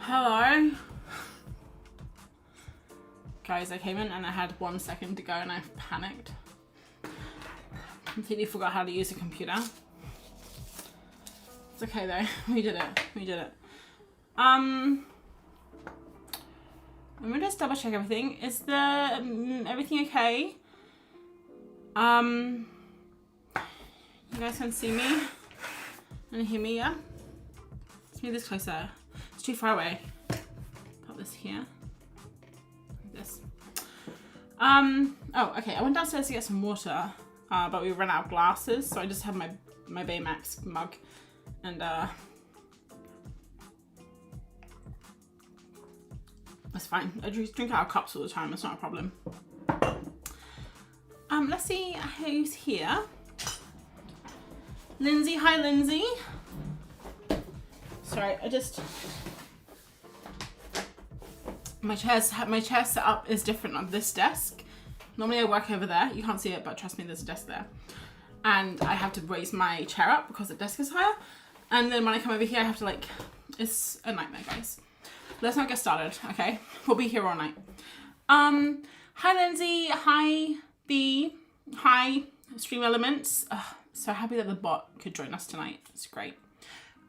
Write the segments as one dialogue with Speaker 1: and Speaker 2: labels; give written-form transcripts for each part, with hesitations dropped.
Speaker 1: Hello. Guys, I came in and I had 1 second to go and I panicked. Completely forgot how to use a computer. It's okay though. We did it. We did it. Let me just double check everything. Is the everything okay? You guys can see me and hear me, yeah? Let's move this closer. It's too far away. Put this here. Like this. Oh, okay. I went downstairs to get some water, but we ran out of glasses, so I just have my Baymax mug, and that's fine. I drink out of cups all the time. It's not a problem. Let's see who's here. Lindsay, hi Lindsay. Sorry, my chair setup is different on this desk. Normally I work over there. You can't see it, but trust me, there's a desk there. And I have to raise my chair up because the desk is higher. And then when I come over here, I have to it's a nightmare, guys. Let's not get started, okay? We'll be here all night. Hi Lindsay, hi B, hi Stream Elements. So happy that the bot could join us tonight. It's great.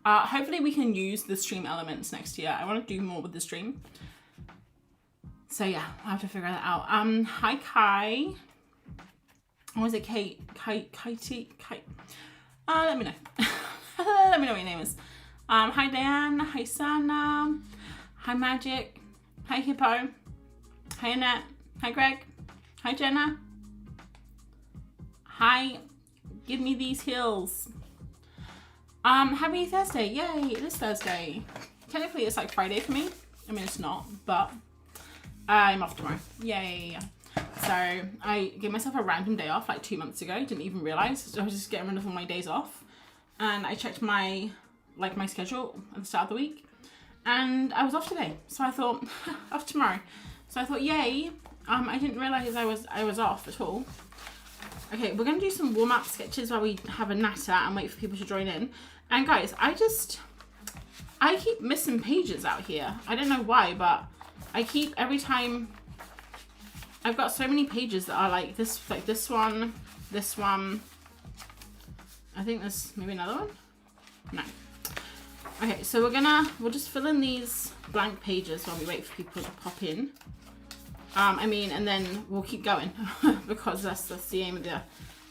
Speaker 1: Hopefully we can use the Stream Elements next year. I want to do more with the stream. So yeah, I'll have to figure that out. Hi Kai. Or was it Kate? Kate? Let me know. Let me know what your name is. Hi Dan. Hi Sana. Hi Magic. Hi Hippo. Hi Annette. Hi Greg. Hi Jenna. Hi. Give me these hills. Happy Thursday. Yay, it is Thursday. Technically it's like Friday for me. I mean, it's not, but I'm off tomorrow. Yay. So I gave myself a random day off like 2 months ago. Didn't even realize. I was just getting rid of all my days off. And I checked my schedule at the start of the week. And I was off today. So I thought, off tomorrow. So I thought, yay. I didn't realize I was off at all. Okay, we're going to do some warm-up sketches while we have a natter and wait for people to join in. And guys, I keep missing pages out here. I don't know why, but every time, I've got so many pages that are like this one. I think there's maybe another one. No. Okay, so we'll just fill in these blank pages while we wait for people to pop in. And then we'll keep going because that's the aim of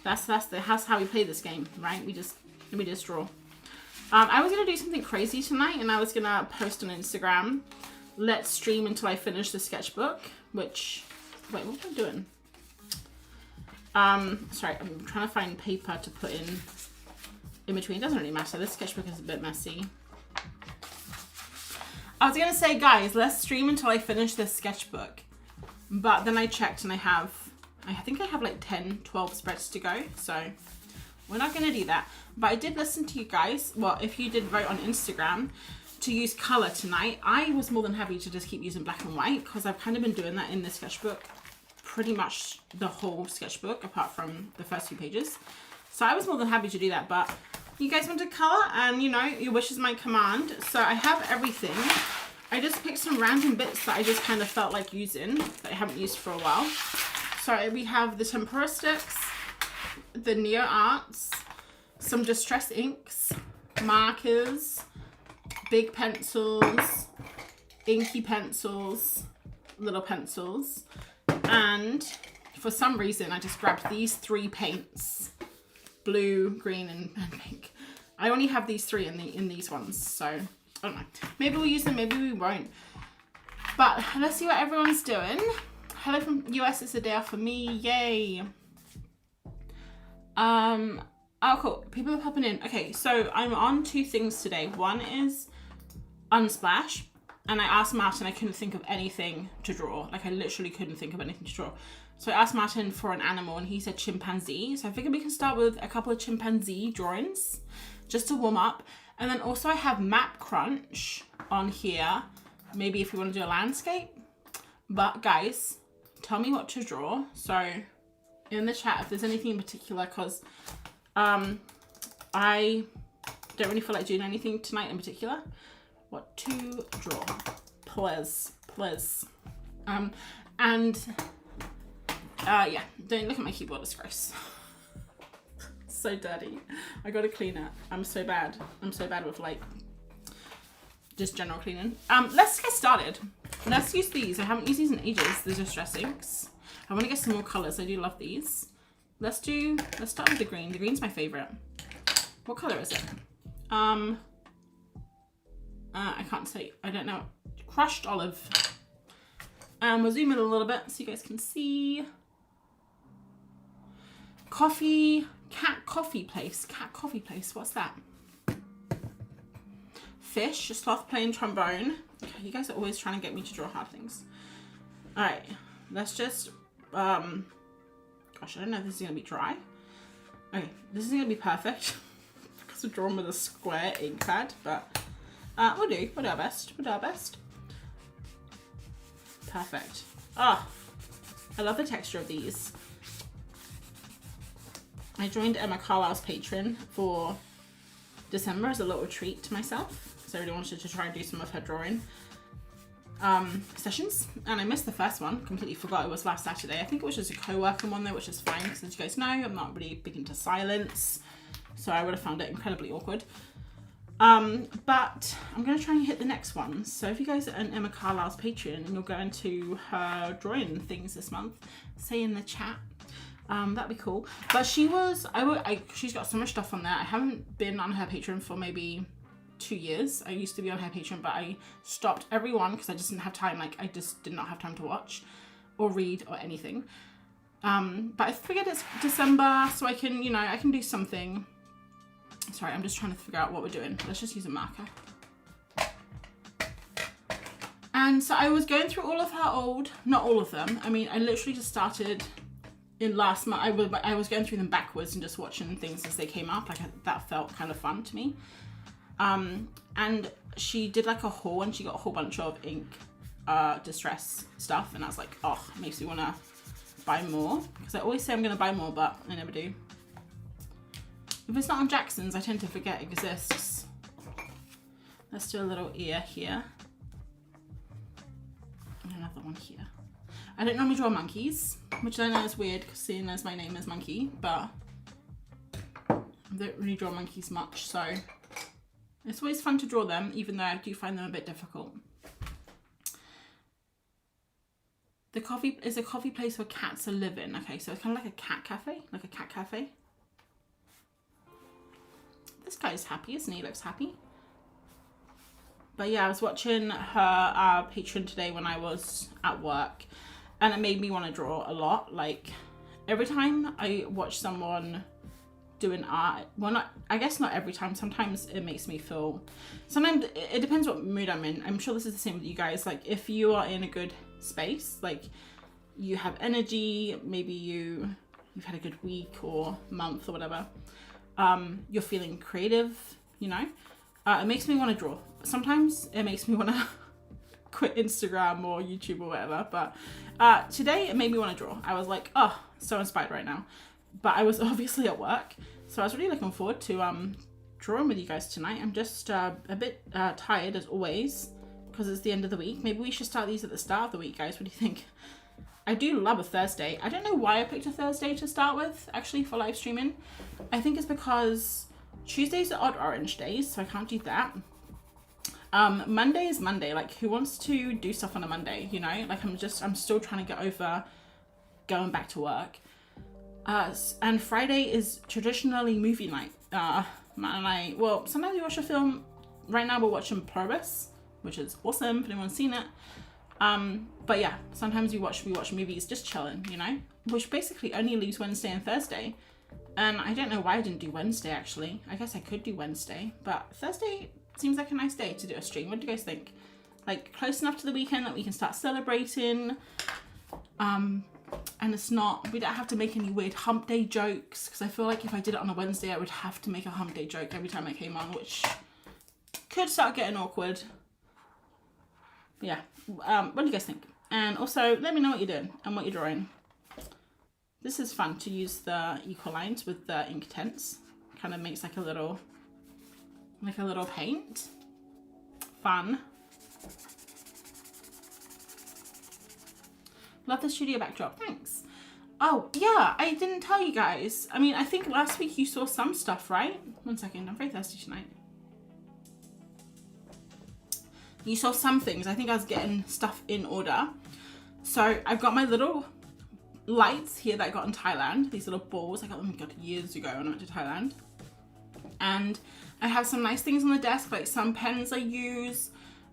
Speaker 1: that's how we play this game, right? We just draw. I was gonna do something crazy tonight, and I was gonna post on Instagram. Let's stream until I finish the sketchbook. Wait, what am I doing? Sorry, I'm trying to find paper to put in between. It doesn't really matter. This sketchbook is a bit messy. I was gonna say, guys, let's stream until I finish this sketchbook. But then I checked and I think I have like 10, 12 spreads to go. So we're not going to do that. But I did listen to you guys. Well, if you did vote on Instagram to use color tonight, I was more than happy to just keep using black and white because I've kind of been doing that in the sketchbook pretty much the whole sketchbook apart from the first few pages. So I was more than happy to do that. But you guys wanted color and, you know, your wish is my command. So I have everything. I just picked some random bits that I just kind of felt like using that I haven't used for a while. So we have the tempera sticks, the Neo Arts, some Distress inks, markers, big pencils, inky pencils, little pencils, and for some reason I just grabbed these 3 paints, blue, green, and pink. I only have these 3 in these ones, so I don't know. Maybe we'll use them, maybe we won't. But let's see what everyone's doing. Hello from US, it's a day off for me. Yay. Oh, cool. People are popping in. Okay, so I'm on 2 things today. One is Unsplash. And I asked Martin, I couldn't think of anything to draw. Like, I literally couldn't think of anything to draw. So I asked Martin for an animal, and he said chimpanzee. So I figured we can start with a couple of chimpanzee drawings, just to warm up. And then also I have Map Crunch on here. Maybe if you want to do a landscape. But guys, tell me what to draw. So in the chat if there's anything in particular, because I don't really feel like doing anything tonight in particular. what to draw. Please. Yeah, don't look at my keyboard, it's gross. So dirty. I gotta clean it. I'm so bad with like just general cleaning. Let's get started. Let's use these. I haven't used these in ages. The distress inks. I want to get some more colors. I do love these. Let's start with the green. The green's my favorite. What color is it? I can't say. I don't know. Crushed olive. We'll zoom in a little bit so you guys can see. Cat coffee place. What's that? Fish, a sloth playing trombone. Okay, you guys are always trying to get me to draw hard things. All right, let's just, gosh, I don't know if this is gonna be dry. Okay, this isn't gonna be perfect because we're drawn with a square ink pad, but we'll do our best. Perfect. Oh, I love the texture of these. I joined Emma Carlisle's Patreon for December as a little treat to myself. So I really wanted to try and do some of her drawing sessions. And I missed the first one, completely forgot it was last Saturday. I think it was just a co-worker one though, which is fine because as you guys know, I'm not really big into silence. So I would have found it incredibly awkward. But I'm going to try and hit the next one. So if you guys are on Emma Carlisle's Patreon and you're going to her drawing things this month, say in the chat. That'd be cool. But she's got so much stuff on there. I haven't been on her Patreon for maybe 2 years. I used to be on her Patreon, but I stopped every one because I just didn't have time. Like I just did not have time to watch or read or anything. But I figured it's December, so I can, I can do something. Sorry, I'm just trying to figure out what we're doing. Let's just use a marker. And so I was going through all of her not all of them. I mean, I literally just started in last month. I was going through them backwards and just watching things as they came up. Like that felt kind of fun to me. And she did like a haul and she got a whole bunch of ink distress stuff, and I was like, oh, it makes me want to buy more because I always say I'm going to buy more, but I never do. If it's not on Jackson's, I tend to forget it exists. Let's do a little ear here and another one here. I don't normally draw monkeys, which I know is weird seeing as my name is Monkey, but I don't really draw monkeys much, so it's always fun to draw them, even though I do find them a bit difficult. The coffee is a coffee place where cats are living. Okay, so it's kind of like a cat cafe, This guy's happy, isn't he? He looks happy. But yeah, I was watching her Patreon today when I was at work, and it made me want to draw a lot. Like every time I watch someone doing art, well, I guess not every time. Sometimes it makes me feel, sometimes it depends what mood I'm in. I'm sure this is the same with you guys. Like if you are in a good space, like you have energy, maybe you've had a good week or month or whatever, you're feeling creative, it makes me want to draw. Sometimes it makes me want to quit Instagram or YouTube or whatever, but today it made me want to draw. I was like, oh, so inspired right now. But I was obviously at work, so I was really looking forward to drawing with you guys tonight. I'm just a bit tired as always because it's the end of the week. Maybe we should start these at the start of the week, guys. What do you think? I do love a Thursday. I don't know why I picked a Thursday to start with, actually, for live streaming. I think it's because Tuesdays are odd orange days, so I can't do that. Monday is Monday. Like, who wants to do stuff on a Monday, Like, I'm still trying to get over going back to work. And Friday is traditionally movie night. Matt and I, well, sometimes we watch a film. Right now we're watching Progress, which is awesome if anyone's seen it. But yeah, sometimes we watch movies just chilling, which basically only leaves Wednesday and Thursday. And I don't know why I didn't do Wednesday, actually. I guess I could do Wednesday, but Thursday seems like a nice day to do a stream. What do you guys think? Like, close enough to the weekend that we can start celebrating. And it's not, we don't have to make any weird hump day jokes, because I feel like if I did it on a Wednesday, I would have to make a hump day joke every time I came on, which could start getting awkward. But yeah, what do you guys think? And also, let me know what you're doing and what you're drawing. This is fun to use the equal lines with the ink tints. Kind of makes like a little paint. fun. Love the studio backdrop, thanks. Oh, yeah, I didn't tell you guys. I mean, I think last week you saw some stuff, right? One second, I'm very thirsty tonight. You saw some things. I think I was getting stuff in order. So I've got my little lights here that I got in Thailand. These little balls. I got them years ago when I went to Thailand. And I have some nice things on the desk, like some pens I use,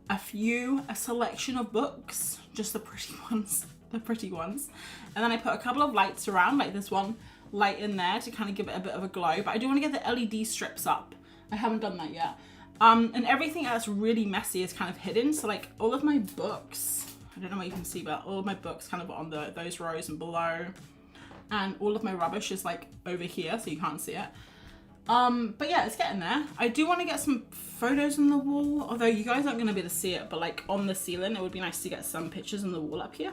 Speaker 1: a selection of books, just the pretty ones. And then I put a couple of lights around, like this one light in there to kind of give it a bit of a glow. But I do want to get the LED strips up. I haven't done that yet. And everything else really messy is kind of hidden. So like all of my books, I don't know what you can see, but all of my books kind of on those rows and below. And all of my rubbish is like over here, so you can't see it. But yeah, it's getting there. I do want to get some photos on the wall, although you guys aren't going to be able to see it, but like on the ceiling, it would be nice to get some pictures on the wall up here.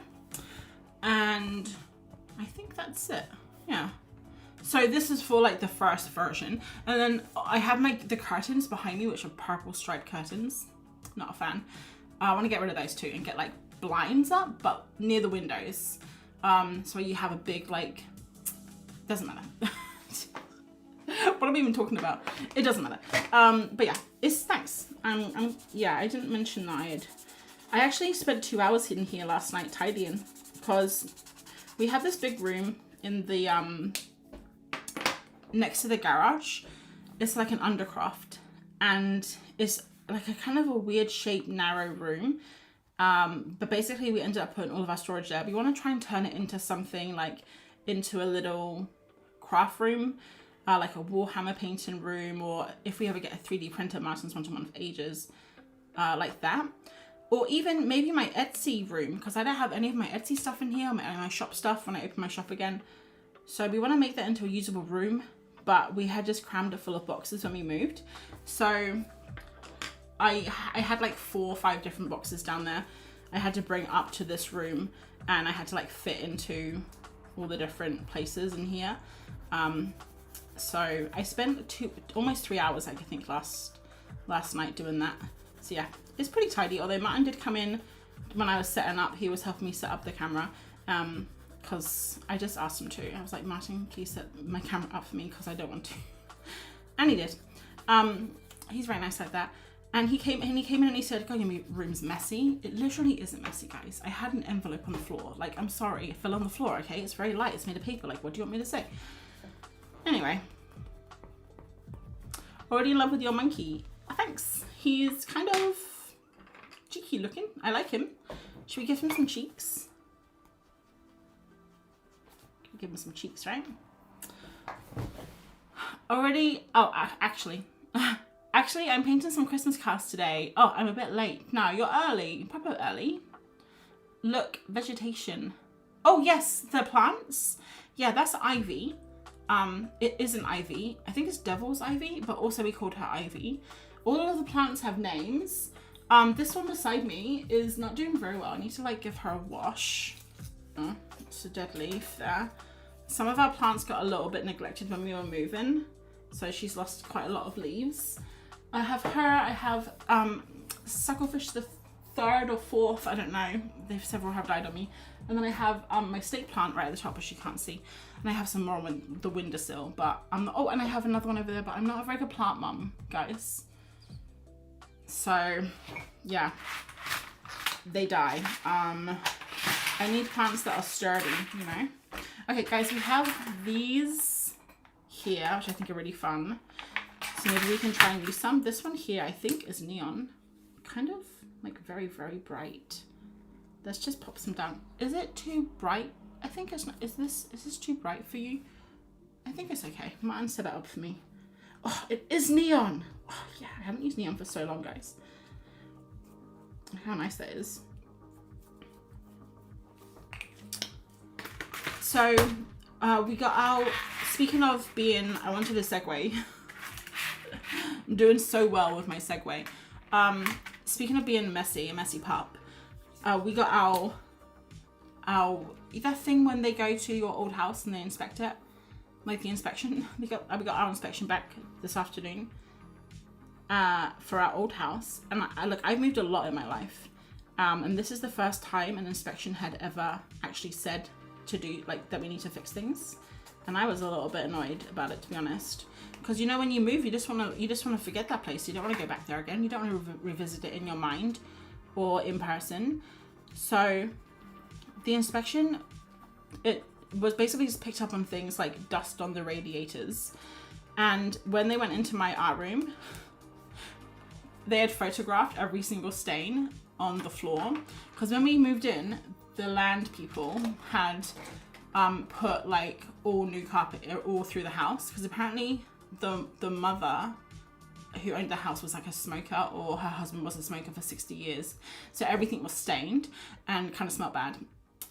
Speaker 1: And I think that's it. Yeah. So this is for like the first version. And then I have the curtains behind me, which are purple striped curtains. Not a fan. I want to get rid of those too and get like blinds up, but near the windows. So you have a big, like, doesn't matter. What am I even talking about? It doesn't matter. But yeah, it's thanks. Yeah, I didn't mention that I actually spent 2 hours in here last night tidying, because we have this big room in the next to the garage. It's like an undercroft, and it's like a kind of a weird shaped narrow room. But basically we ended up putting all of our storage there. We want to try and turn it into something like into a little craft room, like a Warhammer painting room, or if we ever get a 3D printer, Martin's wanted one for ages, like that. Or even maybe my Etsy room, because I don't have any of my Etsy stuff in here, my shop stuff when I open my shop again. So we want to make that into a usable room, but we had just crammed it full of boxes when we moved. So I had like 4 or 5 different boxes down there I had to bring up to this room, and I had to like fit into all the different places in here. So I spent almost 3 hours, I think, last night doing that. So yeah, it's pretty tidy. Although Martin did come in when I was setting up. He was helping me set up the camera, because I just asked him to. I was like, Martin, please set my camera up for me, because I don't want to. And he did. He's very nice like that. And he came in and he said, God, your room's messy. It literally isn't messy, guys. I had an envelope on the floor. Like, I'm sorry, it fell on the floor, okay? It's very light, it's made of paper. Like, what do you want me to say? Anyway. Already in love with your monkey. Thanks. He's kind of cheeky looking. I like him. Should we give him some cheeks? Give him some cheeks, right? Already, oh, actually, I'm painting some Christmas cards today. Oh, I'm a bit late. No, you're early. Proper early. Look, vegetation. Oh, yes, the plants. Yeah, that's Ivy. It isn't Ivy. I think it's Devil's Ivy, but also we called her Ivy. All of the plants have names. This one beside me is not doing very well. I need to like give her a wash. Oh, it's a dead leaf there. Some of our plants got a little bit neglected when we were moving, so she's lost quite a lot of leaves. I have her, I have Sucklefish the 3rd or 4th, I don't know. Several have died on me. And then I have my snake plant right at the top, which you can't see. And I have some more on the windowsill, but I'm not, oh, and I have another one over there, but I'm not a very good plant mum, guys. So, yeah, they die. I need plants that are sturdy, you know. Okay, guys, we have these here, which I think are really fun. So maybe we can try and use some. This one here, I think, is neon. Kind of, like, very, very bright. Let's just pop some down. Is it too bright? I think it's not. Is this too bright for you? I think it's okay. Martin set it up for me. Oh, it is neon. Oh, yeah, I haven't used neon for so long, guys. Look how nice that is. So, we got our, speaking of being, I wanted a segue. I'm doing so well with my segue. Speaking of being messy, a messy pup, we got our that thing when they go to your old house and they inspect it, like the inspection. We got our inspection back this afternoon. for our old house. And look, I've moved a lot in my life. And this is the first time an inspection had ever actually said to do, like, that we need to fix things. And I was a little bit annoyed about it, to be honest. Because, you know, when you move, you just want to forget that place. You don't want to go back there again. You don't want to revisit it in your mind or in person. So the inspection, it was basically just picked up on things like dust on the radiators. And when they went into my art room, they had photographed every single stain on the floor. Because when we moved in, the land people had put like all new carpet all through the house. Because apparently the mother who owned the house was like a smoker, or her husband was a smoker for 60 years. So everything was stained and kind of smelled bad.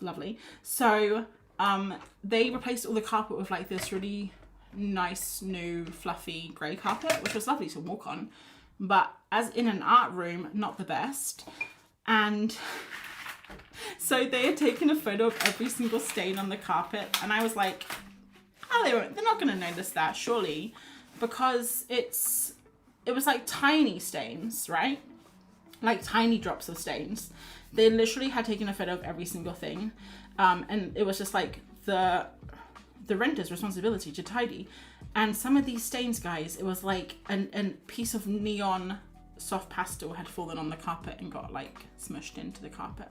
Speaker 1: Lovely. So they replaced all the carpet with like this really nice new fluffy grey carpet, which was lovely to walk on, but as in an art room, not the best. And so they had taken a photo of every single stain on the carpet, and I was like, oh, they're not going to notice that, surely, because it was like tiny stains, right? Like tiny drops of stains. They literally had taken a photo of every single thing, and it was just like the renter's responsibility to tidy. And some of these stains, guys, it was like a piece of neon soft pastel had fallen on the carpet and got like smushed into the carpet,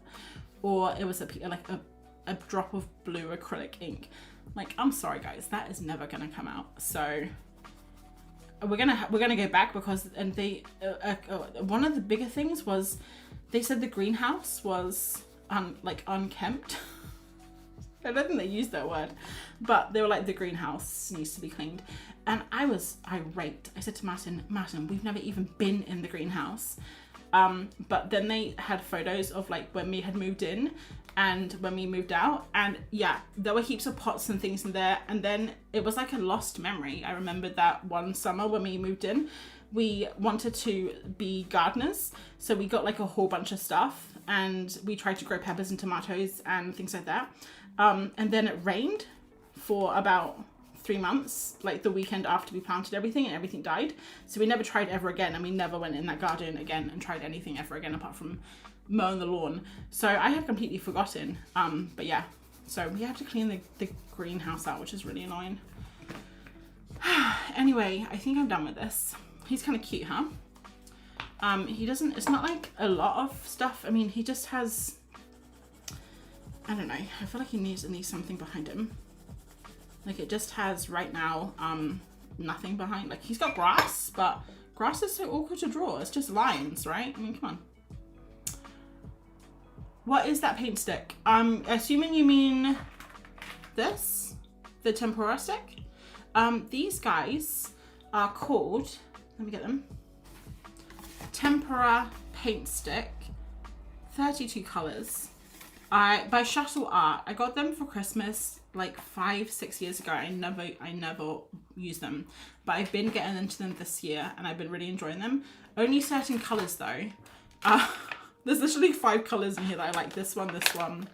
Speaker 1: or it was a drop of blue acrylic ink. Like, I'm sorry, guys, that is never gonna come out. So we're gonna go back, because one of the bigger things was they said the greenhouse was unkempt. I don't think they used that word, but they were like, the greenhouse needs to be cleaned. And I was irate. I said to Martin, we've never even been in the greenhouse. But then they had photos of like when we had moved in and when we moved out. And yeah, there were heaps of pots and things in there. And then it was like a lost memory. I remembered that one summer when we moved in, we wanted to be gardeners. So we got like a whole bunch of stuff and we tried to grow peppers and tomatoes and things like that. And then it rained for about 3 months, like the weekend after we planted everything, and everything died. So we never tried ever again, and we never went in that garden again and tried anything ever again apart from mowing the lawn. So I had completely forgotten. But yeah, so we have to clean the greenhouse out, which is really annoying. Anyway, I think I'm done with this. He's kind of cute, huh? It's not like a lot of stuff. I mean, he just has, I don't know, I feel like he needs something behind him. Like, it just has right now nothing behind. Like, he's got grass, but grass is so awkward to draw. It's just lines, right? I mean, come on. What is that paint stick? I'm assuming you mean this, the tempera stick. These guys are called, let me get them, tempera paint stick, 32 colors. By Shuttle Art. I got them for Christmas like 5-6 years ago. I never used them, but I've been getting into them this year and I've been really enjoying them. Only certain colors though. There's literally 5 colors in here that I like. This one, this one,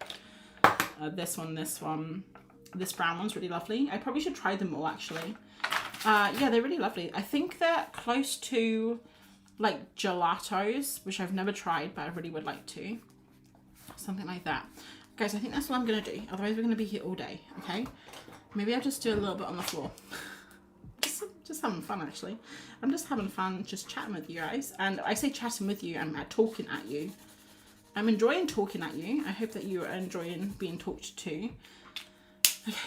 Speaker 1: this one, this one. This brown one's really lovely. I probably should try them all actually. Yeah, they're really lovely. I think they're close to like gelatos, which I've never tried, but I really would like to. Something like that. Guys, I think that's what I'm going to do. Otherwise, we're going to be here all day, okay? Maybe I'll just do a little bit on the floor. just having fun, actually. I'm just having fun just chatting with you guys. And I say chatting with you, I'm talking at you. I'm enjoying talking at you. I hope that you are enjoying being talked to. Okay.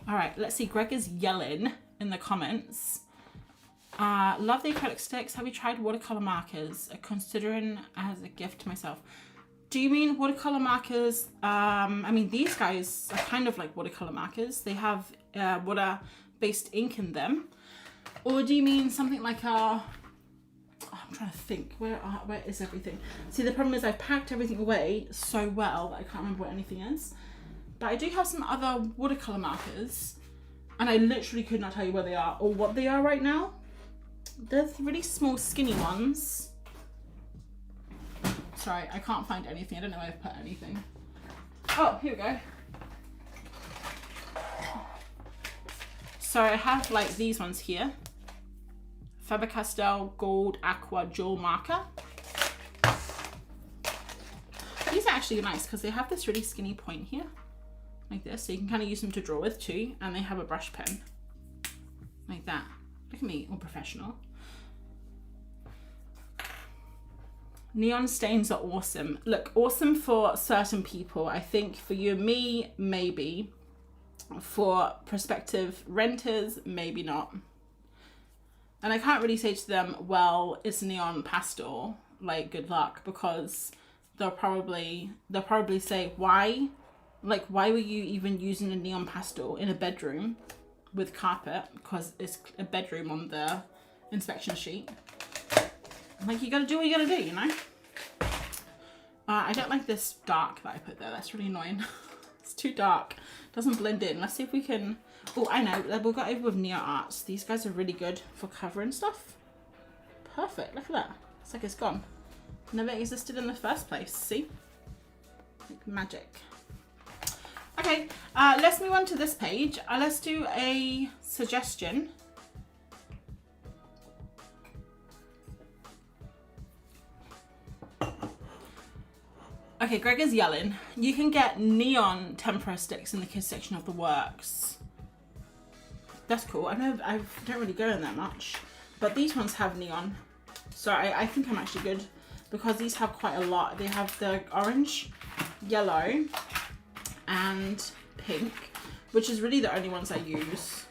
Speaker 1: All right, let's see. Greg is yelling in the comments. Love the acrylic sticks. Have you tried watercolor markers? Considering as a gift to myself. Do you mean watercolor markers? I mean, these guys are kind of like watercolor markers. They have water-based ink in them. Or do you mean something like a... Oh, I'm trying to think. Where is everything? See, the problem is I've packed everything away so well that I can't remember what anything is. But I do have some other watercolor markers. And I literally could not tell you where they are or what they are right now. They're really small, skinny ones. Sorry, I can't find anything. I don't know where I've put anything. Oh, here we go. So I have like these ones here. Faber-Castell Gold Aqua Jewel Marker. These are actually nice because they have this really skinny point here, like this, so you can kind of use them to draw with too, and they have a brush pen, like that. Look at me, all professional. Neon stains are awesome. Look, awesome for certain people. I think for you and me, maybe. For prospective renters, maybe not. And I can't really say to them, well, it's neon pastel, like good luck, because they'll probably say, why? Like, why were you even using a neon pastel in a bedroom with carpet? Because it's a bedroom on the inspection sheet. Like, you gotta do what you gotta do, you know? I don't like this dark that I put there. That's really annoying. It's too dark. Doesn't blend in. Let's see if we can... Oh, I know. We'll go over with Neo Arts. These guys are really good for covering stuff. Perfect. Look at that. It's like it's gone. Never existed in the first place. See? Like magic. Okay. Let's move on to this page. Let's do a suggestion. Okay, Greg is yelling. You can get neon tempera sticks in the kids section of the works. That's cool. I don't really go in that much, but these ones have neon, so I think I'm actually good because these have quite a lot. They have the orange, yellow, and pink, which is really the only ones I use.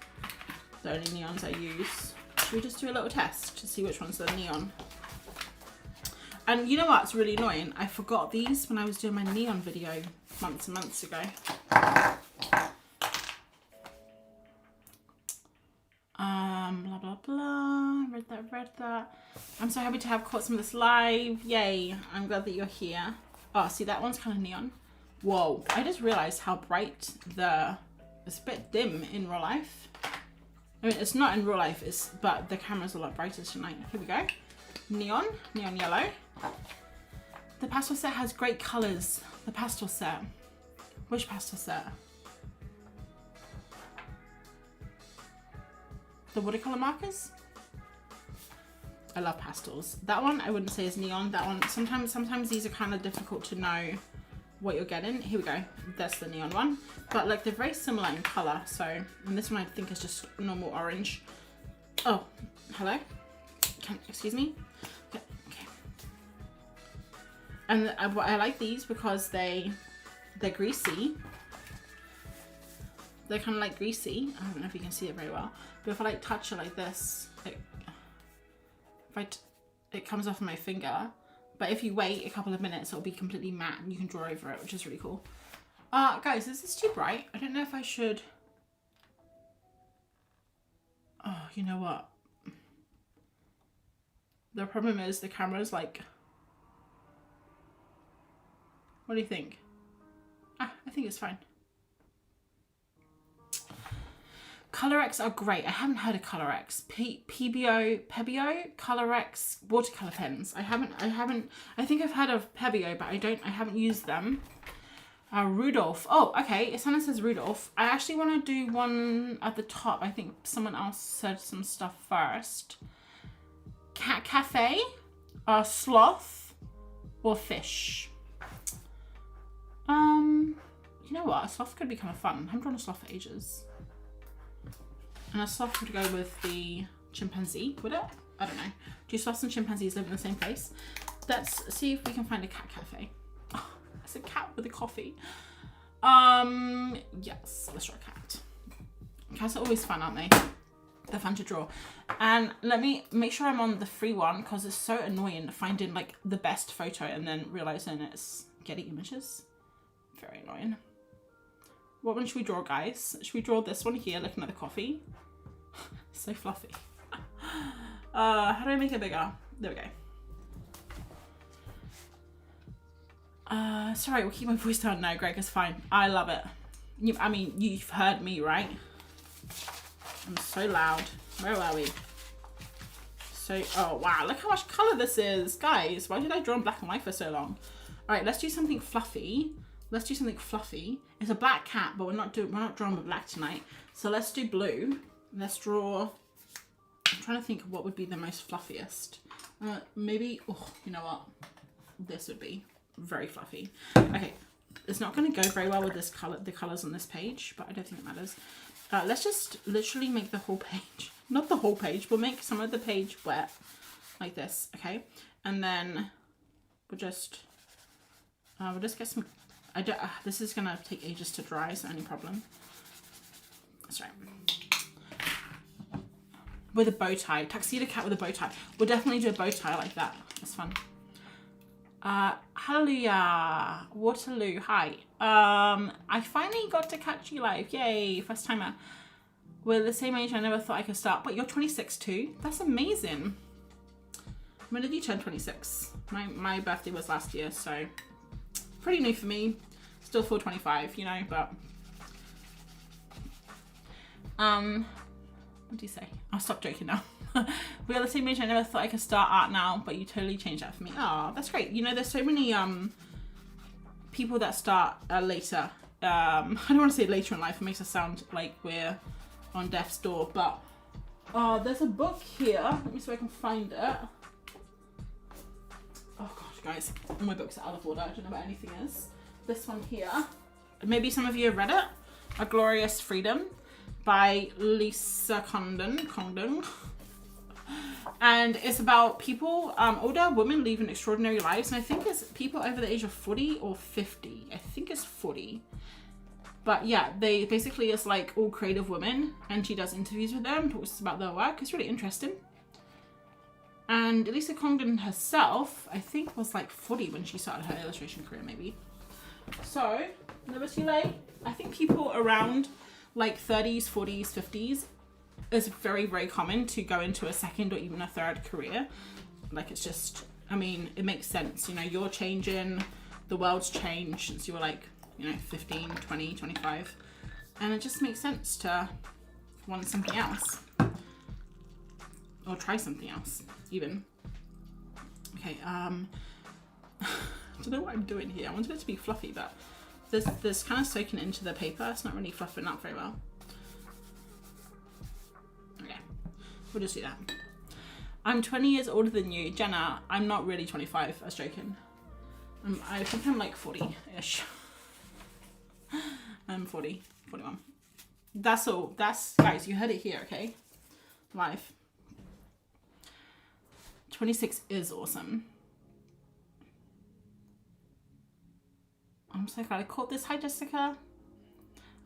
Speaker 1: The only neons I use. Should we just do a little test to see which ones are neon? And you know what's really annoying? I forgot these when I was doing my neon video months and months ago. Blah, blah, blah. Read that. I'm so happy to have caught some of this live. Yay. I'm glad that you're here. Oh, see, that one's kind of neon. Whoa. I just realized how bright it's a bit dim in real life. I mean, it's not in real life, but the camera's a lot brighter tonight. Here we go. Neon yellow. The pastel set has great colors. The pastel set. Which pastel set? The watercolor markers? I love pastels. That one I wouldn't say is neon. That one, sometimes these are kind of difficult to know what you're getting. Here we go. That's the neon one. But like they're very similar in color. So, and this one I think is just normal orange. Oh, hello? Excuse me? Okay. And I like these because they're greasy. They're kind of like greasy. I don't know if you can see it very well. But if I like touch it like this, it comes off my finger. But if you wait a couple of minutes, it'll be completely matte and you can draw over it, which is really cool. Guys, is this too bright? I don't know if I should. Oh, you know what? The problem is the camera's like... What do you think? I think it's fine. ColorX are great. I haven't heard of ColorX. Pebeo, ColorX watercolor pens. I think I've heard of Pebeo, but I haven't used them. Rudolph. Oh, okay. It someone says Rudolph. I actually want to do one at the top. I think someone else said some stuff first. Cat Cafe, sloth, or fish. You know what? A sloth could be kind of fun. I haven't drawn a sloth for ages. And a sloth would go with the chimpanzee, would it? I don't know. Do sloths and chimpanzees live in the same place? Let's see if we can find a cat cafe. Oh, it's a cat with a coffee. Yes, let's draw a cat. Cats are always fun, aren't they? They're fun to draw. And let me make sure I'm on the free one because it's so annoying finding like the best photo and then realizing it's Getty Images. Very annoying. What one should we draw, guys? Should we draw this one here, looking at the coffee? So fluffy. How do I make it bigger? There we go. Sorry, we'll keep my voice down now, Greg. It's fine. I love it. I mean, you've heard me, right? I'm so loud. Where are we? So, oh wow, look how much color this is. Guys, why did I draw in black and white for so long? All right, let's do something fluffy. Let's do something fluffy. It's a black cat, but we're not drawing with black tonight. So let's do blue. Let's draw, I'm trying to think what would be the most fluffiest. Maybe, oh, you know what? This would be very fluffy. Okay, it's not going to go very well with this color, the colors on this page, but I don't think it matters. Let's just literally make the whole page, not the whole page, we'll make some of the page wet like this, okay? And then we'll just get some, this is gonna take ages to dry, so any problem. That's right. With a bow tie, tuxedo cat with a bow tie. We'll definitely do a bow tie like that. That's fun. Hallelujah, Waterloo, hi. I finally got to catch you live. Yay, first timer. We're the same age, I never thought I could start. But you're 26 too? That's amazing. When did you turn 26? My birthday was last year, so pretty new for me. Still feel 25, you know, but what do you say? I'll stop joking now. We are the same age, I never thought I could start art now, but you totally changed that for me. Oh, that's great. You know, there's so many people that start later. I don't want to say later in life, it makes us sound like we're on death's door, but there's a book here. Let me see if I can find it. Oh gosh, guys, all my books are out of order. I don't know where anything is. This one here, maybe some of you have read it, A Glorious Freedom by Lisa Condon. And it's about people, older women leading extraordinary lives. And I think it's people over the age of 40 or 50. I think it's 40. But yeah, they basically, it's like all creative women. And she does interviews with them, talks about their work. It's really interesting. And Lisa Condon herself, I think, was like 40 when she started her illustration career, maybe. So, never too late. I think people around like 30s, 40s, 50s, it's very, very common to go into a second or even a third career. Like, it's just, I mean, it makes sense. You know, you're changing, the world's changed since you were like, you know, 15, 20, 25. And it just makes sense to want something else. Or try something else, even. Okay, I don't know what I'm doing here. I wanted it to be fluffy, but this kind of soaking into the paper. It's not really fluffing up very well. We'll just do that. I'm 20 years older than you. Jenna, I'm not really 25. I was joking. I think I'm like 40-ish. I'm 40, 41. That's all. That's, guys, you heard it here, okay? Live. 26 is awesome. I'm so glad I caught this. Hi, Jessica.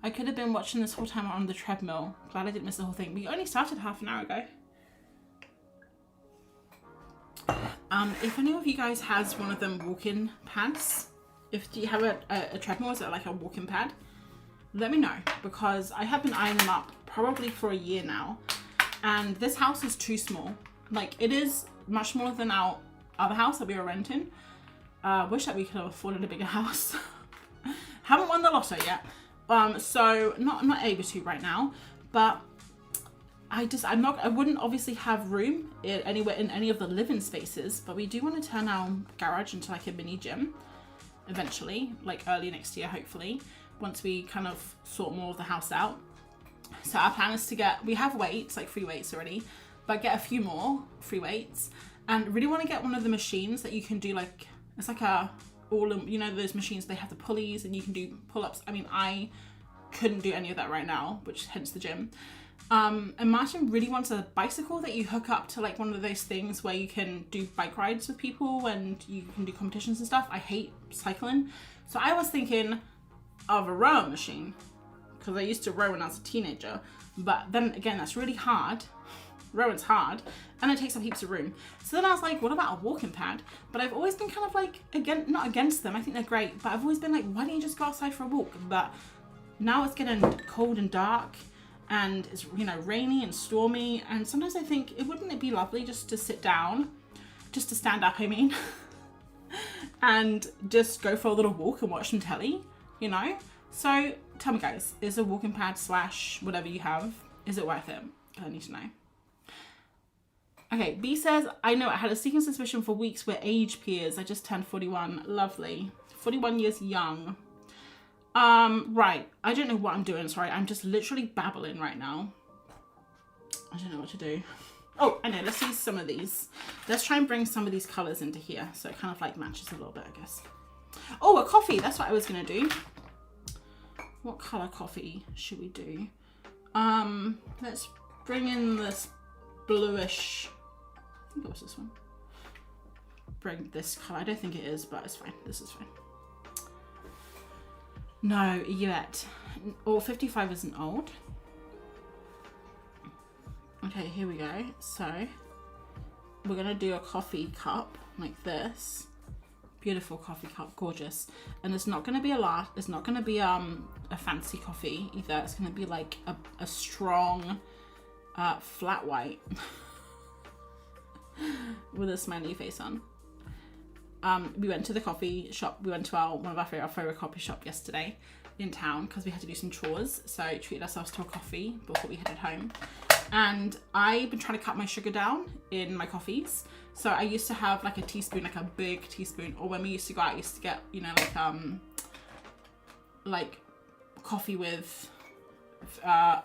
Speaker 1: I could have been watching this whole time on the treadmill. Glad I didn't miss the whole thing. We only started half an hour ago. If any of you guys has one of them walk-in pads, do you have a treadmill, is it like a walk-in pad? Let me know, because I have been eyeing them up probably for a year now. And this house is too small. Like, it is much smaller than our other house that we were renting. Wish that we could have afforded a bigger house. Haven't won the lotto yet. So not able to right now, but I wouldn't obviously have room anywhere in any of the living spaces, but we do want to turn our garage into like a mini gym eventually, like early next year, hopefully, once we kind of sort more of the house out. So our plan is to we have weights, like free weights already, but get a few more free weights, and really want to get one of the machines that you can do, like, it's like you know, those machines, they have the pulleys and you can do pull-ups. I mean, I couldn't do any of that right now, which hence the gym. And Martin really wants a bicycle that you hook up to like one of those things where you can do bike rides with people and you can do competitions and stuff. I hate cycling. So I was thinking of a rowing machine, because I used to row when I was a teenager. But then again, that's really hard. Rowing's hard, and it takes up heaps of room. So then I was like, what about a walking pad? But I've always been kind of like, not against them. I think they're great, but I've always been like, why don't you just go outside for a walk? But now it's getting cold and dark, and it's, you know, rainy and stormy. And sometimes I think, wouldn't it be lovely just to sit down, just to stand up, I mean, and just go for a little walk and watch some telly, you know? So tell me, guys, is a walking pad / whatever you have, is it worth it? I need to know. Okay, B says, I know I had a sneaking suspicion for weeks we're age peers. I just turned 41. Lovely. 41 years young. Right. I don't know what I'm doing. Sorry. I'm just literally babbling right now. I don't know what to do. Oh, I know, let's use some of these. Let's try and bring some of these colors into here. So it kind of like matches a little bit, I guess. Oh, a coffee. That's what I was going to do. What color coffee should we do? Let's bring in this bluish. I think it was this one. Bring this color. I don't think it is, but it's fine. This is fine. No, yet. Or 55 isn't old. Okay, here we go. So we're gonna do a coffee cup like this. Beautiful coffee cup, gorgeous. And it's not gonna be it's not gonna be a fancy coffee either. It's gonna be like a strong flat white with a smiley face on. We went to the coffee shop. We went to one of our favorite coffee shop yesterday in town because we had to do some chores. So treated ourselves to a coffee before we headed home. And I've been trying to cut my sugar down in my coffees. So I used to have like a teaspoon, like a big teaspoon, or when we used to go out, I used to get, you know, like coffee with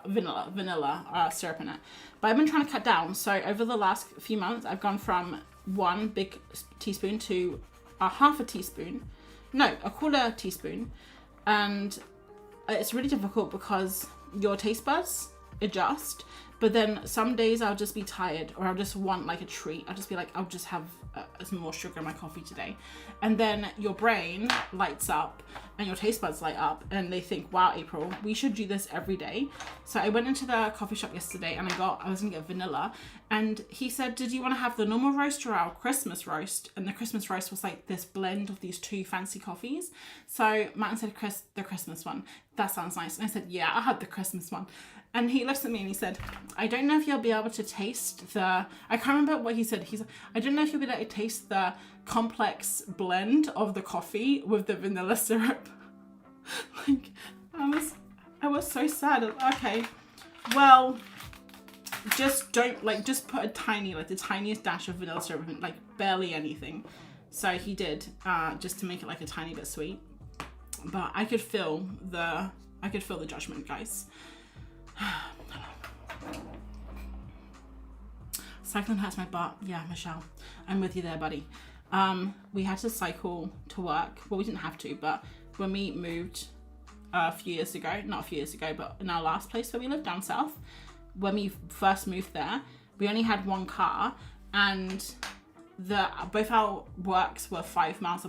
Speaker 1: vanilla syrup in it. But I've been trying to cut down. So over the last few months, I've gone from one big teaspoon to a half a teaspoon. No, a quarter teaspoon. And it's really difficult because your taste buds adjust. But then some days I'll just be tired or I'll just want like a treat. I'll just be like, I'll just have some more sugar in my coffee today. And then your brain lights up and your taste buds light up and they think, wow, April, we should do this every day. So I went into the coffee shop yesterday and I was gonna get vanilla. And he said, did you want to have the normal roast or our Christmas roast? And the Christmas roast was like this blend of these two fancy coffees. So Martin said, the Christmas one. That sounds nice. And I said, yeah, I'll have the Christmas one. And he looks at me and he said, I don't know if you'll be able to taste I can't remember what he said. He said, I don't know if you'll be able to taste the complex blend of the coffee with the vanilla syrup. Like, I was so sad. Okay, well, just put a tiny, like the tiniest dash of vanilla syrup in, like barely anything. So he did, just to make it like a tiny bit sweet. But I could feel the judgment, guys. Cycling hurts my butt. Yeah, Michelle, I'm with you there, buddy. We had to cycle to work. Well, we didn't have to, but when we moved not a few years ago, but in our last place where we lived down south, when we first moved there, we only had one car, and both our works were 5 miles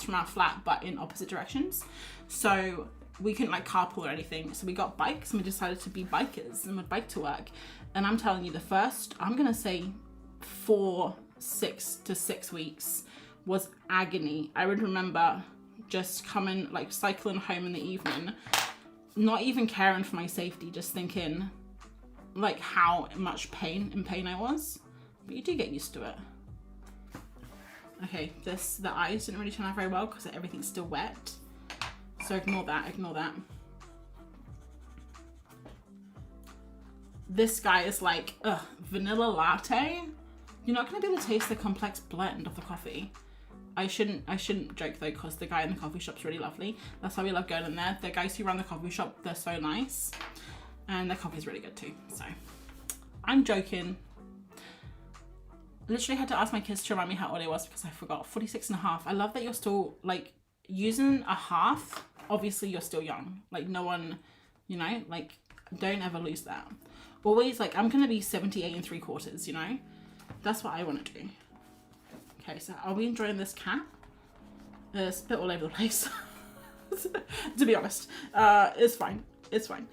Speaker 1: from our flat, but in opposite directions. So we couldn't like carpool or anything. So we got bikes and we decided to be bikers and would bike to work. And I'm telling you, the first, I'm going to say 6 to 6 weeks was agony. I would remember just coming, like cycling home in the evening, not even caring for my safety, just thinking like how much in pain I was. But you do get used to it. Okay, the eyes didn't really turn out very well because everything's still wet. So ignore that. This guy is like, vanilla latte? You're not going to be able to taste the complex blend of the coffee. I shouldn't joke though, because the guy in the coffee shop's really lovely. That's why we love going in there. The guys who run the coffee shop, they're so nice. And their coffee's really good too. So I'm joking. Literally had to ask my kids to remind me how old I was because I forgot. 46 and a half. I love that you're still like using a half. Obviously you're still young. Like no one, you know, like don't ever lose that. Always like, I'm going to be 78 3/4, you know? That's what I want to do. Okay, so are we enjoying this cat? It's a bit all over the place. To be honest. It's fine. It's fine.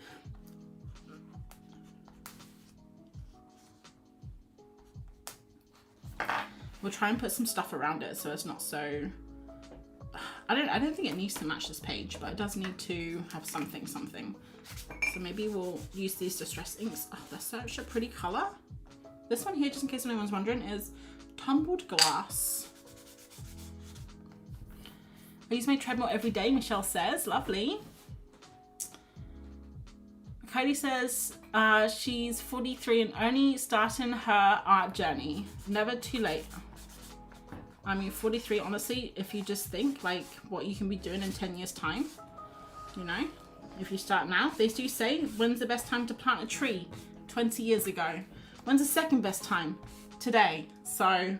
Speaker 1: We'll try and put some stuff around it so it's not so... I don't think it needs to match this page, but it does need to have something. So maybe we'll use these distress inks. Oh, they're such a pretty color. This one here, just in case anyone's wondering, is Tumbled Glass. I use my treadmill every day, Michelle says. Lovely. Kylie says she's 43 and only starting her art journey. Never too late. I mean, 43, honestly, if you just think like what you can be doing in 10 years time, you know, if you start now, they do say, when's the best time to plant a tree? 20 years ago. When's the second best time? Today. So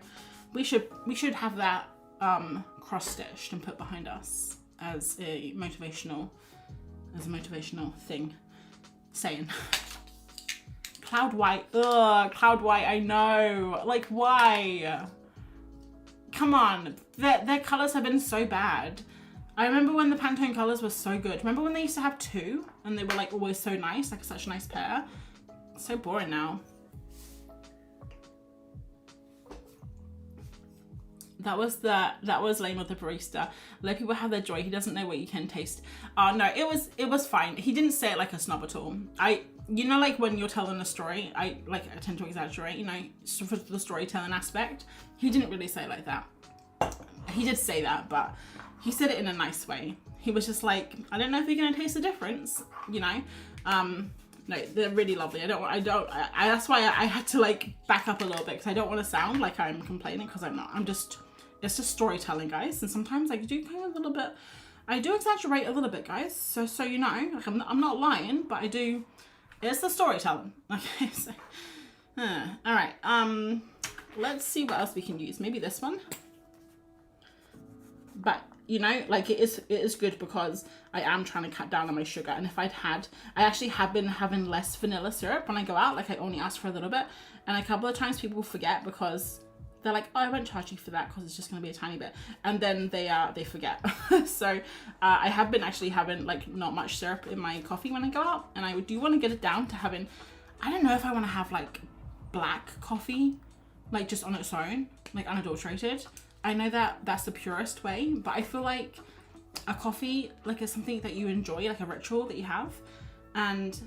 Speaker 1: we should have that cross stitched and put behind us as a motivational thing. Saying. Cloud white. Ugh, cloud white, I know. Like, why? Come on. Their colours have been so bad. I remember when the Pantone colours were so good. Remember when they used to have two and they were like always so nice, like such a nice pair? It's so boring now. That was lame with the barista. Let people have their joy. He doesn't know what you can taste. No, it was fine. He didn't say it like a snob at all. You know, like when you're telling a story, I tend to exaggerate, you know, for the storytelling aspect. He didn't really say it like that. He did say that, but he said it in a nice way. He was just like, I don't know if you're gonna taste the difference, you know. No, they're really lovely. That's why I had to like back up a little bit because I don't want to sound like I'm complaining because I'm not. It's just storytelling, guys. And sometimes I do kind of a little bit, I do exaggerate a little bit, guys. So you know, like I'm not lying, but I do. It's the storytelling. Okay, so, all right. Let's see what else we can use. Maybe this one. But you know, like it is good because I am trying to cut down on my sugar. And if I actually have been having less vanilla syrup when I go out. Like I only ask for a little bit, and a couple of times people forget because they're like, oh, I won't charge you for that because it's just going to be a tiny bit. And then they forget. So I have been actually having like not much syrup in my coffee when I go out. And I do want to get it down to having, I don't know if I want to have like black coffee, like just on its own, like unadulterated. I know that that's the purest way, but I feel like a coffee like is something that you enjoy, like a ritual that you have. And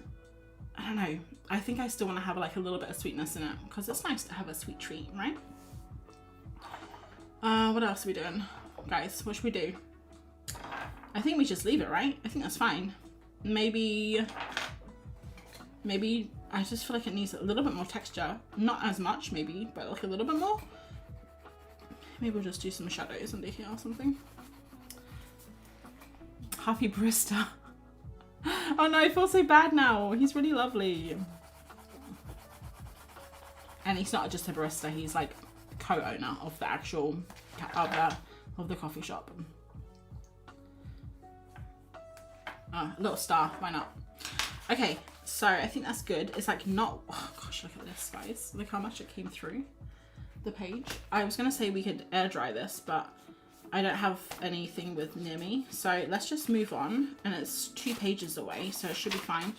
Speaker 1: I don't know, I think I still want to have like a little bit of sweetness in it because it's nice to have a sweet treat, right? What else are we doing? Guys, what should we do? I think we just leave it, right? I think that's fine. Maybe I just feel like it needs a little bit more texture. Not as much, maybe, but like a little bit more. Maybe we'll just do some shadows under here or something. Happy barista. Oh no, I feel so bad now. He's really lovely. And he's not just a barista, he's like co-owner of the actual of the coffee shop. A little star, why not? Okay, so I think that's good. It's like not, oh gosh, look at this, guys. Look how much it came through the page. I was gonna say we could air dry this, but I don't have anything near me, so let's just move on. And it's 2 pages away, so it should be fine. I'm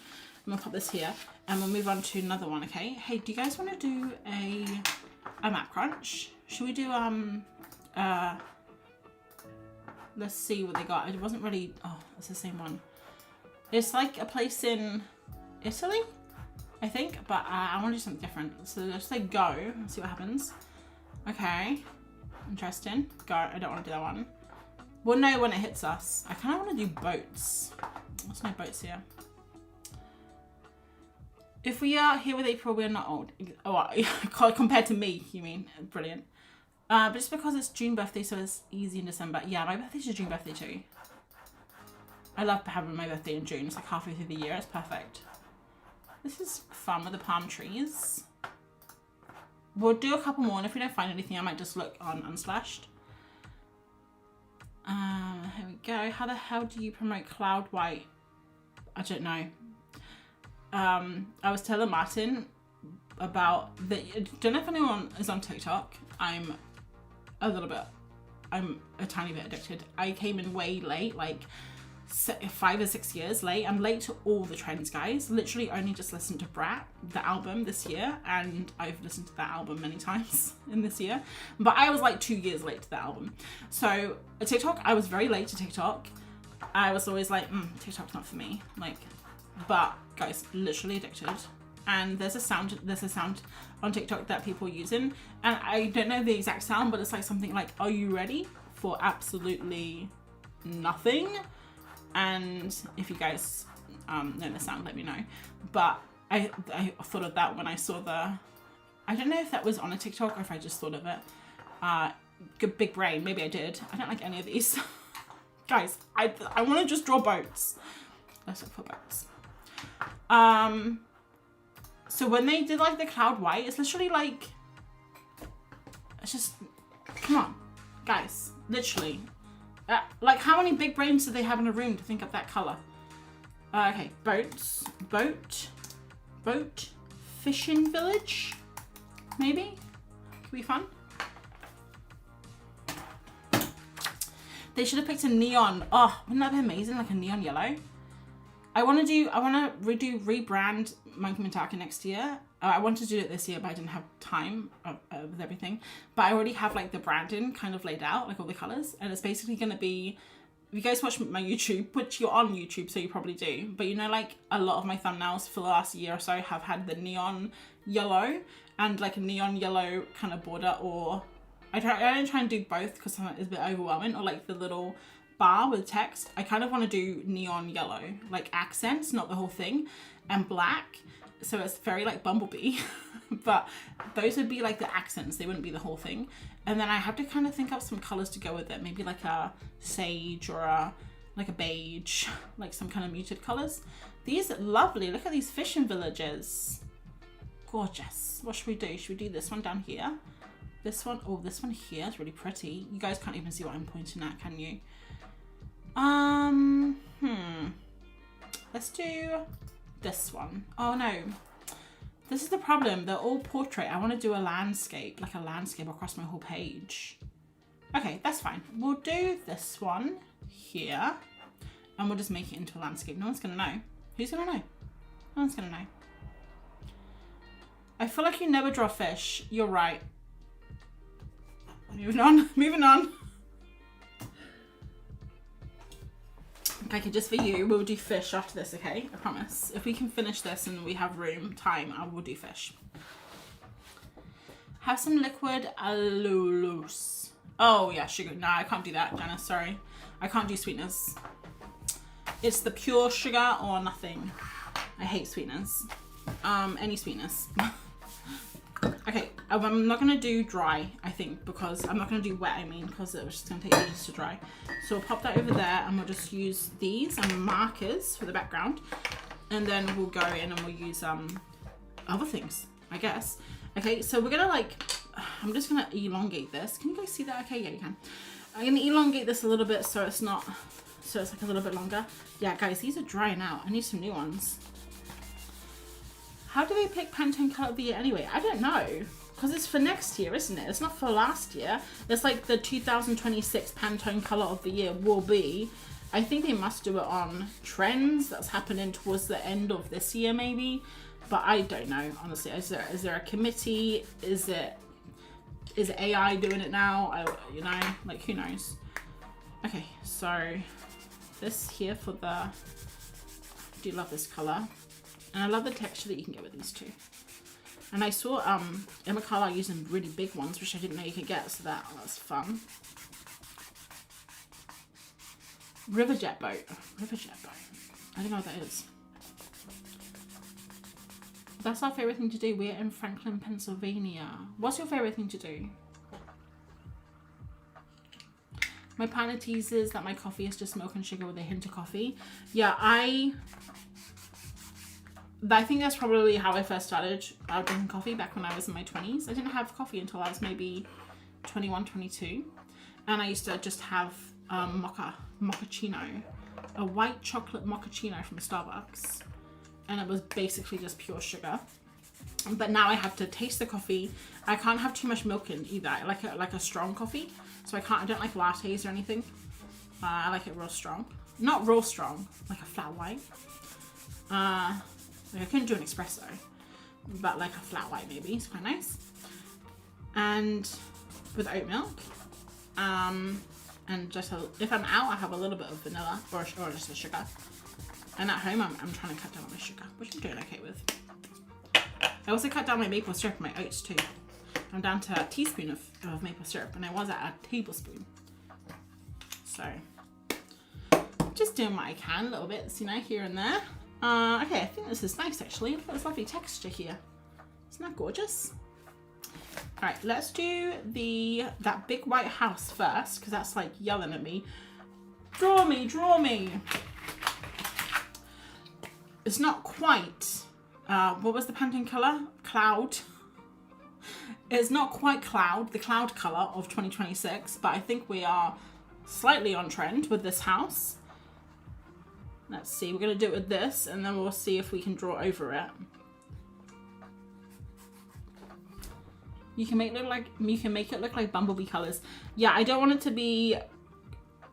Speaker 1: gonna pop this here and we'll move on to another one. Okay, hey, do you guys want to do a map crunch? Should we do let's see what they got. It wasn't really, oh, it's the same one. It's like a place in Italy, I think, but I want to do something different. So let's say go and see what happens. Okay, interesting. Go. I don't want to do that one. We'll know when it hits us. I kind of want to do boats. There's no boats here. If we are here with April, we're not old. Oh, compared to me, you mean? Brilliant. But just because it's June birthday, so it's easy in December. Yeah, my birthday's a June birthday too. I love having my birthday in June. It's like halfway through the year. It's perfect. This is fun with the palm trees. We'll do a couple more, and if we don't find anything, I might just look on Unsplashed. Here we go. How the hell do you promote Cloud White? I don't know. I was telling Martin about the. Don't know if anyone is on TikTok. I'm a tiny bit addicted. I came in way late, like 5 or 6 years late. I'm late to all the trends, guys. Literally only just listened to Brat, the album, this year, and I've listened to that album many times in this year, but I was like 2 years late to that album. So TikTok, I was very late to TikTok. I was always like, TikTok's not for me, like, but guys, literally addicted. And there's a sound on TikTok that people are using, and I don't know the exact sound, but it's like something like, are you ready for absolutely nothing? And if you guys know the sound, let me know. But I thought of that when I saw I don't know if that was on a TikTok or if I just thought of it. Good big brain, maybe I did. I don't like any of these. Guys, I want to just draw boats. Let's look for boats. So when they did like the cloud white, it's literally like, it's just, come on, guys, literally. Like how many big brains do they have in a room to think of that color? Okay, boats, boat, fishing village, maybe? Could be fun. They should have picked a neon. Oh, wouldn't that be amazing? Like a neon yellow. I want to rebrand Monkey Mintaka next year. I wanted to do it this year, but I didn't have time with everything. But I already have like the branding kind of laid out, like all the colors. And it's basically going to be, if you guys watch my YouTube, which you're on YouTube, so you probably do. But you know, like a lot of my thumbnails for the last year or so have had the neon yellow and like a neon yellow kind of border, or I don't try and do both because it's a bit overwhelming, or like the little bar with text. I kind of want to do neon yellow, like accents, not the whole thing, and black. So it's very like Bumblebee, but those would be like the accents. They wouldn't be the whole thing. And then I have to kind of think up some colors to go with it. Maybe like a sage or like a beige, like some kind of muted colors. These are lovely. Look at these fishing villages. Gorgeous. What should we do? Should we do this one down here? This one, oh, this one here is really pretty. You guys can't even see what I'm pointing at, can you? Let's do this one. Oh no, this is the problem. They're all portrait. I want to do a landscape, like a landscape across my whole page. Okay, that's fine. We'll do this one here and we'll just make it into a landscape. No one's gonna know. Who's gonna know? No one's gonna know. I feel like you never draw fish. You're right. Moving on, moving on. Okay, just for you, we'll do fish after this, okay? I promise. If we can finish this and we have time, I will do fish. Have some liquid allulose. Oh yeah, sugar. No, I can't do that, Janice, sorry. I can't do sweeteners. It's the pure sugar or nothing. I hate sweeteners. Any sweetness. Okay, I'm not going to do dry, I think, because I'm not going to do wet, because it was just going to take ages to dry. So we'll pop that over there and we'll just use these and markers for the background. And then we'll go in and we'll use other things, I guess. Okay, so we're going to I'm just going to elongate this. Can you guys see that? Okay, yeah, you can. I'm going to elongate this a little bit so it's like a little bit longer. Yeah, guys, these are drying out. I need some new ones. How do they pick Pantone color of the year anyway? I don't know, because it's for next year, isn't it? It's not for last year. It's like the 2026 Pantone color of the year will be. I think they must do it on trends that's happening towards the end of this year, maybe. But I don't know, honestly. Is there a committee? Is it AI doing it now? You know, like who knows? Okay, so this here for the. I do love this color. And I love the texture that you can get with these two. And I saw Emma Carlisle using really big ones, which I didn't know you could get, so that's fun. Riverjet boat. Riverjet boat. I don't know what that is. That's our favourite thing to do. We're in Franklin, Pennsylvania. What's your favourite thing to do? My partner teases that my coffee is just milk and sugar with a hint of coffee. Yeah, I think that's probably how I first started drinking coffee back when I was in my 20s. I didn't have coffee until I was maybe 21, 22. And I used to just have mochaccino, a white chocolate mochaccino from Starbucks. And it was basically just pure sugar. But now I have to taste the coffee. I can't have too much milk in either. I like a strong coffee. So I don't like lattes or anything. I like it real strong. Not real strong, like a flat white. I couldn't do an espresso, but like a flat white maybe. It's quite nice. And with oat milk. And just if I'm out, I have a little bit of vanilla or just a sugar. And at home, I'm trying to cut down on my sugar, which I'm doing okay with. I also cut down my maple syrup and my oats too. I'm down to a teaspoon of maple syrup, and I was at a tablespoon. So just doing what I can, a little bit, you know, here and there. Okay, I think this is nice actually. Look at this lovely texture here. Isn't that gorgeous? All right, let's do that big white house first, because that's like yelling at me. Draw me, draw me. It's not quite what was the Pantone color? Cloud. It's not quite cloud, the cloud color of 2026, but I think we are slightly on trend with this house. Let's see, we're gonna do it with this, and then we'll see if we can draw over it. You can make it look like bumblebee colors. Yeah, I don't want it to be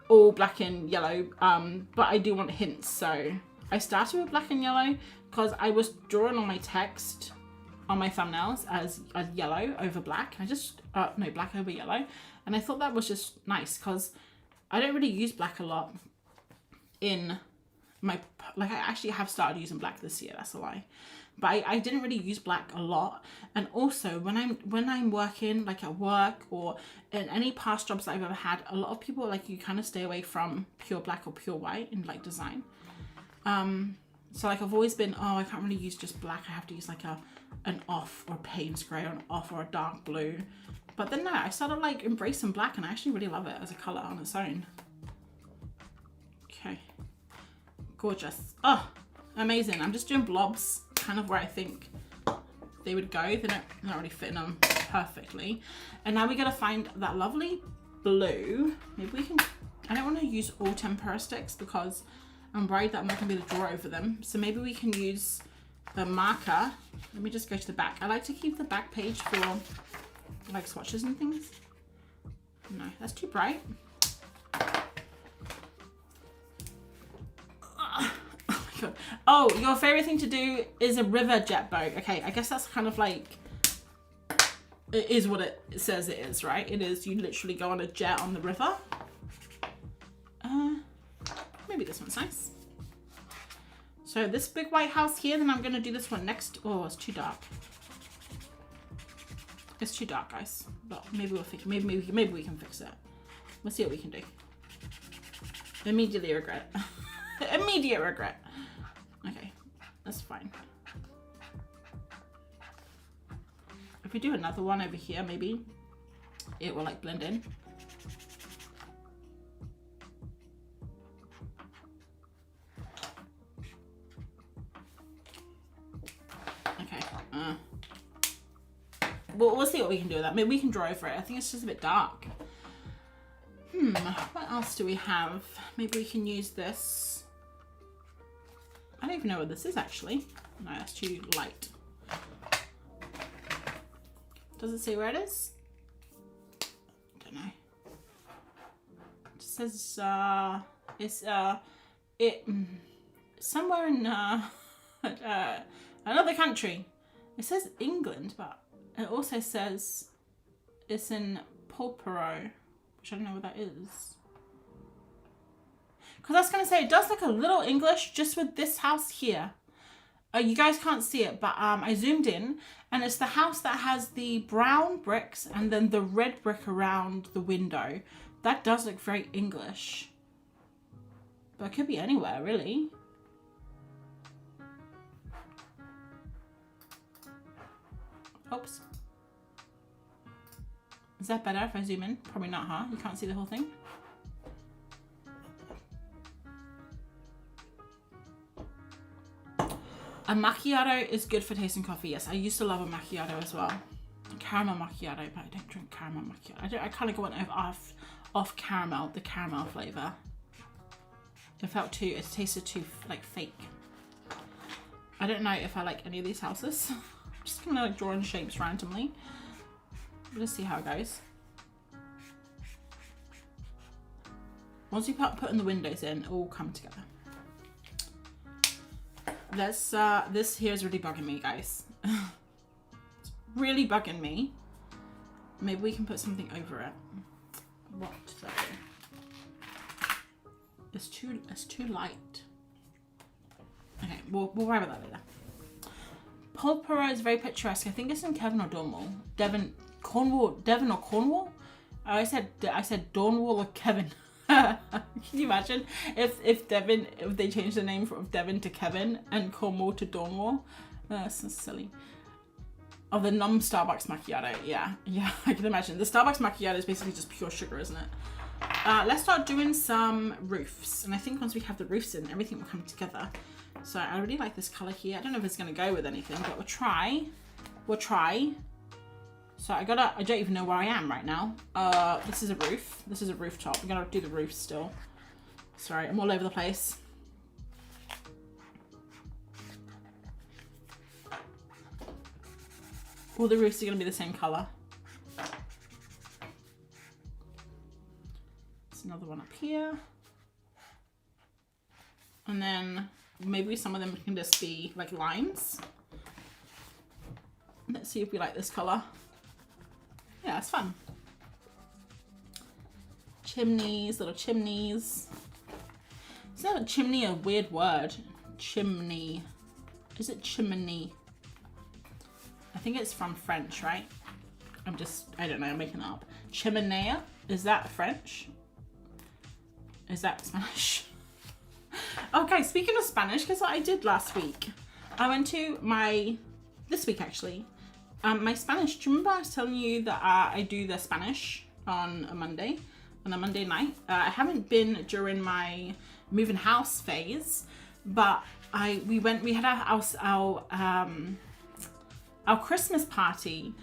Speaker 1: all black and yellow, but I do want hints. So I started with black and yellow because I was drawing on my text on my thumbnails as yellow over black. I just no, black over yellow, and I thought that was just nice because I don't really use black a lot in my, like, I actually have started using black this year, that's a lie, but I didn't really use black a lot. And also when I'm working, like at work or in any past jobs that I've ever had, a lot of people are like, you kind of stay away from pure black or pure white in like design. So like I've always been, oh, I can't really use just black, I have to use like an off or Payne's grey or an off or a dark blue. But then no, I started like embracing black, and I actually really love it as a color on its own. Okay, gorgeous. Oh, amazing. I'm just doing blobs kind of where I think they would go. They're not really fitting them perfectly. And now we gotta find that lovely blue. Maybe we can, I don't want to use all tempera sticks because I'm worried that I'm not gonna be able to draw over them. So maybe we can use the marker. Let me just go to the back. I like to keep the back page for like swatches and things. No, that's too bright. Oh my god. Oh, your favorite thing to do is a river jet boat. Okay, I guess that's kind of like, it is what it says it is, right? It is, you literally go on a jet on the river. Maybe this one's nice. So this big white house here, then I'm gonna do this one next. Oh, it's too dark. It's too dark, guys. But maybe we'll fix. Maybe we can fix it. We'll see what we can do. Immediately regret. Immediate regret. Okay, that's fine. If we do another one over here, maybe it will like blend in. We'll see what we can do with that. Maybe we can draw over it. I think it's just a bit dark. What else do we have? Maybe we can use this. I don't even know what this is actually. No, that's too light. Does it say where it is? I don't know. It says it's somewhere in another country. It says England, but it also says it's in Pulpero, which I don't know what that is. Because I was going to say, it does look a little English just with this house here. You guys can't see it, but I zoomed in, and it's the house that has the brown bricks and then the red brick around the window. That does look very English. But it could be anywhere, really. Oops. Is that better if I zoom in? Probably not, huh? You can't see the whole thing? A macchiato is good for tasting coffee. Yes, I used to love a macchiato as well. A caramel macchiato, but I don't drink caramel macchiato. I kind of went off caramel, the caramel flavour. It tasted too like fake. I don't know if I like any of these houses. I'm just gonna like draw in shapes randomly. Let's see how it goes. Once you putting the windows in, it all come together. This here is really bugging me, guys. It's really bugging me. Maybe we can put something over it. What though? It's too light. Okay, we'll worry about that later. Pulpero is very picturesque. I think it's in Devon or Cornwall. Devon or Cornwall? I said Cornwall or Kevin. Can you imagine if they changed the name from Devon to Kevin and Cornwall to Cornwall? That's so silly. Oh, the Starbucks macchiato. Yeah, I can imagine. The Starbucks macchiato is basically just pure sugar, isn't it? Let's start doing some roofs. And I think once we have the roofs in, everything will come together. So I really like this color here. I don't know if it's going to go with anything, but we'll try. We'll try. So I don't even know where I am right now. This is a roof. This is a rooftop. We're going to do the roof still. Sorry, I'm all over the place. All the roofs are going to be the same color. There's another one up here. And then maybe some of them can just be like lines. Let's see if we like this color. Yeah, it's fun. Chimneys, little chimneys. Isn't a chimney a weird word? Chimney. Is it chimney? I think it's from French, right? I don't know, I'm making it up. Chimenea? Is that French? Is that Spanish? Okay, speaking of Spanish, guess what I did last week? I went to this week actually, my Spanish. Do you remember I was telling you that I do the Spanish on a Monday night? I haven't been during my moving house phase, but we had our Christmas party,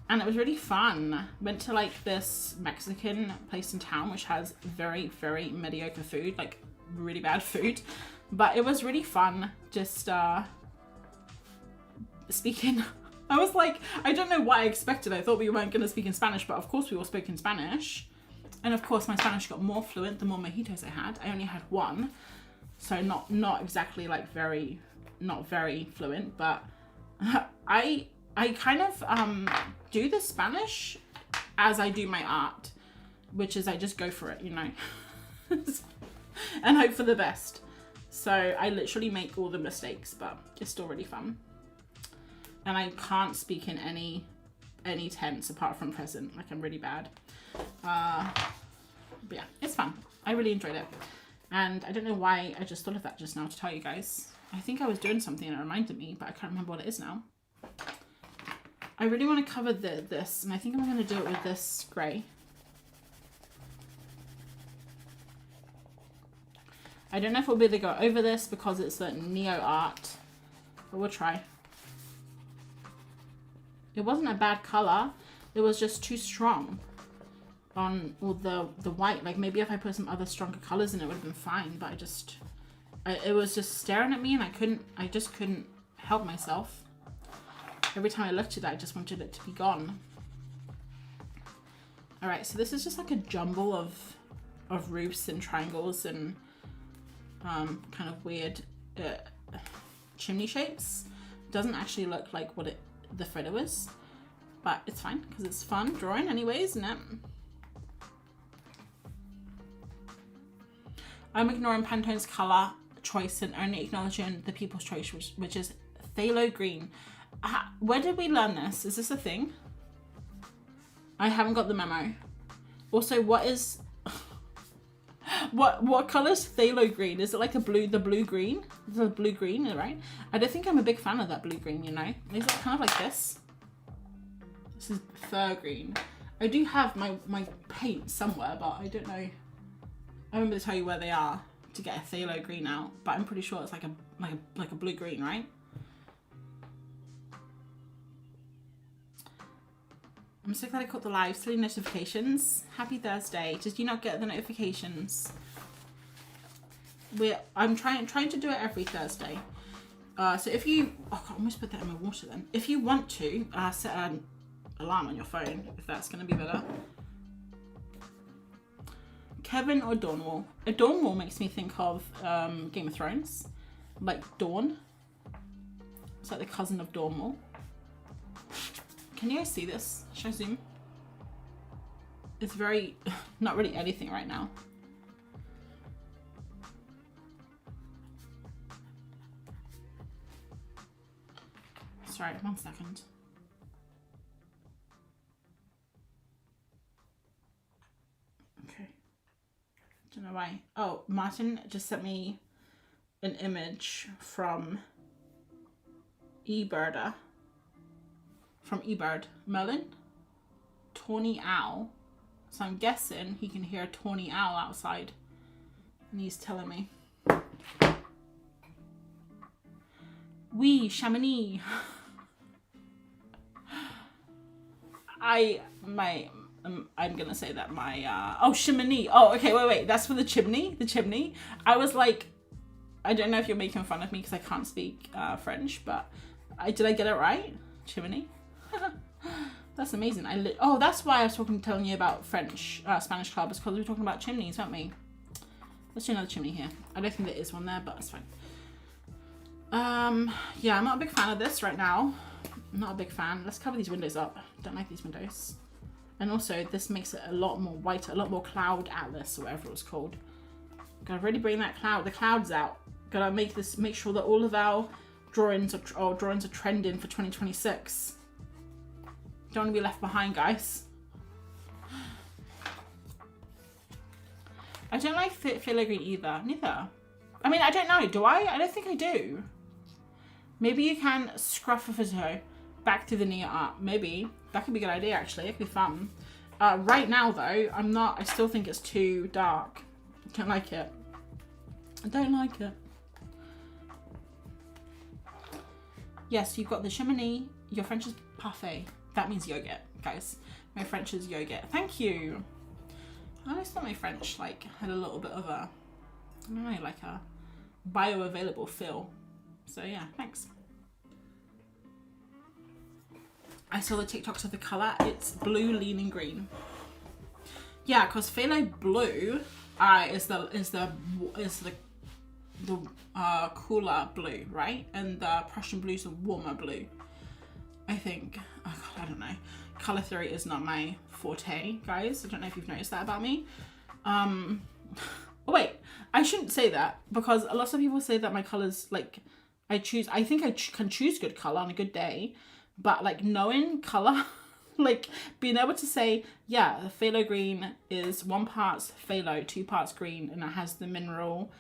Speaker 1: and it was really fun. Went to like this Mexican place in town, which has very, very mediocre food, like really bad food, but it was really fun. Just speaking. I was like, I don't know what I expected. I thought we weren't going to speak in Spanish, but of course we all spoke in Spanish. And of course my Spanish got more fluent the more mojitos I had. I only had one, so not exactly like not very fluent, but I kind of do the Spanish as I do my art, which is I just go for it, you know, and hope for the best. So I literally make all the mistakes, but it's still really fun. And I can't speak in any tense apart from present. Like, I'm really bad. But yeah, it's fun. I really enjoyed it. And I don't know why I just thought of that just now to tell you guys. I think I was doing something and it reminded me, but I can't remember what it is now. I really want to cover this, and I think I'm going to do it with this grey. I don't know if we'll be able to go over this because it's the neo art, but we'll try. It wasn't a bad color. It was just too strong on all the white. Like, maybe if I put some other stronger colors in it would have been fine, but it was just staring at me, and I just couldn't help myself. Every time I looked at it, I just wanted it to be gone. All right, so this is just like a jumble of roofs and triangles and kind of weird chimney shapes. It doesn't actually look like what the photo is, but it's fine because it's fun drawing anyways, isn't it? I'm ignoring Pantone's color choice and only acknowledging the people's choice, which is phthalo green. Where did we learn this? Is this a thing? I haven't got the memo. Also, what is what color is phthalo green? Is it like the blue green? The blue green, right? I don't think I'm a big fan of that blue green, you know? Is it kind of like this? This is fur green. I do have my paint somewhere, but I don't know. I remember to tell you where they are to get a phthalo green out, but I'm pretty sure it's like a blue green, right? I'm so glad I caught the live. Silly notifications. Happy Thursday. Did you not get the notifications? I'm trying to do it every Thursday. So if you, oh God, I almost put that in my water then. If you want to set an alarm on your phone, if that's going to be better. Kevin or Dawnwall? A Dawnwall makes me think of Game of Thrones, like Dawn. It's like the cousin of Dawnwall. Can you guys see this? Should I zoom? It's very, not really anything right now. Sorry, 1 second. Okay. Don't know why. Oh, Martin just sent me an image from eBirder. From eBird. Merlin? Tawny Owl. So I'm guessing he can hear a tawny owl outside. And he's telling me. Oui, Chamonix. I'm gonna say that my oh, Chamonix. Oh, okay, wait, that's for the chimney. The chimney. I was like, I don't know if you're making fun of me because I can't speak French, but did I get it right? Chimney. That's amazing. Oh, that's why I was telling you about Spanish club, because we were talking about chimneys, weren't we? Let's do another chimney here. I don't think there is one there, but it's fine. Yeah, I'm not a big fan of this right now. I'm not a big fan. Let's cover these windows up. Don't like these windows. And also, this makes it a lot more white, a lot more cloud atlas, or whatever it was called. Gotta really bring the clouds out. Gotta make sure that all of our drawings are trending for 2026. Don't want to be left behind, guys. I don't like filigree either. Neither. I mean, I don't know. Do I? I don't think I do. Maybe you can scruff a photo back to the near art. Maybe. That could be a good idea, actually. It could be fun. Right now, though, I still think it's too dark. I don't like it. I don't like it. Yes, you've got the Chamonix. Your French is parfait. That means yogurt, guys. My French is yogurt. Thank you. I always thought my French had a little bit of a, I don't know, like a bioavailable feel. So yeah, thanks. I saw the TikToks of the color. It's blue leaning green. Yeah, because phthalo blue is the cooler blue, right? And the Prussian blue is a warmer blue, I think. Oh God, I don't know. Color theory is not my forte, guys. I don't know if you've noticed that about me. Oh wait, I shouldn't say that, because a lot of people say that my colors, I think I can choose good color on a good day, but knowing color, being able to say, yeah, the phthalo green is 1 part phthalo, 2 parts green, and it has the mineral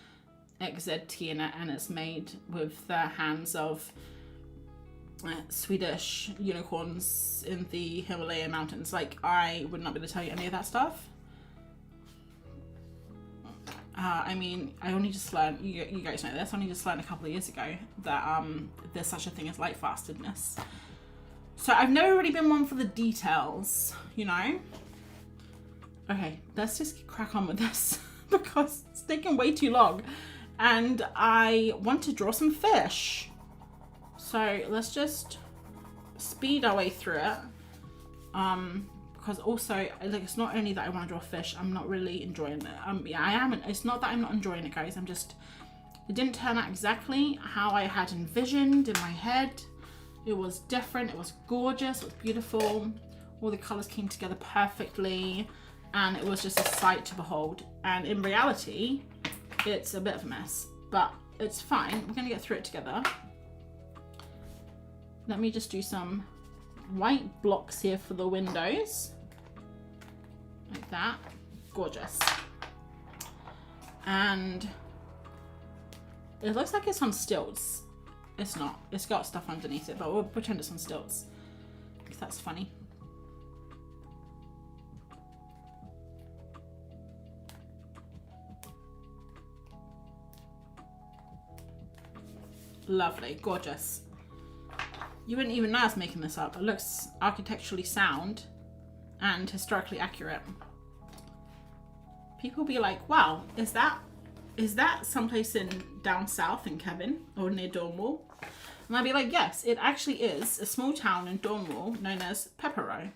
Speaker 1: XZT in it, and it's made with the hands of Swedish unicorns in the Himalaya mountains. I would not be able to tell you any of that stuff. I mean, I only just learned, you guys know this, I only just learned a couple of years ago that there's such a thing as light fastedness. So I've never really been one for the details, you know? Okay, let's just crack on with this because it's taking way too long and I want to draw some fish. So let's just speed our way through it. Because also, it's not only that I want to draw fish, I'm not really enjoying it. Yeah, I am. It's not that I'm not enjoying it, guys. It didn't turn out exactly how I had envisioned in my head. It was different. It was gorgeous. It was beautiful. All the colors came together perfectly. And it was just a sight to behold. And in reality, it's a bit of a mess. But it's fine. We're going to get through it together. Let me just do some white blocks here for the windows. Like that. Gorgeous. And it looks like it's on stilts. It's not. It's got stuff underneath it, but we'll pretend it's on stilts because that's funny. Lovely. Gorgeous. You wouldn't even know I was making this up. It looks architecturally sound and historically accurate. People be like, wow, is that someplace down south in Kevin or near Dornwall? And I'd be like, yes, it actually is a small town in Dornwall known as Pepperrow.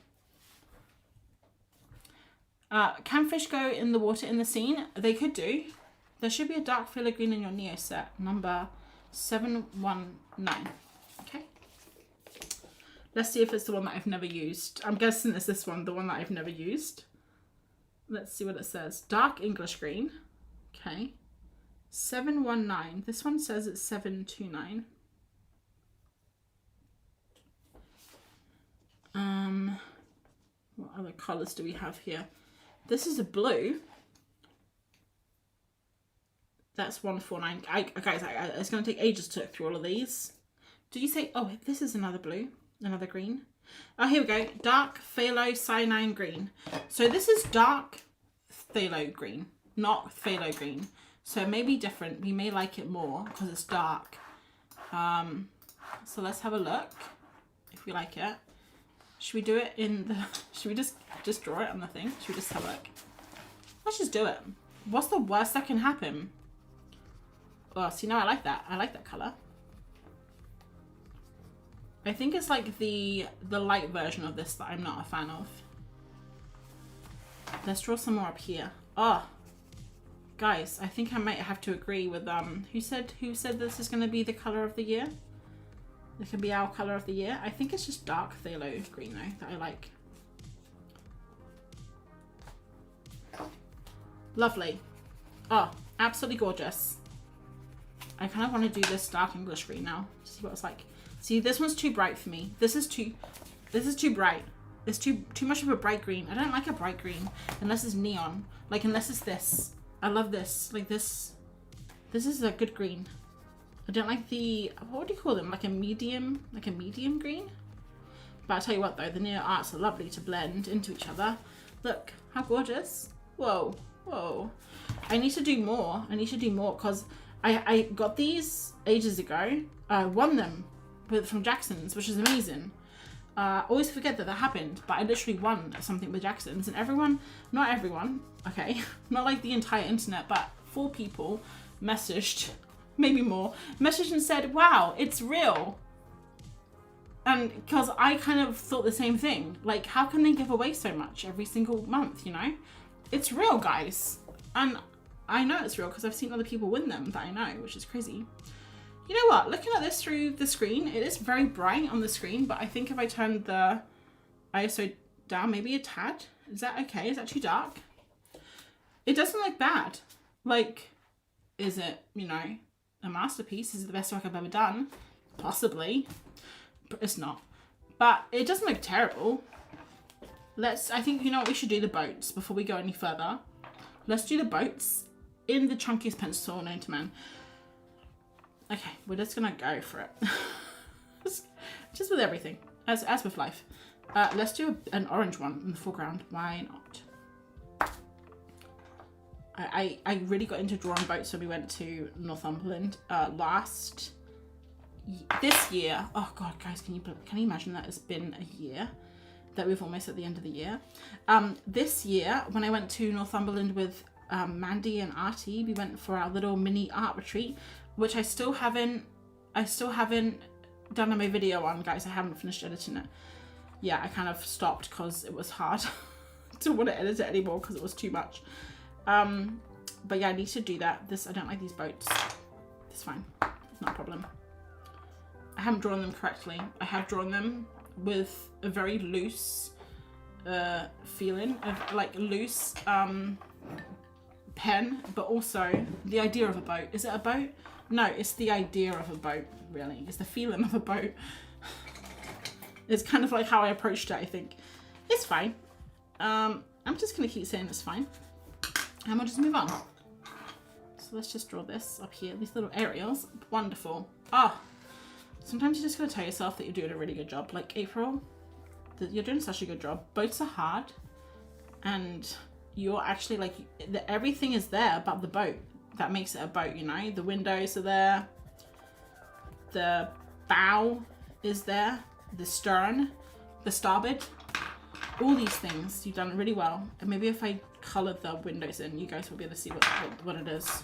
Speaker 1: Can fish go in the water in the scene? They could do. There should be a dark filigree in your Neo set, number 719. Okay. Let's see if it's the one that I've never used. I'm guessing it's this one, the one that I've never used. Let's see what it says. Dark English green. Okay. 719. This one says it's 729. What other colors do we have here? This is a blue. That's 149. Guys, it's going to take ages to look through all of these. Did you say, oh, this is another blue, another green. Oh, here we go. Dark phthalo cyanine green. So this is dark phthalo green, not phthalo green. So it may be different. We may like it more because it's dark. So let's have a look if we like it. Should we do it in the... Should we just draw it on the thing? Should we just have a look? Let's just do it. What's the worst that can happen? Oh, see, now I like that. I like that colour. I think it's like the light version of this that I'm not a fan of. Let's draw some more up here. Oh, guys, I think I might have to agree with who said this is going to be the colour of the year? It can be our colour of the year. I think it's just dark phthalo green though that I like. Lovely. Oh, absolutely gorgeous. I kind of want to do this dark English green now to see what it's like. See, this one's too bright for me. This is too bright. It's too much of a bright green. I don't like a bright green unless it's neon. Like unless it's this. I love this. Like this. This is a good green. I don't like the, what do you call them? Like a medium green. But I'll tell you what though, the Neo Arts are lovely to blend into each other. Look, how gorgeous. Whoa, whoa. I need to do more. I need to do more because I got these ages ago. I won them from Jackson's, which is amazing. Always forget that happened, but I literally won something with Jackson's, and everyone, not everyone, okay, not like the entire internet, but 4 people messaged, maybe more, messaged and said, wow, it's real. And because I kind of thought the same thing, like how can they give away so much every single month, you know? It's real, guys. And I know it's real because I've seen other people win them that I know, which is crazy. You know what? Looking at this through the screen, it is very bright on the screen, but I think if I turn the ISO down maybe a tad, is that okay? Is that too dark? It doesn't look bad. Like, is it, you know, a masterpiece? Is it the best work I've ever done? Possibly. But it's not. But it doesn't look terrible. I think, you know what, we should do the boats before we go any further. Let's do the boats in the chunkiest pencil known to man. Okay, we're just gonna go for it. just with everything, as with life. Let's do an orange one in the foreground. Why not? I really got into drawing boats when we went to Northumberland this year. Oh God, guys, can you imagine that it's been a year? That we've almost at the end of the year. This year, when I went to Northumberland with Mandy and Artie, we went for our little mini art retreat, which I still haven't done my video on, guys. I haven't finished editing it. Yeah, I kind of stopped because it was hard to want to edit it anymore because it was too much. But yeah, I need to do that. I don't like these boats. It's fine, not a problem. I haven't drawn them correctly. I have drawn them with a very loose feeling of like loose pen, but also the idea of a boat. Is it a boat? No, it's the idea of a boat, really. It's the feeling of a boat. It's kind of like how I approached it, I think. It's fine. I'm just gonna keep saying it's fine. And we'll just move on. So let's just draw this up here, these little aerials. Wonderful. Ah. Sometimes you just gotta tell yourself that you're doing a really good job. Like April, you're doing such a good job. Boats are hard, and you're actually like, everything is there about the boat that makes it a boat, you know? The windows are there, the bow is there, the stern, the starboard, all these things you've done really well. And maybe if I color the windows in, you guys will be able to see what it is.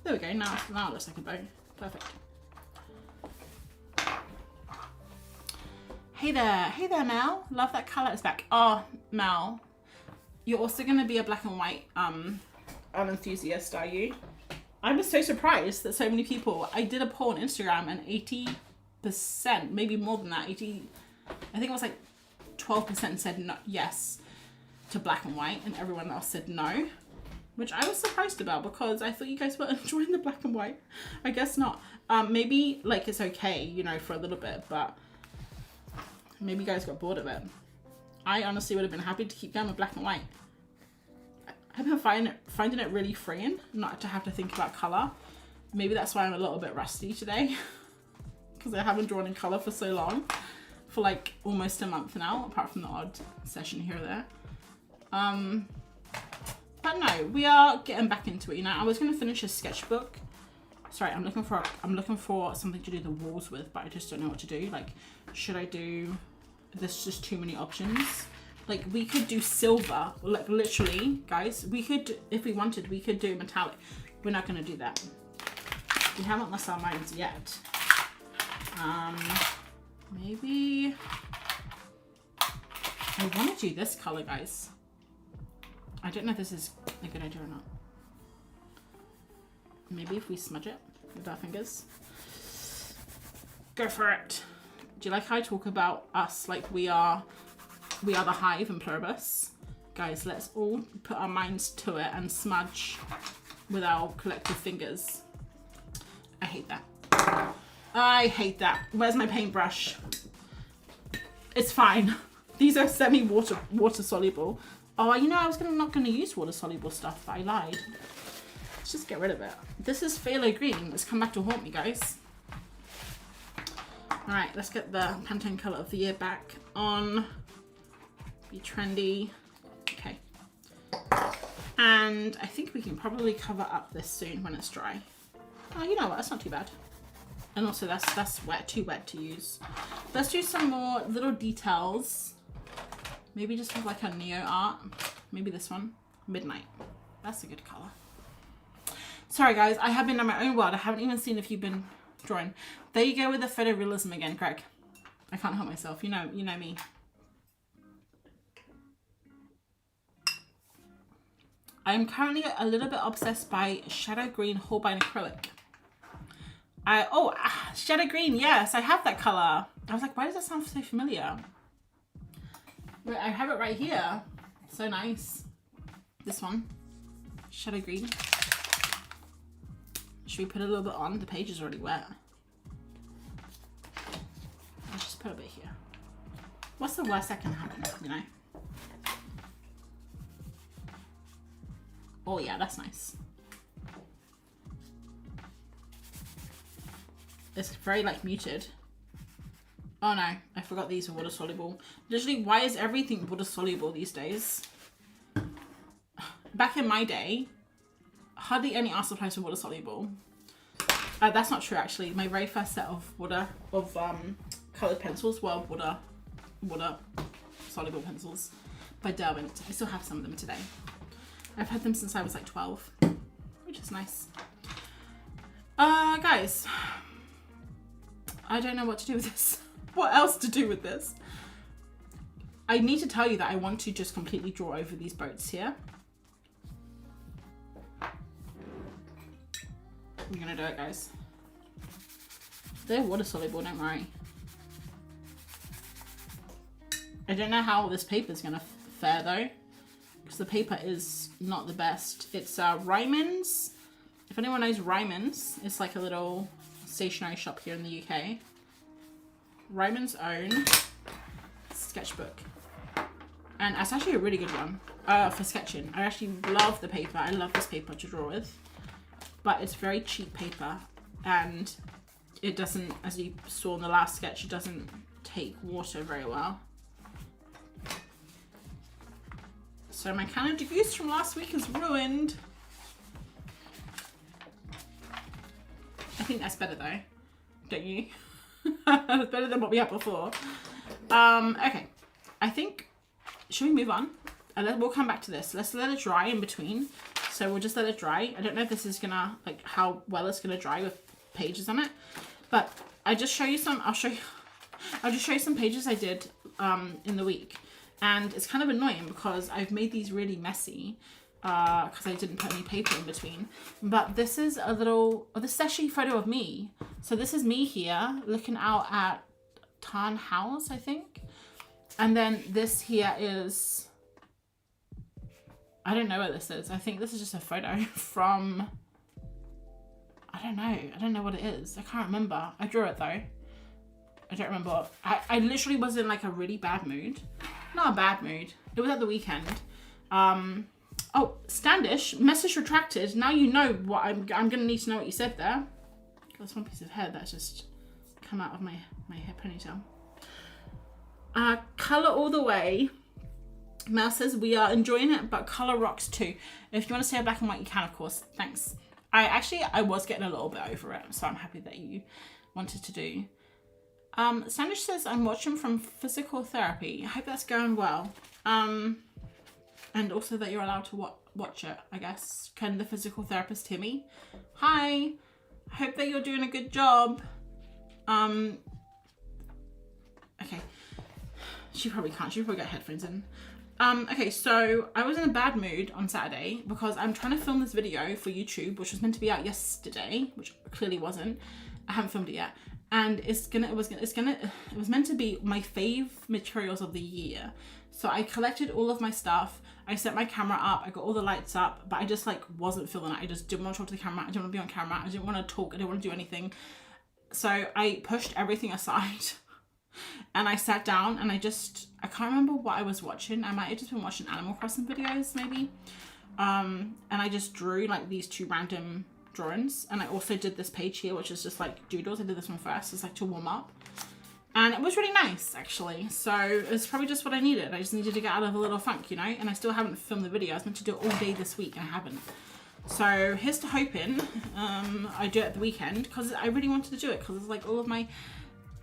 Speaker 1: There we go, now it looks like a boat. Perfect. Hey there, Mel. Love that colour. It's back. Oh, Mel, you're also going to be a black and white enthusiast, are you? I was so surprised that so many people. I did a poll on Instagram and 80%, maybe more than that, I think it was like 12% said no, yes to black and white, and everyone else said no, which I was surprised about because I thought you guys were enjoying the black and white. I guess not. Maybe like it's okay, you know, for a little bit, but maybe you guys got bored of it. I honestly would have been happy to keep going with black and white. I've been finding it really freeing not to have to think about colour. Maybe that's why I'm a little bit rusty today because I haven't drawn in colour for so long. for like almost a month now, apart from the odd session here or there. But no, we are getting back into it. You know, I was gonna finish a sketchbook. Sorry, I'm looking for something to do the walls with, but I just don't know what to do. Like, should I do? There's just too many options. Like, we could do silver. Like, literally, guys, we could, if we wanted, we could do metallic. We're not gonna do that. We haven't lost our minds yet. Maybe I want to do this color, guys. I don't know if this is a good idea or not. Maybe if we smudge it with our fingers. Go for it. Do you like how I talk about us like we are the hive and pluribus? Guys, let's all put our minds to it and smudge with our collective fingers. I hate that. I hate that. Where's my paintbrush? It's fine. These are water soluble. Oh, you know, I was not gonna use water soluble stuff, but I lied. Let's just get rid of it. This is phthalo green. It's come back to haunt me, guys. All right, let's get the Pantone color of the year back on. Be trendy. Okay. And I think we can probably cover up this soon when it's dry. Oh, you know what? That's not too bad. And also that's wet, too wet to use. Let's do some more little details. Maybe just have like a neo art. Maybe this one, Midnight. That's a good color. Sorry guys, I have been in my own world. I haven't even seen if you've been drawing. There you go with the photorealism again, Greg. I can't help myself. You know me. I'm currently a little bit obsessed by Shadow Green Holbein Acrylic. Shadow Green, yes, I have that color. I was like, why does that sound so familiar? Wait, I have it right here. So nice. This one, Shadow Green. Should we put a little bit on? The page is already wet. Let's just put a bit here. What's the worst that can happen, you know? Oh yeah, that's nice. It's very like muted. Oh no, I forgot these are water soluble. Literally, why is everything water soluble these days? Back in my day, hardly any art supplies were water soluble. That's not true actually. My very first set of colored pencils were water soluble pencils by Derwent. I still have some of them today. I've had them since I was like 12, which is nice. Guys, I don't know what to do with this. What else to do with this? I need to tell you that I want to just completely draw over these boats here. I'm gonna do it, guys. They're water soluble, don't worry. I don't know how this paper is gonna fare though, because the paper is not the best. It's Ryman's. If anyone knows Ryman's, it's like a little stationery shop here in the UK. Ryman's own sketchbook, and it's actually a really good one for sketching. I actually love the paper. I love this paper to draw with, but it's very cheap paper, and it doesn't, as you saw in the last sketch, it doesn't take water very well. So my Canada de Goose from last week is ruined. I think that's better though, don't you? It's better than what we had before. Okay, I think, should we move on? We'll come back to this. Let's let it dry in between. So we'll just let it dry. I don't know if this is gonna, like, how well it's gonna dry with pages on it, but I'll just show you some pages I did in the week. And it's kind of annoying because I've made these really messy because I didn't put any paper in between. But this is a little, this is actually a photo of me. So this is me here looking out at Tarn House, I think. And then this here is, I don't know what this is. I think this is just a photo from, I don't know what it is. I can't remember. I drew it though. I don't remember. I literally was in like a really bad mood. Not a bad mood. It was at the weekend. Oh, Standish, message retracted. Now you know what I'm gonna need to know what you said there. There's one piece of hair that's just come out of my hair ponytail. Color all the way. Mel says we are enjoying it, but color rocks too. If you want to stay black and white, you can, of course. Thanks. I was getting a little bit over it, so I'm happy that you wanted to do. Sandwich says I'm watching from physical therapy. I hope that's going well. And also that you're allowed to watch it, I guess. Can the physical therapist hear me? Hi. I hope that you're doing a good job. Okay. She probably can't. She probably got headphones in. Okay, so I was in a bad mood on Saturday because I'm trying to film this video for YouTube, which was meant to be out yesterday, which clearly wasn't. I haven't filmed it yet. And it was meant to be my fave materials of the year. So I collected all of my stuff. I set my camera up. I got all the lights up, but I just like wasn't feeling it. I just didn't want to talk to the camera. I didn't want to be on camera. I didn't want to talk. I didn't want to do anything. So I pushed everything aside and I sat down and I can't remember what I was watching. I might have just been watching Animal Crossing videos maybe. And I just drew like these two random drawings, and I also did this page here, which is just like doodles. I did this one first, it's like to warm up, and it was really nice actually. So it's probably just what I needed. I just needed to get out of a little funk, you know. And I still haven't filmed the video. I was meant to do it all day this week and I haven't. So here's to hoping I do it at the weekend, because I really wanted to do it because it's like all of my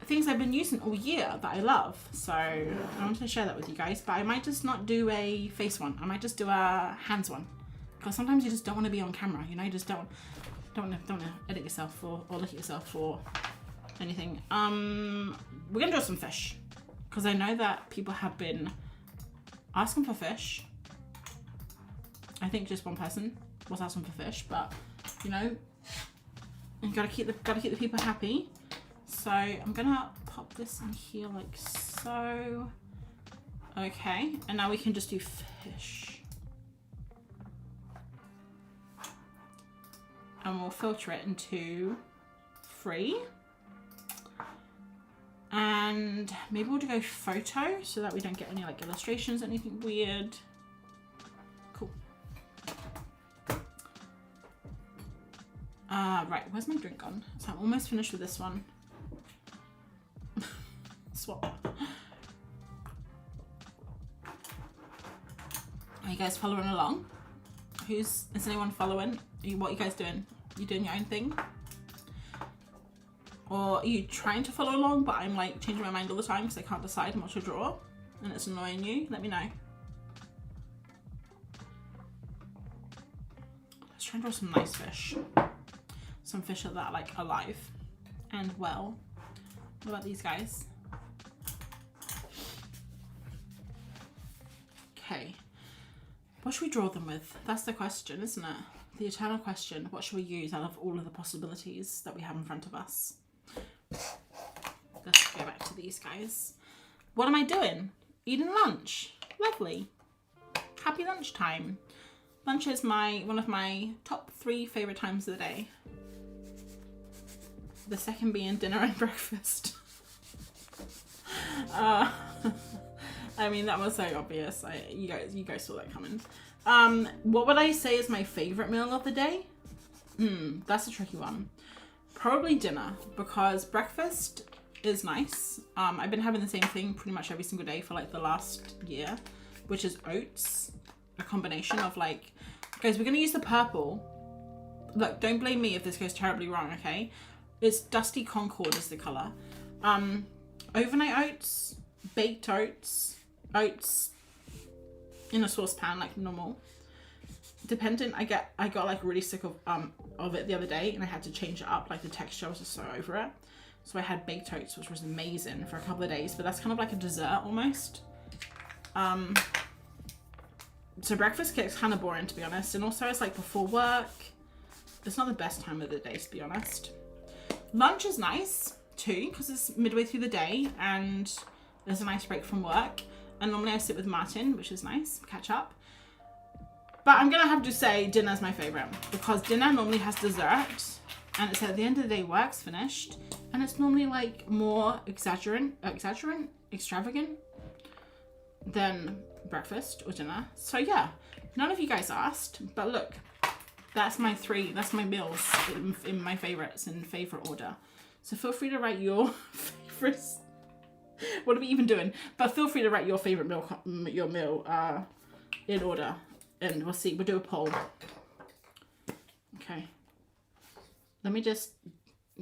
Speaker 1: things I've been using all year that I love. So I wanted to share that with you guys. But I might just not do a face one. I might just do a hands one, because sometimes you just don't want to be on camera, you know. You just don't want to edit yourself or look at yourself or anything. We're gonna draw some fish, because I know that people have been asking for fish. I think just one person was asking for fish, but you know, you gotta keep the people happy. So I'm gonna pop this in here like so. Okay, and now we can just do fish. And we'll filter it into free. And maybe we'll go photo so that we don't get any like illustrations, anything weird. Cool. Right, where's my drink gone? So I'm almost finished with this one. Swap. Are you guys following along? Is anyone following? What are you guys doing? You doing your own thing? Or are you trying to follow along, but I'm like changing my mind all the time because I can't decide what to draw and it's annoying you? Let me know. Let's try and draw some nice fish. Some fish that are like alive and well. What about these guys? Okay. What should we draw them with? That's the question, isn't it? The eternal question. What should we use out of all of the possibilities that we have in front of us? Let's go back to these guys. What am I doing? Eating lunch. Lovely. Happy lunchtime. Lunch is one of my top 3 favorite times of the day. The second being dinner and breakfast. I mean, that was so obvious. You guys saw that coming. What would I say is my favorite meal of the day? That's a tricky one. Probably dinner, because breakfast is nice. I've been having the same thing pretty much every single day for like the last year, which is oats. A combination of like, guys, we're gonna use the purple. Look, don't blame me if this goes terribly wrong, okay? It's Dusty Concord is the color. Overnight oats, baked oats, oats in a saucepan like normal. Dependent, I got like really sick of it the other day, and I had to change it up. Like the texture, I was just so over it. So I had baked oats, which was amazing for a couple of days, but that's kind of like a dessert almost. So breakfast gets kind of boring, to be honest, and also it's like before work. It's not the best time of the day, to be honest. Lunch is nice too, because it's midway through the day and there's a nice break from work. And normally I sit with Martin, which is nice, catch up. But I'm gonna have to say dinner's my favorite, because dinner normally has dessert, and it's at the end of the day, work's finished, and it's normally like more extravagant than breakfast or dinner. So yeah, none of you guys asked, but look, that's my meals in my favorites in favorite order. So feel free to write your favorites What are we even doing? But feel free to write your favorite meal, in order, and we'll see. We'll do a poll. Okay. Let me just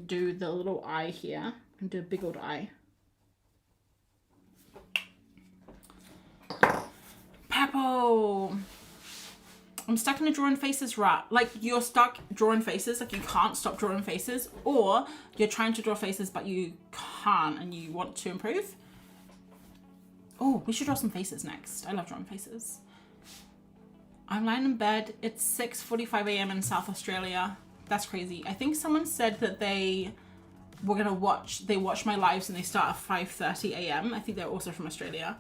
Speaker 1: do the little eye here and do a big old eye. Purple. I'm stuck in a drawing faces rut. Like, you're stuck drawing faces, like you can't stop drawing faces, or you're trying to draw faces but you can't and you want to improve. Oh, we should draw some faces next. I love drawing faces. I'm lying in bed. It's 6:45 a.m. in South Australia. That's crazy. I think someone said that they watch my lives and they start at 5:30 a.m. I think they're also from Australia.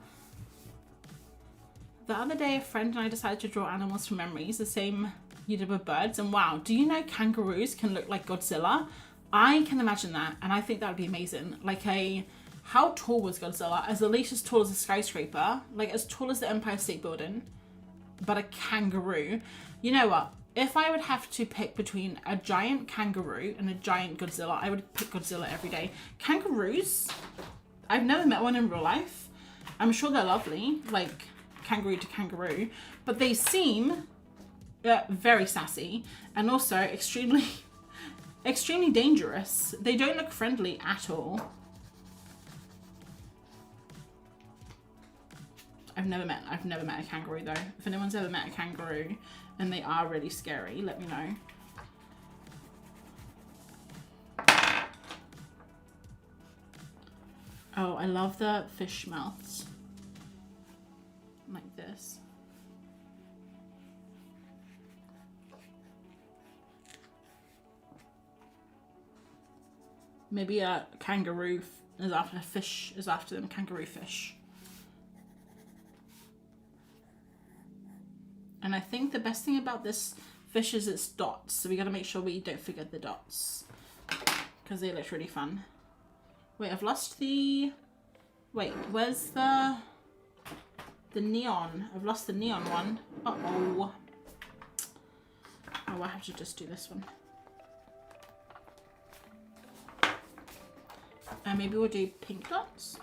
Speaker 1: The other day, a friend and I decided to draw animals from memories, the same you did with birds. And wow, do you know kangaroos can look like Godzilla? I can imagine that, and I think that would be amazing. Like how tall was Godzilla? At least as tall as a skyscraper, like as tall as the Empire State Building, but a kangaroo. You know what? If I would have to pick between a giant kangaroo and a giant Godzilla, I would pick Godzilla every day. Kangaroos, I've never met one in real life. I'm sure they're lovely, like kangaroo to kangaroo, but they seem very sassy and also extremely dangerous. They don't look friendly at all. I've never met a kangaroo though. If anyone's ever met a kangaroo and they are really scary, let me know. Oh, I love the fish mouths. Like this. Maybe a kangaroo is after fish, is after them, kangaroo fish. And I think the best thing about this fish is its dots. So we got to make sure we don't forget the dots, because they look really fun. Wait, I've lost the... Wait, where's the neon? I've lost the neon one. Uh-oh. Oh, I have to just do this one. And maybe we'll do pink dots.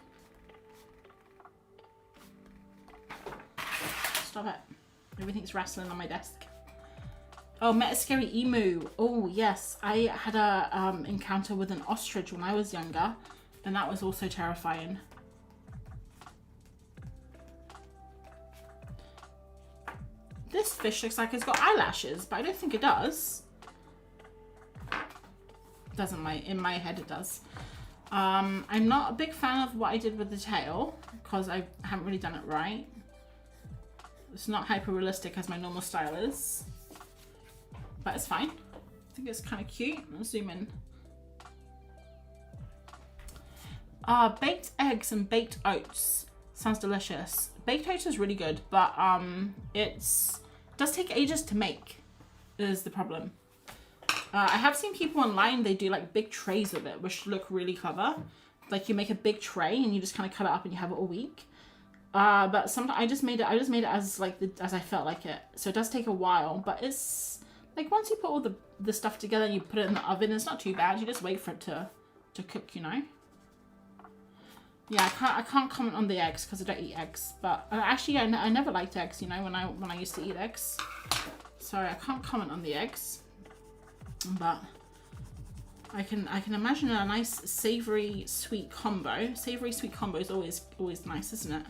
Speaker 1: Stop it. Everything's wrestling on my desk. Oh, met a scary emu. Oh, yes. I had a encounter with an ostrich when I was younger, and that was also terrifying. This fish looks like it's got eyelashes, but I don't think it does. Doesn't in my head it does. I'm not a big fan of what I did with the tail, because I haven't really done it right. It's not hyper realistic as my normal style is, but it's fine. I think it's kind of cute. I'll zoom in. Baked eggs and baked oats. Sounds delicious. Baked oats is really good, but it does take ages to make, is the problem. I have seen people online, they do like big trays of it, which look really clever. Like you make a big tray and you just kind of cut it up and you have it all week. But sometimes I just made it as like as I felt like it. So it does take a while, but it's like once you put all the stuff together and you put it in the oven, it's not too bad. You just wait for it to cook, you know. Yeah, I can't comment on the eggs because I don't eat eggs. But actually, I never liked eggs, you know, when I used to eat eggs. So I can't comment on the eggs. But I can imagine a nice savory sweet combo. Savory sweet combo is always nice, isn't it?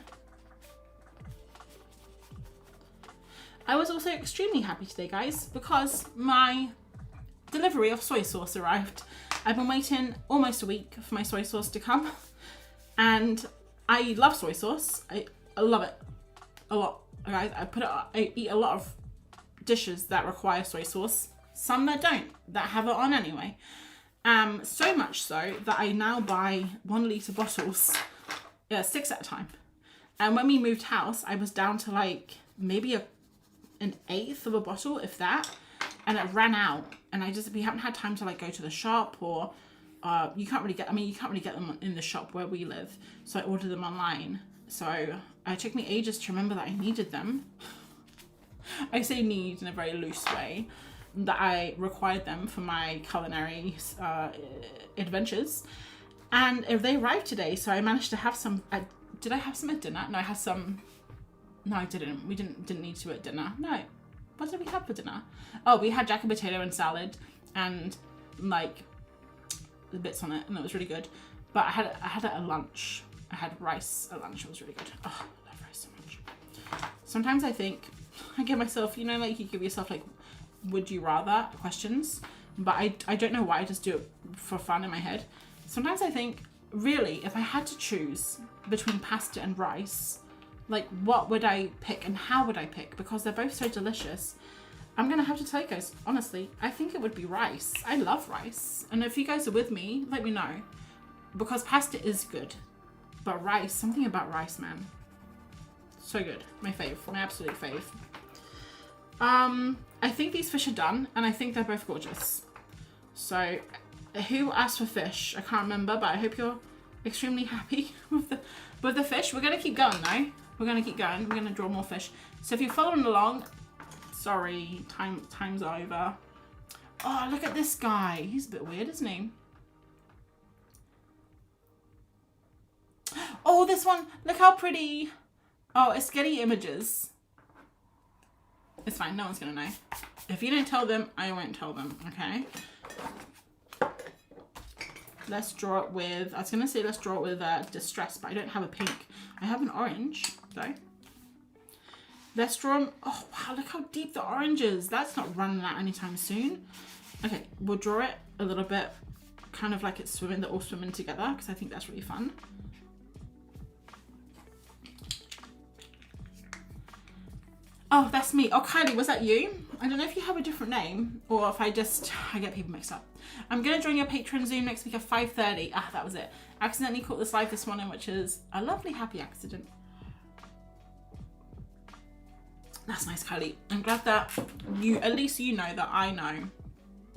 Speaker 1: I was also extremely happy today, guys, because my delivery of soy sauce arrived. I've been waiting almost a week for my soy sauce to come, and I love soy sauce. I love it a lot, guys. I eat a lot of dishes that require soy sauce. Some that don't, that have it on anyway. So much so that I now buy 1 litre bottles, 6 at a time. And when we moved house, I was down to like maybe an eighth of a bottle, if that, and it ran out. And we haven't had time to like go to the shop, or you can't really get them in the shop where we live. So I ordered them online. So it took me ages to remember that I needed them. I say need in a very loose way, that I required them for my culinary adventures. And if they arrived today, so I managed to have some. Did I have some at dinner? No, I had some. No, I didn't. We didn't need to at dinner. No. What did we have for dinner? Oh, we had jack and potato and salad and like the bits on it, and it was really good. But I had it at lunch. I had rice at lunch. It was really good. Oh, I love rice so much. Sometimes I think I give myself, you know, like you give yourself like, would you rather questions, but I don't know why. I just do it for fun in my head. Sometimes I think, really, if I had to choose between pasta and rice, like what would I pick and how would I pick? Because they're both so delicious. I'm gonna have to tell you guys, honestly, I think it would be rice. I love rice. And if you guys are with me, let me know. Because pasta is good. But rice, something about rice, man. So good. My fave. My absolute fave. I think these fish are done, and I think they're both gorgeous. So, who asked for fish? I can't remember, but I hope you're extremely happy with the fish. We're gonna keep going though. We're gonna keep going. We're gonna draw more fish. So if you're following along, sorry, time's over. Oh, look at this guy. He's a bit weird, isn't he? Oh, this one. Look how pretty. Oh, it's Getty Images. It's fine. No one's going to know. If you don't tell them, I won't tell them. Okay. Let's draw it with, I was going to say let's draw it with Distress, but I don't have a pink. I have an orange, though. Let's draw them. Oh, wow. Look how deep the orange is. That's not running out anytime soon. Okay. We'll draw it a little bit kind of like it's swimming. They're all swimming together because I think that's really fun. Oh, that's me. Oh, Kylie, was that you? I don't know if you have a different name or if I get people mixed up. I'm going to join your Patreon Zoom next week at 5:30. Ah, that was it. Accidentally caught this live this morning, which is a lovely, happy accident. That's nice, Kylie. I'm glad that at least you know that I know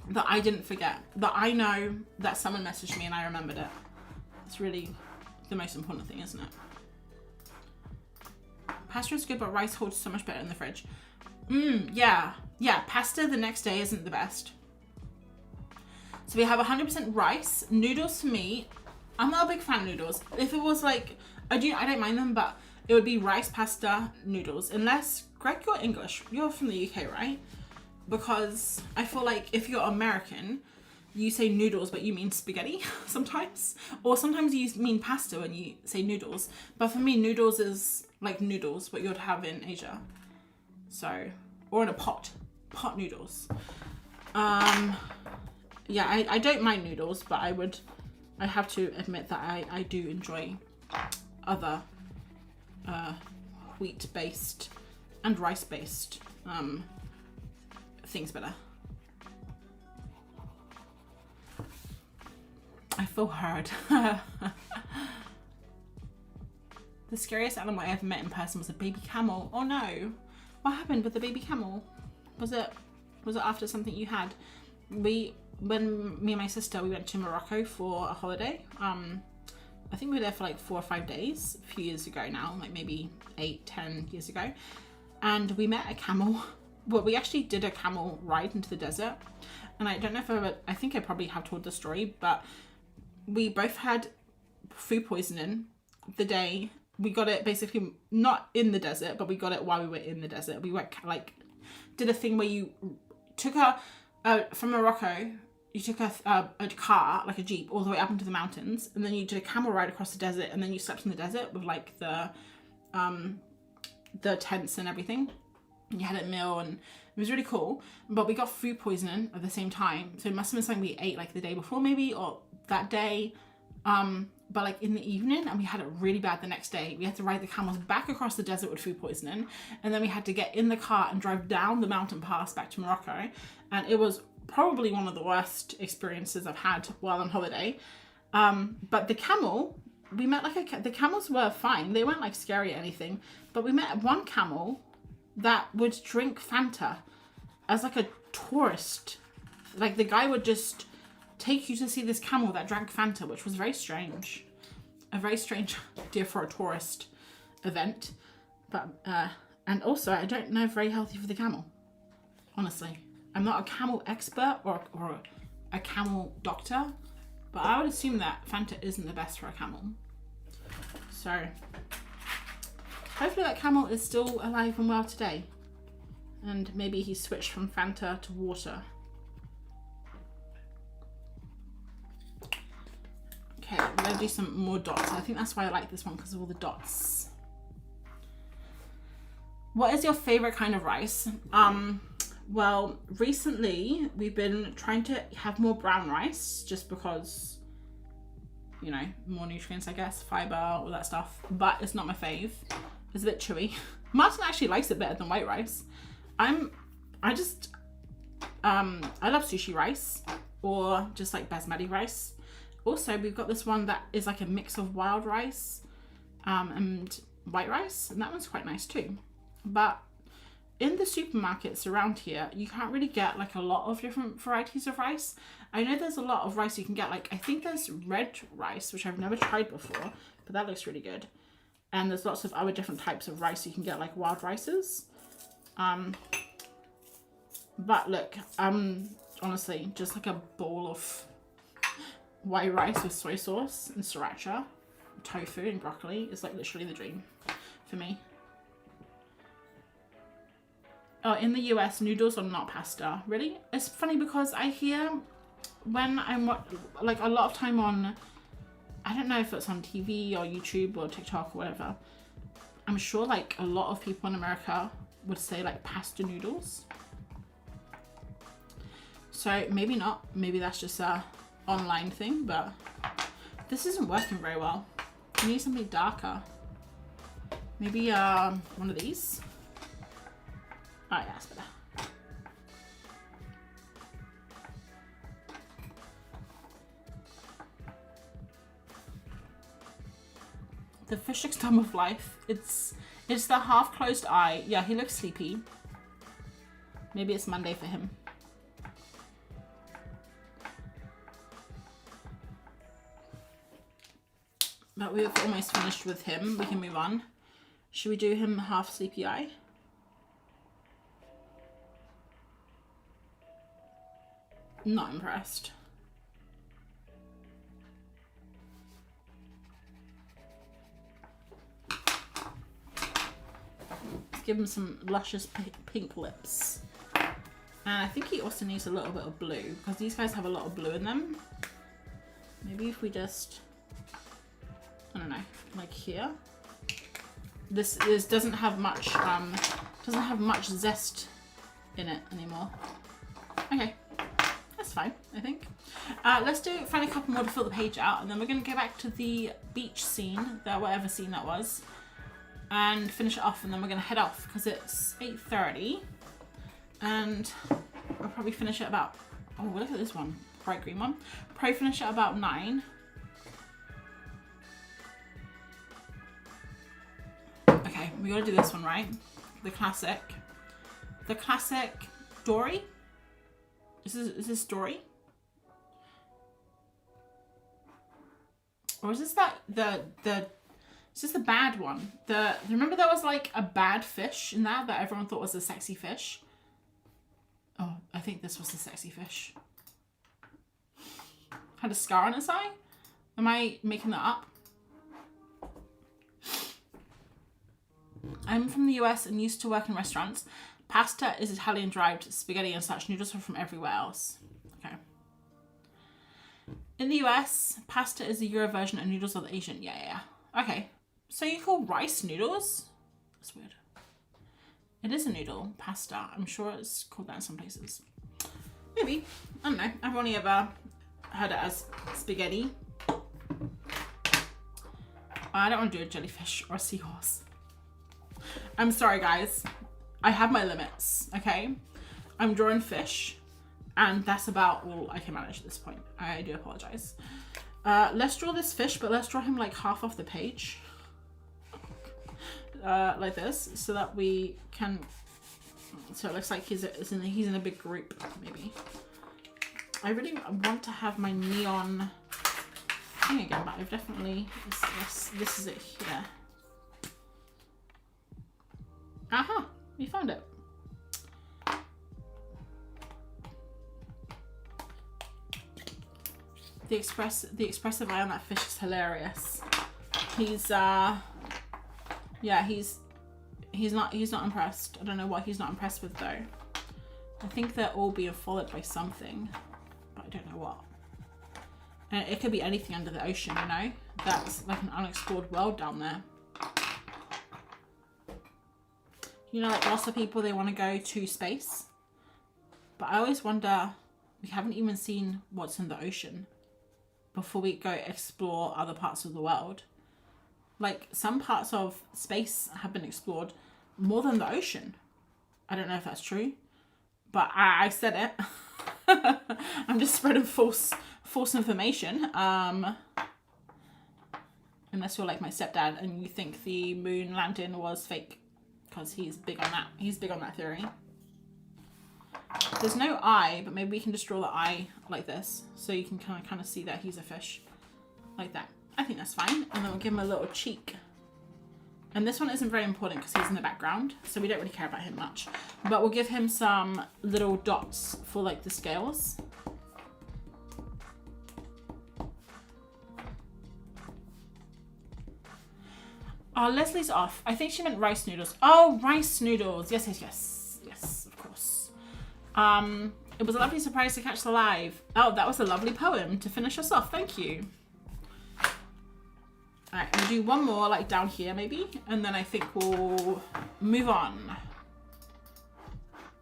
Speaker 1: that I didn't forget. That I know that someone messaged me and I remembered it. It's really the most important thing, isn't it? Pasta is good, but rice holds so much better in the fridge. Yeah. Pasta the next day isn't the best. So we have 100% rice. Noodles for me, I'm not a big fan of noodles. If it was like, I don't mind them, but it would be rice, pasta, noodles. Unless, Greg, you're English. You're from the UK, right? Because I feel like if you're American, you say noodles, but you mean spaghetti sometimes. Or sometimes you mean pasta when you say noodles. But for me, noodles is like noodles, what you'd have in Asia. So, or in a pot noodles. Yeah, I don't mind noodles, but I have to admit that I do enjoy other wheat-based and rice-based things better. I feel heard. The scariest animal I ever met in person was a baby camel. Oh no. What happened with the baby camel? Was it after something you had? When me and my sister, we went to Morocco for a holiday. I think we were there for like 4 or 5 days a few years ago now, like maybe 8-10 years ago. And we met a camel. Well, we actually did a camel ride into the desert. And I don't know if I think I probably have told the story, but we both had food poisoning the day. We got it basically not in the desert, but we got it while we were in the desert. We went did a thing where you took from Morocco, you took a car, like a Jeep, all the way up into the mountains, and then you did a camel ride across the desert, and then you slept in the desert with like the tents and everything. And you had a meal, and it was really cool. But we got food poisoning at the same time, so it must have been something we ate like the day before maybe, or that day. But like in the evening, and we had it really bad the next day. We had to ride the camels back across the desert with food poisoning, and then we had to get in the car and drive down the mountain pass back to Morocco. And it was probably one of the worst experiences I've had while on holiday. But the camel, we met the camels were fine. They weren't like scary or anything, but we met one camel that would drink Fanta as like a tourist. Like the guy would just take you to see this camel that drank Fanta, which was very strange. A very strange idea for a tourist event. But, and also I don't know, very healthy for the camel. Honestly. I'm not a camel expert or a camel doctor, But I would assume that Fanta isn't the best for a camel. So hopefully that camel is still alive and well today. And maybe he switched from Fanta to water. Okay, I'm gonna do some more dots. I think that's why I like this one, because of all the dots. What is your favorite kind of rice? Well, recently we've been trying to have more brown rice, just because, you know, more nutrients, I guess, fiber, all that stuff. But it's not my fave. It's a bit chewy. Martin actually likes it better than white rice. I love sushi rice, or just like basmati rice. Also, we've got this one that is like a mix of wild rice and white rice, and that one's quite nice too. But in the supermarkets around here, you can't really get like a lot of different varieties of rice. I know there's a lot of rice you can get, like I think there's red rice, which I've never tried before, but that looks really good. And there's lots of other different types of rice you can get, like wild rices. But look, honestly, just like a bowl of white rice with soy sauce and sriracha, tofu and broccoli is like literally the dream for me. Oh, in the US, noodles are not pasta. Really? It's funny because I hear when I'm like a lot of time on, I don't know if it's on TV or YouTube or TikTok or whatever, I'm sure like a lot of people in America would say like pasta noodles. So maybe not. Maybe that's just a online thing, but this isn't working very well. I need something darker. Maybe one of these. Oh yeah, that's better. The fish looks done with life. It's the half closed eye. Yeah, he looks sleepy. Maybe it's Monday for him. But we've almost finished with him. We can move on. Should we do him half sleepy eye? Not impressed. Let's give him some luscious pink lips. And I think he also needs a little bit of blue, because these guys have a lot of blue in them. Maybe if we just, I don't know, like here. This doesn't have much zest in it anymore. Okay. That's fine, I think. Let's find a couple more to fill the page out, and then we're going to go back to the beach scene, whatever scene that was, and finish it off, and then we're going to head off because it's 8:30, and I'll probably finish at about, oh look at this one, bright green one. Probably finish at about 9. Okay, we got to do this one, right? The classic Dory. Is this Dory? Or is this is this the bad one? Remember there was like a bad fish in that everyone thought was a sexy fish? Oh, I think this was the sexy fish. Had a scar on its eye? Am I making that up? I'm from the US and used to work in restaurants. Pasta is Italian derived spaghetti and such. Noodles are from everywhere else. Okay. In the US, pasta is the Euro version and noodles are the Asian. Yeah. Okay. So you call rice noodles? That's weird. It is a noodle. Pasta. I'm sure it's called that in some places. Maybe. I don't know. I've only ever heard it as spaghetti. I don't want to do a jellyfish or a seahorse. I'm sorry, guys. I have my limits, okay? I'm drawing fish, and that's about all I can manage at this point. I do apologize. Let's draw this fish, but let's draw him like half off the page. Like this, so that we can, so it looks like he's in a big group, maybe. I really want to have my neon thing again, but I've definitely, this is it here. Aha, we found it. The expressive eye on that fish is hilarious. He's he's not impressed. I don't know what he's not impressed with though. I think they're all being followed by something, but I don't know what. And it could be anything under the ocean, you know? That's like an unexplored world down there. You know, like lots of people, they want to go to space. But I always wonder, we haven't even seen what's in the ocean before we go explore other parts of the world. Like some parts of space have been explored more than the ocean. I don't know if that's true, but I said it. I'm just spreading false information. Unless you're like my stepdad and you think the moon landing was fake, because he's big on that. He's big on that theory. There's no eye, but maybe we can just draw the eye like this, so you can kind of see that he's a fish, like that. I think that's fine. And then we'll give him a little cheek. And this one isn't very important because he's in the background, so we don't really care about him much. But we'll give him some little dots for like the scales. Oh, Leslie's off. I think she meant rice noodles. Oh, rice noodles. Yes, yes, yes. Yes, of course. It was a lovely surprise to catch the live. Oh, that was a lovely poem to finish us off. Thank you. Alright, we'll do one more like down here maybe, and then I think we'll move on.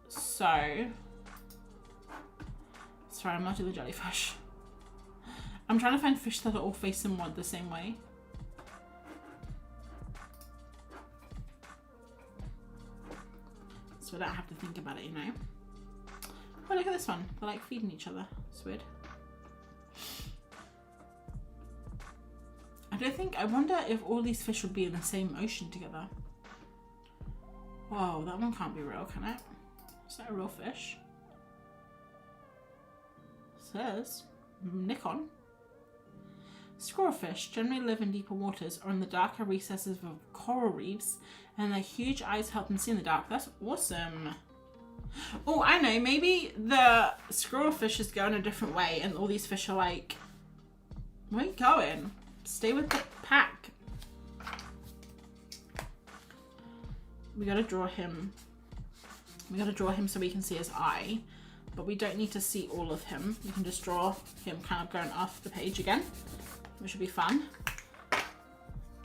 Speaker 1: So, sorry, I'm not doing the jellyfish. I'm trying to find fish that are all facing one the same way. So I don't have to think about it, you know. Oh, look at this one. They're like feeding each other. It's weird. I wonder if all these fish would be in the same ocean together. Whoa, that one can't be real, can it? Is that a real fish? It says Nikon. Squirrelfish generally live in deeper waters or in the darker recesses of coral reefs, and their huge eyes help them see in the dark. That's awesome. Oh, I know, maybe the squirrelfish is going a different way and all these fish are like, where are you going? Stay with the pack. We gotta draw him. We gotta draw him so we can see his eye, but we don't need to see all of him. We can just draw him kind of going off the page again, which should be fun.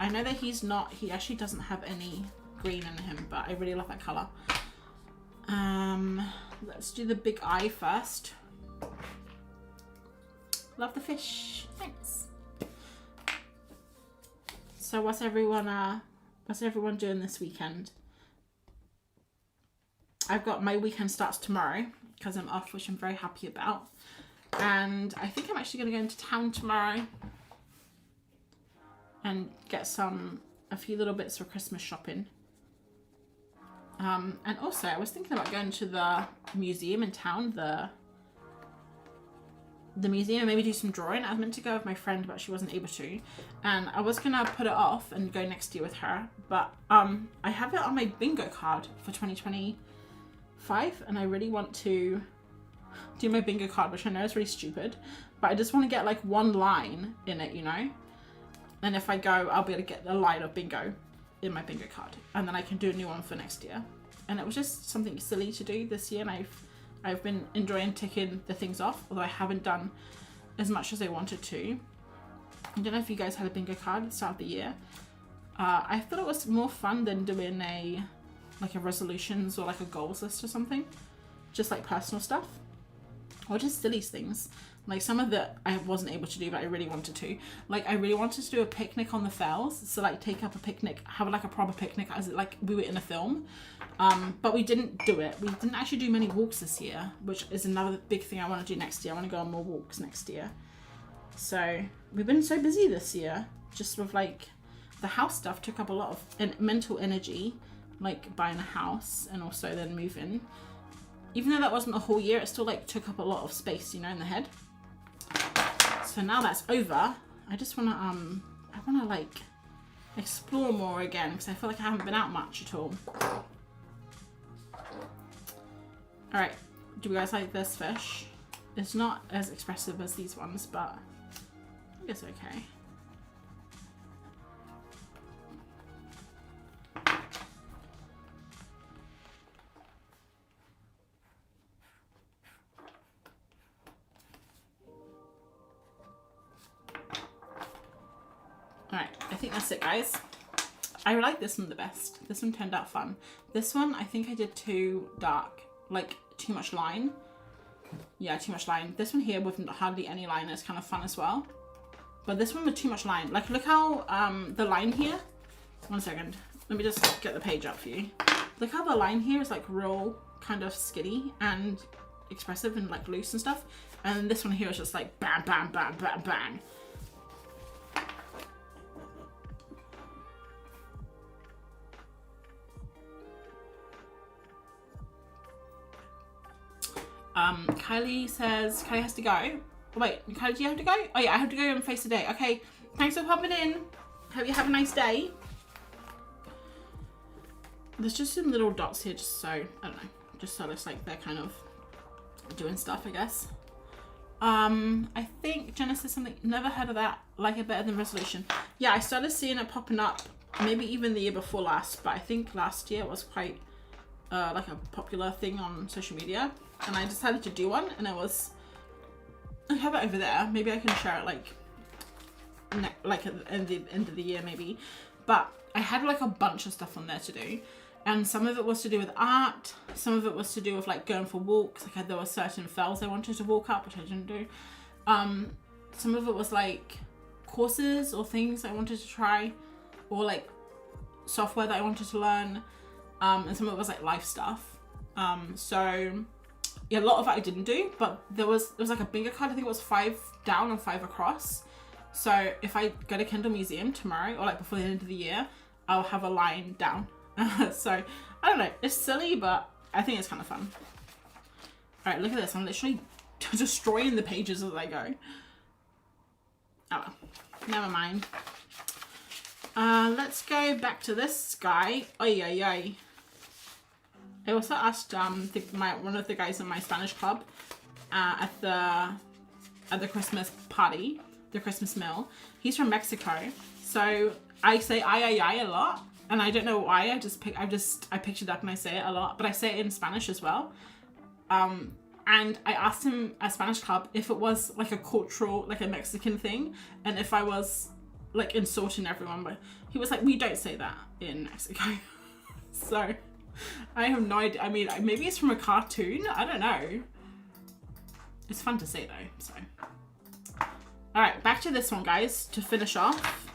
Speaker 1: I know that he actually doesn't have any green in him, but I really love that color. Let's do the big eye first. Love the fish. Thanks. So what's everyone doing this weekend? I've got my weekend starts tomorrow because I'm off, which I'm very happy about. And I think I'm actually going to go into town tomorrow and get a few little bits for Christmas shopping. And also I was thinking about going to the museum in town, the museum, and maybe do some drawing. I was meant to go with my friend, but she wasn't able to, and I was gonna put it off and go next year with her, but I have it on my bingo card for 2025, and I really want to do my bingo card, which I know is really stupid, but I just want to get like one line in it, you know, and if I go, I'll be able to get a line of bingo in my bingo card, and then I can do a new one for next year. And it was just something silly to do this year, and I've been enjoying ticking the things off, although I haven't done as much as I wanted to. I don't know if you guys had a bingo card at the start of the year. I thought it was more fun than doing a resolutions or like a goals list or something. Just like personal stuff. Or just silly things. Like some of that I wasn't able to do, but I really wanted to. Like I really wanted to do a picnic on the fells. So like take up a picnic, have like a proper picnic as like we were in a film. But we didn't do it. We didn't actually do many walks this year, which is another big thing I want to do next year. I want to go on more walks next year. So we've been so busy this year, just with like the house stuff took up a lot of mental energy, like buying a house and also then moving. Even though that wasn't a whole year, it still like took up a lot of space, you know, in the head. So now that's over, I just want to like explore more again, because I feel like I haven't been out much at all. Alright, do you guys like this fish? It's not as expressive as these ones, but it's okay. Alright, I think that's it, guys. I like this one the best. This one turned out fun. This one, I think I did too dark, like too much line. Yeah, too much line. This one here with hardly any line is kind of fun as well. But this one with too much line. Like, look how the line here, 1 second. Let me just get the page up for you. Look how the line here is like real kind of skinny and expressive and like loose and stuff. And this one here is just like bam, bam, bam, bam, bang. Kylie says, Kylie has to go. Wait, Kylie, do you have to go? Oh yeah, I have to go and face the day. Okay, thanks for popping in. Hope you have a nice day. There's just some little dots here, just so, I don't know, just so it's like they're kind of doing stuff, I guess. I think Jenna says something, never heard of that, like it better than resolution. Yeah, I started seeing it popping up, maybe even the year before last, but I think last year it was quite like a popular thing on social media. And I decided to do one, and it was, I have it over there. Maybe I can share it like at the end of the year maybe. But I had like a bunch of stuff on there to do. And some of it was to do with art. Some of it was to do with like going for walks. Like there were certain fells I wanted to walk up, which I didn't do. Some of it was like courses or things I wanted to try. Or like software that I wanted to learn. And some of it was like life stuff. So yeah, a lot of it I didn't do, but there was like a bingo card. I think it was 5 down and 5 across. So if I go to Kendall Museum tomorrow, or like before the end of the year, I'll have a line down. So I don't know, it's silly, but I think it's kind of fun. All right, look at this. I'm literally destroying the pages as I go. Oh well, never mind. Let's go back to this guy. Oy, oy, oy. I also asked one of the guys in my Spanish club at the Christmas party, the Christmas meal. He's from Mexico, so I say ay a lot, and I don't know why. I picked it up and I say it a lot, but I say it in Spanish as well. And I asked him at Spanish club if it was like a cultural, like a Mexican thing, and if I was like insulting everyone, but he was like, we don't say that in Mexico. So I have no idea. I mean, maybe it's from a cartoon. I don't know. It's fun to say though, so. All right, back to this one, guys, to finish off.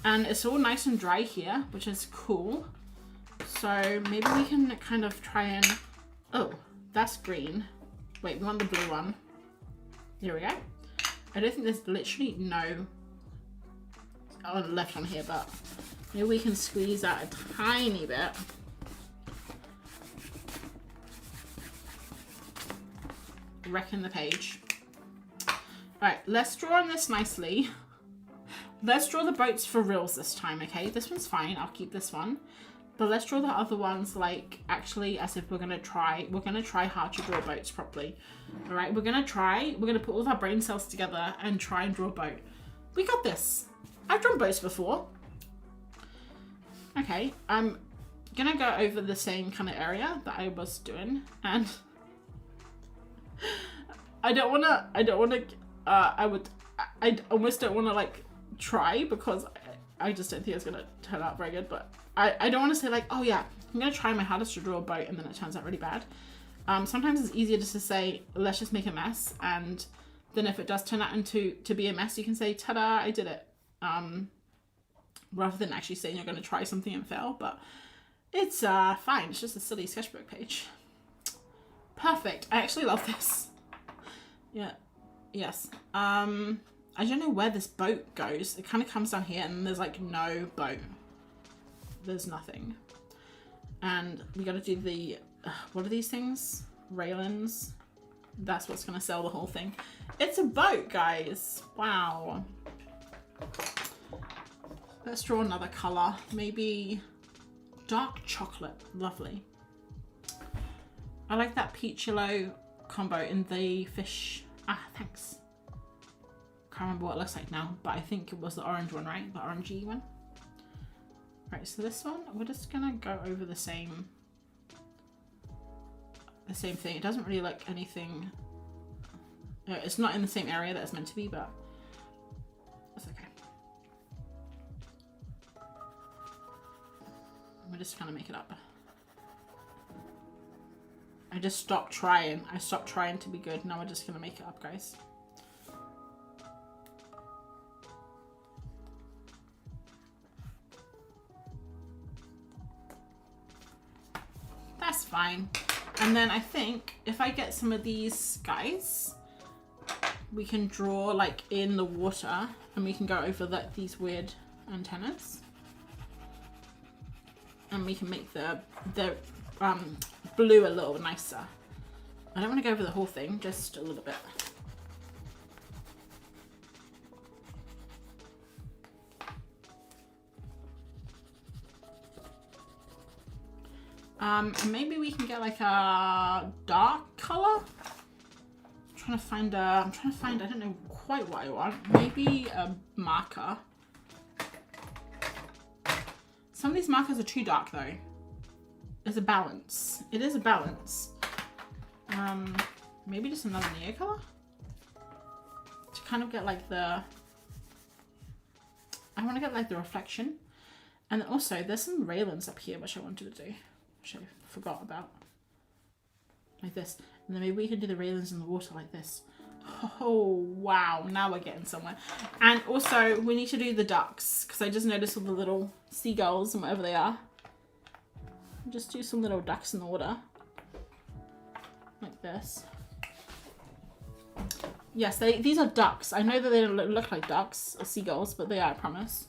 Speaker 1: And it's all nice and dry here, which is cool. So maybe we can kind of try and, oh, that's green. Wait, we want the blue one. Here we go. I don't think there's literally no left on here, but maybe we can squeeze out a tiny bit. Wrecking the page. Alright, let's draw on this nicely. Let's draw the boats for reals this time, okay? This one's fine, I'll keep this one. But let's draw the other ones like actually as if we're gonna try hard to draw boats properly. Alright, we're gonna put all of our brain cells together and try and draw a boat. We got this. I've drawn boats before. Okay, I'm gonna go over the same kind of area that I was doing, and I almost don't wanna like try, because I just don't think it's gonna turn out very good, but I don't want to say like, oh yeah, I'm gonna try my hardest to draw a boat and then it turns out really bad. Sometimes it's easier just to say, let's just make a mess, and then if it does turn out to be a mess, you can say, ta-da, I did it. Rather than actually saying you're gonna try something and fail, but it's fine. It's just a silly sketchbook page. Perfect. I actually love this. Yeah. Yes. I don't know where this boat goes. It kind of comes down here and there's like no boat. There's nothing. And we got to do the, what are these things? Railings. That's what's going to sell the whole thing. It's a boat, guys. Wow. Let's draw another color. Maybe dark chocolate. Lovely. I like that peach yellow combo in the fish. Ah, thanks. can't remember what it looks like now, but I think it was the orange one, right? The orangey one. Right, so this one, we're just gonna go over the same thing. It doesn't really look anything, it's not in the same area that it's meant to be, but it's okay. We're just gonna make it up. I just stopped trying. I stopped trying to be good. Now we're just gonna make it up, guys. That's fine. And then I think if I get some of these guys, we can draw like in the water and we can go over these weird antennas. And we can make the blue a little nicer. I don't want to go over the whole thing, just a little bit. Maybe we can get like a dark color. I'm trying to find, I don't know quite what I want. Maybe a marker. Some of these markers are too dark though. There's a balance. It is a balance. Maybe just another neo color to kind of get like the, I want to get like the reflection. And then also there's some railings up here which I wanted to do, which I forgot about. Like this. And then maybe we can do the railings in the water like this. Oh wow, now we're getting somewhere. And also we need to do the ducks because I just noticed all the little seagulls and whatever they are. Just do some little ducks in the water. Like this. Yes, these are ducks. I know that they don't look like ducks or seagulls, but they are, I promise.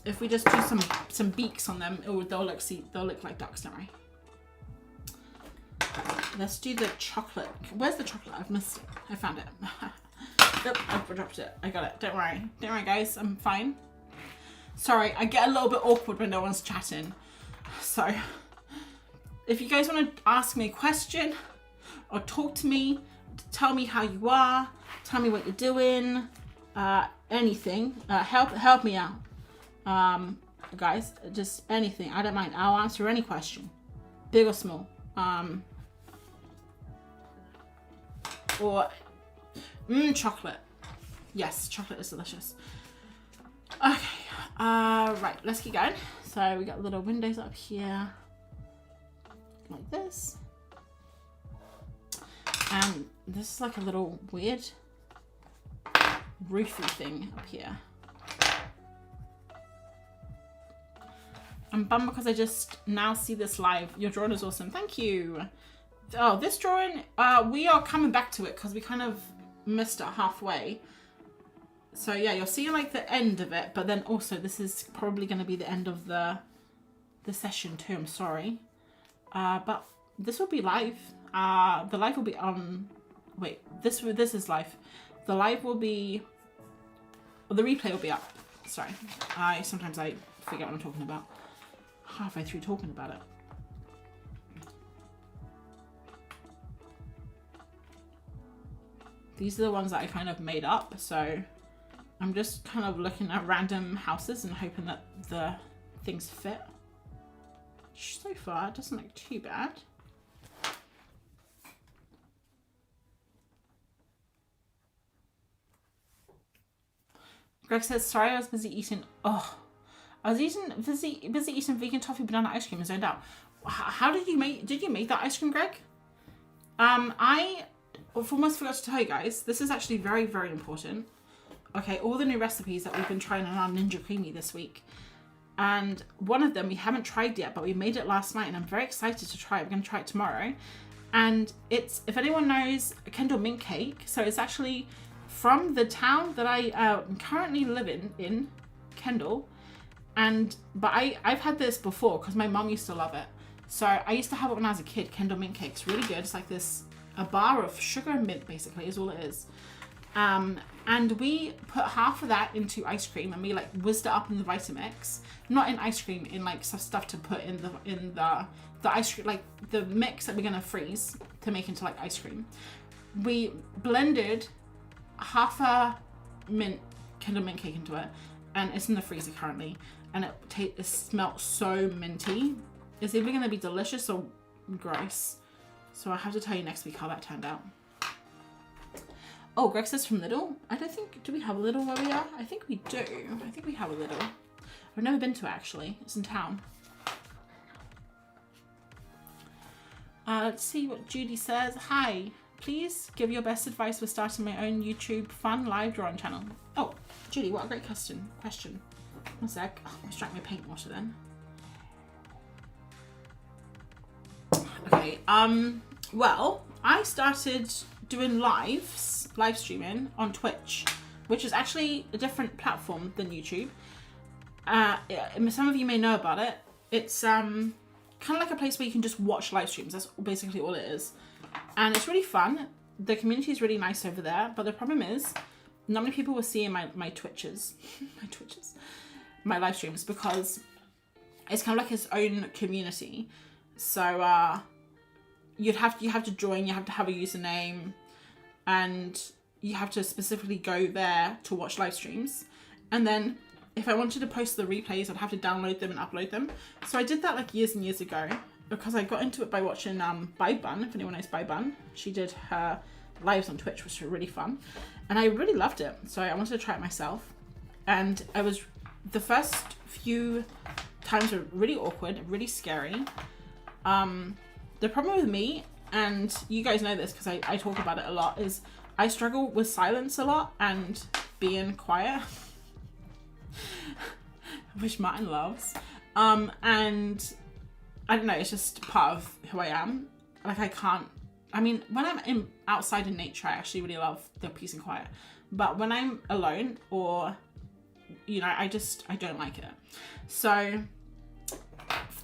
Speaker 1: If we just do some beaks on them, they'll look like ducks, don't worry. Let's do the chocolate. Where's the chocolate? I've missed it. I found it. Nope, I've dropped it. I got it. Don't worry. Don't worry, guys. I'm fine. Sorry, I get a little bit awkward when no one's chatting. So, if you guys want to ask me a question or talk to me, tell me how you are, tell me what you're doing, anything, help me out. Guys, just anything. I don't mind. I'll answer any question, big or small. Or chocolate. Yes, chocolate is delicious. Okay, right, let's keep going. So we got little windows up here like this, and this is like a little weird roofy thing up here. I'm bummed because I just now see this live. Your drawing is awesome. Thank you. Oh, this drawing, we are coming back to it because we kind of missed it halfway. So yeah, you're seeing like the end of it, but then also this is probably going to be the end of the session too. I'm sorry. But this will be live. The live will be on, wait, this is live. The live will be, well, the replay will be up. Sorry. Sometimes I forget what I'm talking about. Halfway through talking about it. These are the ones that I kind of made up, so I'm just kind of looking at random houses and hoping that the things fit. So far, it doesn't look too bad. Greg says, sorry, I was busy eating. Oh, I was busy eating vegan toffee banana ice cream and zoned out. How did you make that ice cream, Greg? I almost forgot to tell you guys, this is actually very, very important. Okay, all the new recipes that we've been trying on our Ninja Creamy this week. And one of them we haven't tried yet, but we made it last night and I'm very excited to try it. We're going to try it tomorrow. And it's, if anyone knows, Kendall mint cake. So it's actually from the town that I currently live in Kendall. But I've had this before because my mom used to love it. So I used to have it when I was a kid, Kendall mint cake. It's really good. It's like a bar of sugar and mint basically is all it is. And we put half of that into ice cream and we like whizzed it up in the Vitamix. Not in ice cream, in like some stuff to put in the ice cream, like the mix that we're gonna freeze to make into like ice cream. We blended half a Kindle mint cake into it, and it's in the freezer currently, and it smells so minty. It's either going to be delicious or gross. So I'll have to tell you next week how that turned out. Oh, Greg says from Lidl. I don't think, do we have a Lidl where we are? I think we do. I think we have a Lidl. I've never been to it actually. It's in town. Let's see what Judy says. Hi, please give your best advice for starting my own YouTube fun live drawing channel. Oh, Judy, what a great question. One sec. Oh, I drank my paint water then. Okay, well, I started doing live streaming on Twitch, which is actually a different platform than YouTube. Some of you may know about it. It's kind of like a place where you can just watch live streams. That's basically all it is. And it's really fun. The community is really nice over there, but the problem is not many people were seeing my Twitches, my live streams, because it's kind of like its own community. So you have to join, you have to have a username, and you have to specifically go there to watch live streams. And then if I wanted to post the replays, I'd have to download them and upload them. So I did that like years and years ago, because I got into it by watching By Bun, if anyone knows By Bun. She did her lives on Twitch, which were really fun, and I really loved it. So I wanted to try it myself, and the first few times were really awkward, really scary. The problem with me, and you guys know this because I talk about it a lot, is I struggle with silence a lot and being quiet, which Martin loves. And I don't know, it's just part of who I am. Like when I'm outside in nature, I actually really love the peace and quiet. But when I'm alone, or, you know, I don't like it. So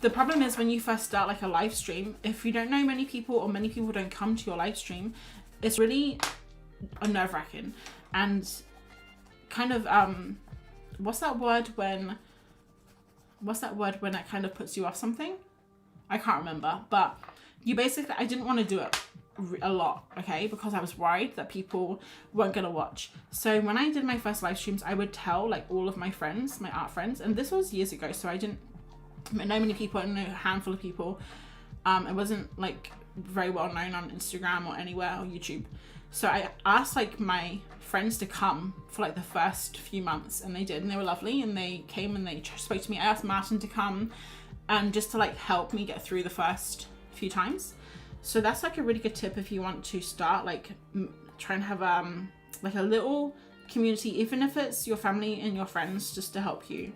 Speaker 1: the problem is when you first start like a live stream, if you don't know many people, or many people don't come to your live stream, it's really nerve-wracking. And kind of what's that word when it kind of puts you off something? I can't remember, but I didn't want to do it a lot, okay, because I was worried that people weren't gonna watch. So when I did my first live streams, I would tell like all of my friends, my art friends, and this was years ago, so I didn't know many people. I know a handful of people. It wasn't like very well known on Instagram or anywhere, or YouTube. So I asked like my friends to come for like the first few months, and they did, and they were lovely, and they came and they spoke to me. I asked Martin to come, and just to like help me get through the first few times. So that's like a really good tip if you want to start, like try and have like a little community, even if it's your family and your friends, just to help you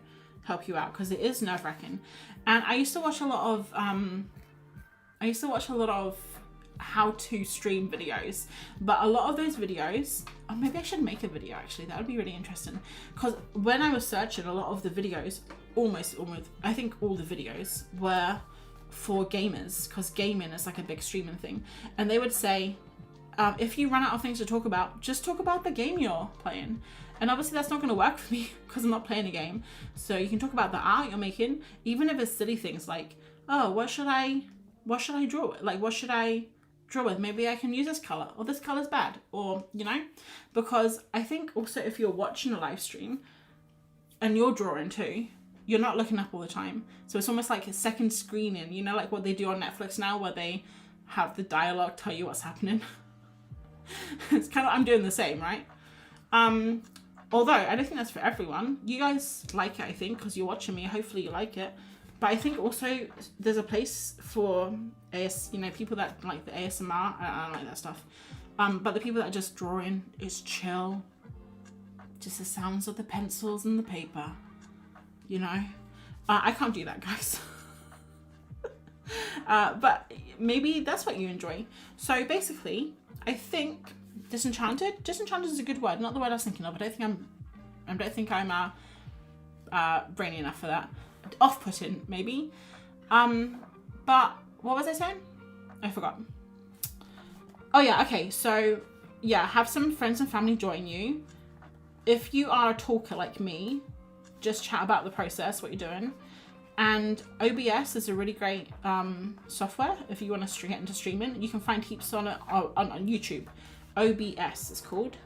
Speaker 1: out, because it is nerve-wracking. And I used to watch a lot of how to stream videos, but a lot of those videos, or maybe I should make a video actually, that would be really interesting, because when I was searching, a lot of the videos, almost I think all the videos were for gamers, because gaming is like a big streaming thing, and they would say if you run out of things to talk about, just talk about the game you're playing. And obviously that's not going to work for me because I'm not playing a game. So you can talk about the art you're making, even if it's silly things like, oh, what should I draw? Like, what should I draw with? Maybe I can use this color, or this color's bad, or, you know, because I think also if you're watching a live stream and you're drawing too, you're not looking up all the time. So it's almost like a second screening, you know, like what they do on Netflix now, where they have the dialogue tell you what's happening. It's kind of, I'm doing the same, right? Although I don't think that's for everyone. You guys like it, I think, because you're watching me. Hopefully you like it. But I think also there's a place for people that like the ASMR. I don't like that stuff. But the people that are just drawing, it's chill. Just the sounds of the pencils and the paper. You know, I can't do that, guys. But maybe that's what you enjoy. So basically, I think disenchanted is a good word, not the word I was thinking of. I don't think I'm brainy enough for that. Off-putting, maybe. But what was I saying? I forgot. Oh yeah, okay. So yeah, have some friends and family join you. If you are a talker like me, just chat about the process, what you're doing. And OBS is a really great software if you want to get into streaming. You can find heaps on it on YouTube. OBS is called.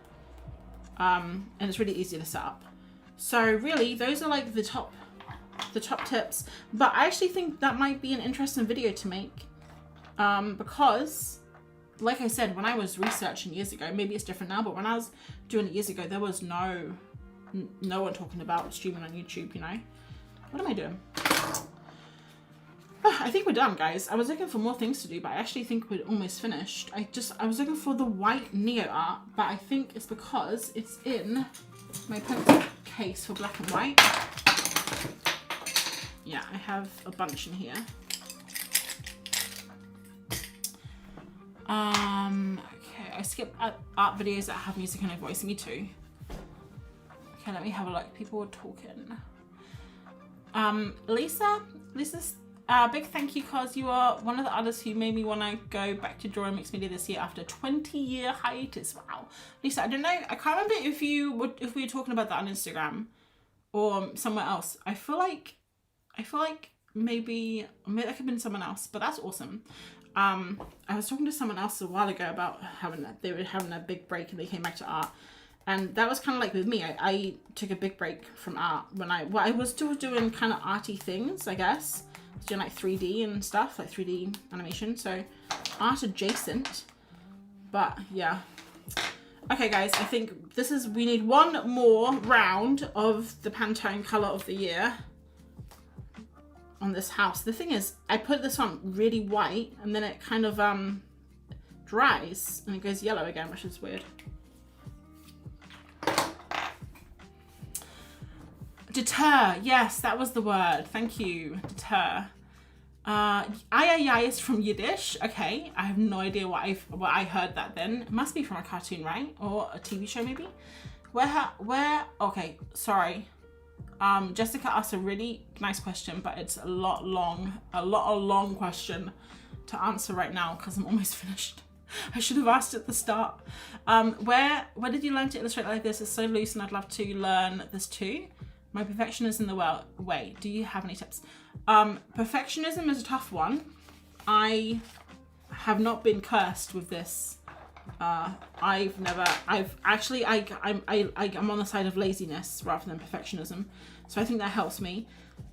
Speaker 1: and it's really easy to set up. So really, those are like the top tips. But I actually think that might be an interesting video to make, because, like I said, when I was researching years ago, maybe it's different now, but when I was doing it years ago, there was no one talking about streaming on YouTube, you know. What am I doing? I think we're done, guys. I was looking for more things to do, but I actually think we're almost finished. I was looking for the white Neo art, but I think it's because it's in my pencil case for black and white. Yeah, I have a bunch in here. Okay, I skip art videos that have music and no voice. Me too. Okay, let me have a look. People are talking. Lisa's big thank you, cause you are one of the others who made me want to go back to drawing mixed media this year after a 20-year hiatus. Wow, Lisa, I don't know. I can't remember if we were talking about that on Instagram or somewhere else. I feel like maybe that could have been someone else, but that's awesome. I was talking to someone else a while ago about they were having a big break and they came back to art. And that was kind of like with me. I took a big break from art when I was still doing kind of arty things, I guess. I was doing like 3D and stuff, like 3D animation. So art adjacent. But yeah. Okay, guys, I think we need one more round of the Pantone color of the year on this house. The thing is, I put this on really white and then it kind of dries and it goes yellow again, which is weird. Deter, yes, that was the word. Thank you, deter. Ay is from Yiddish. Okay, I have no idea what I heard that then. It must be from a cartoon, right? Or a TV show maybe? Where, okay, sorry. Jessica asked a really nice question, but it's a long question to answer right now because I'm almost finished. I should have asked at the start. Where did you learn to illustrate like this? It's so loose and I'd love to learn this too. My perfectionism in the way. Do you have any tips? Perfectionism is a tough one. I have not been cursed with this. I'm on the side of laziness rather than perfectionism. So I think that helps me.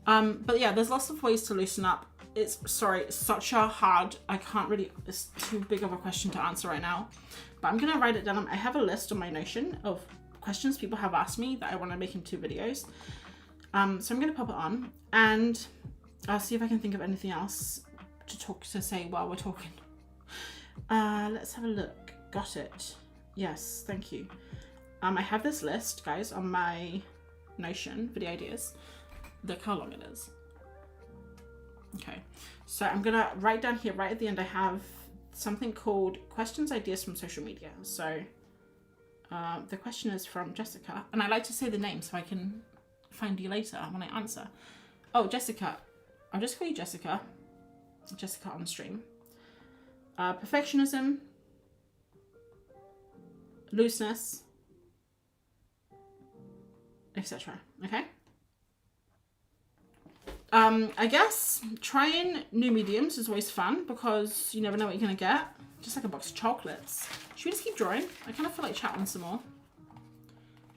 Speaker 1: But yeah, there's lots of ways to loosen up. It's such a hard, it's too big of a question to answer right now. But I'm gonna write it down. I have a list on my Notion of questions people have asked me that I want to make into videos. So I'm going to pop it on and I'll see if I can think of anything else to say while we're talking. Let's have a look. Got it. Yes, thank you. I have this list, guys, on my Notion, video ideas. Look how long it is. Okay, so I'm going to write down here right at the end. I have something called questions, ideas from social media. So the question is from Jessica, and I like to say the name so I can find you later when I answer. Oh, Jessica. I'll just call you Jessica. Jessica on stream. Perfectionism, looseness, etc. Okay. I guess trying new mediums is always fun because you never know what you're gonna get. Just like a box of chocolates. Should we just keep drawing? I kind of feel like chatting some more.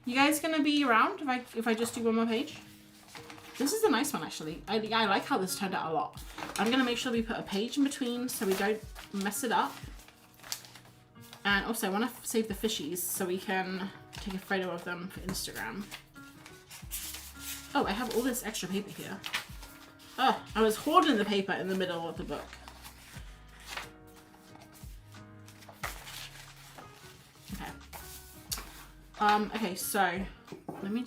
Speaker 1: You guys gonna be around if I just do one more page? This is a nice one actually. I like how this turned out a lot. I'm gonna make sure we put a page in between so we don't mess it up. And also I want to save the fishies so we can take a photo of them for Instagram. Oh, I have all this extra paper here. Oh, I was hoarding the paper in the middle of the book. Okay, so let me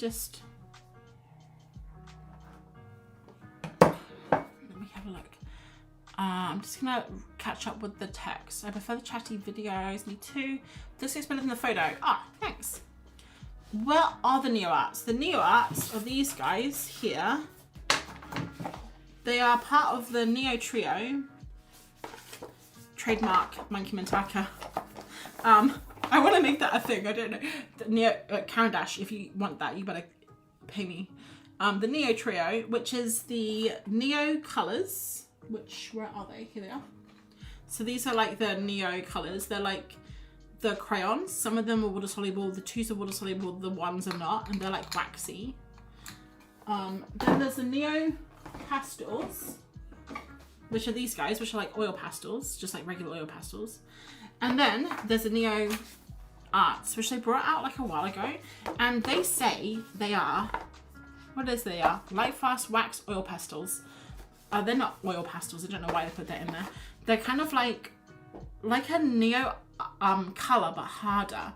Speaker 1: have a look. I'm just gonna catch up with the text. I prefer the chatty videos, me too. This looks better than the photo. Ah, thanks. Where are the Neo arts? The Neo arts are these guys here. They are part of the Neo trio. Trademark Monkey Mintaka. I want to make that a thing. I don't know. The Neo Karen Dash, if you want that, you better pay me. The Neo trio, which is the Neo colors. Where are they? Here they are. So these are like the Neo colors. They're like the crayons. Some of them are water soluble, the 2s are water soluble, the 1s are not, and they're like waxy. Then there's the Neo pastels, which are these guys, which are like oil pastels, just like regular oil pastels. And then there's the Neo Arts, which they brought out like a while ago, and they say they are, they are light fast wax oil pastels. They're not oil pastels, I don't know why they put that in there. They're kind of like a Neo color but harder,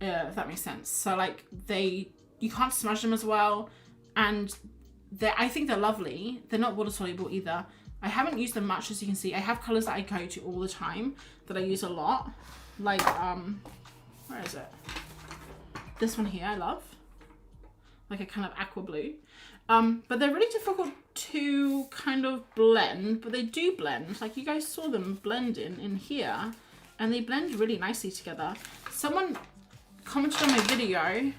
Speaker 1: if that makes sense. So like you can't smudge them as well, and I think they're lovely. They're not water soluble either. I haven't used them much, as you can see. I have colors that I go to all the time that I use a lot, like where is it, this one here I love, like a kind of aqua blue. But they're really difficult to kind of blend, but they do blend. Like you guys saw them blend in here, and they blend really nicely together. Someone commented on my video,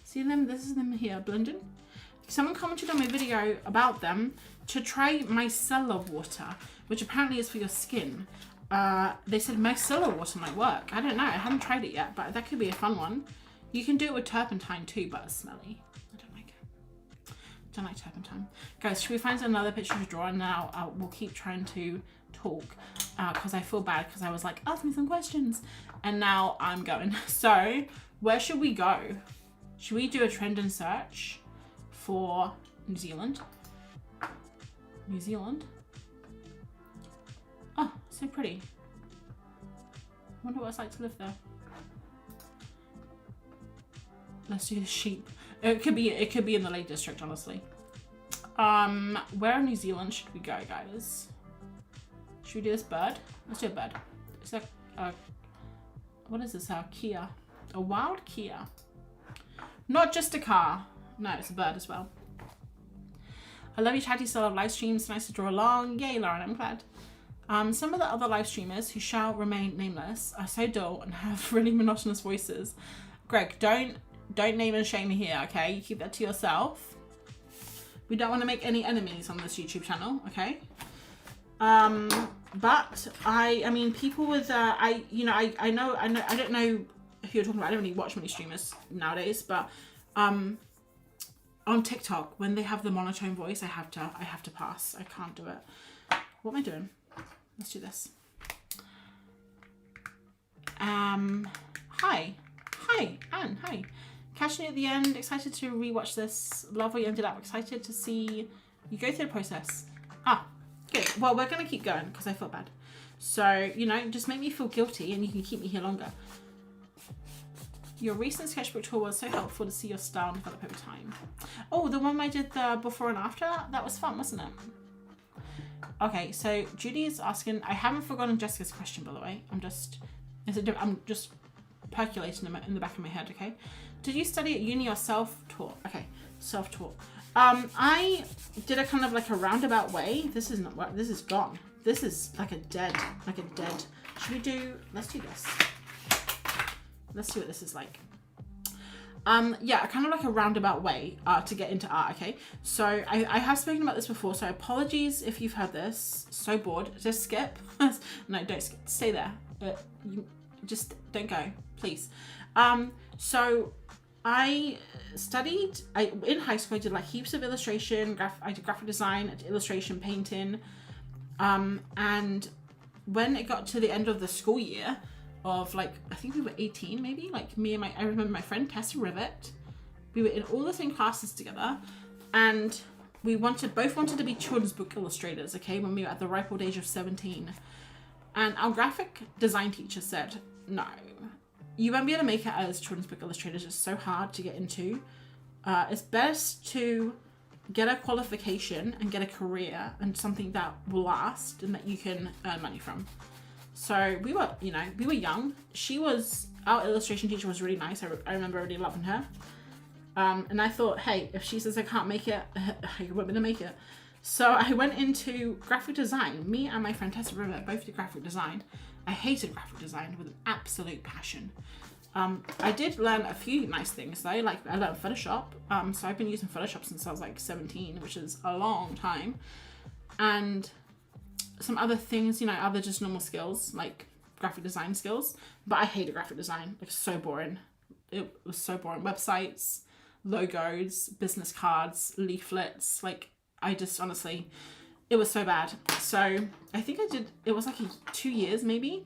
Speaker 1: see them, this is them here blending. Someone commented on my video about them to try micellar water, which apparently is for your skin. They said micellar water might work. I don't know, I haven't tried it yet, but that could be a fun one. You can do it with turpentine too, but it's smelly. Don't like turpentine. Guys, should we find another picture to draw? And now we'll keep trying to talk, because I feel bad because I was like, ask me some questions, and now I'm going. So where should we go? Should we do a trend and search for New Zealand? New Zealand? Oh, so pretty. I wonder what it's like to live there. Let's do the sheep. It could be in the Lake District, honestly. Where in New Zealand should we go, guys? Should we do this bird? Let's do a bird. Is that what is this? Kia. A wild Kia. Not just a car. No, it's a bird as well. I love your chatty style of live streams. Nice to draw along. Yay, Lauren, I'm glad. Some of the other live streamers who shall remain nameless are so dull and have really monotonous voices. Greg, don't name and shame me here, okay? You keep that to yourself. We don't want to make any enemies on this YouTube channel, okay? But I mean, people with I don't know who you're talking about. I don't really watch many streamers nowadays, but on TikTok, when they have the monotone voice, I have to pass. I can't do it. What am I doing? Let's do this. Hi, Anne. Hi. Catching you at the end. Excited to rewatch this. Love where you ended up. Excited to see you go through the process. Good. Well, we're going to keep going because I feel bad. So, just make me feel guilty and you can keep me here longer. Your recent sketchbook tour was so helpful to see your style develop over time. Oh, the one I did the before and after? That was fun, wasn't it? Okay, so Judy is asking, I haven't forgotten Jessica's question, by the way. I'm just percolating in the back of my head, okay? Did you study at uni or self-taught? Okay, self-taught. I did a kind of like a roundabout way. This is not, this is gone. This is like a dead. Let's do this. Let's see what this is like. Yeah, kind of like a roundabout way to get into art, okay? So I have spoken about this before, so apologies if you've heard this. So bored. Just skip. No, don't skip. Stay there. You just don't go, please. So I studied, in high school I did like heaps of illustration, I did graphic design, I did illustration, painting, and when it got to the end of the school year of like, I think we were 18 maybe, like me and I remember my friend Tessa Rivet, we were in all the same classes together, and we both wanted to be children's book illustrators, okay, when we were at the ripe old age of 17. And our graphic design teacher said, no, you won't be able to make it as children's book illustrators. It's so hard to get into. It's best to get a qualification and get a career and something that will last and that you can earn money from. So we were young. Our illustration teacher was really nice. I remember really loving her. And I thought, hey, if she says I can't make it, I won't be able to make it. So I went into graphic design. Me and my friend Tessa River both did graphic design. I hated graphic design with an absolute passion. I did learn a few nice things though, like I learned Photoshop. So I've been using Photoshop since I was like 17, which is a long time. And some other things, other just normal skills like graphic design skills, but I hated graphic design. Like, so boring. It was so boring. Websites, logos, business cards, leaflets. Like, I just honestly, it was so bad. So I think I did, it was like 2 years maybe.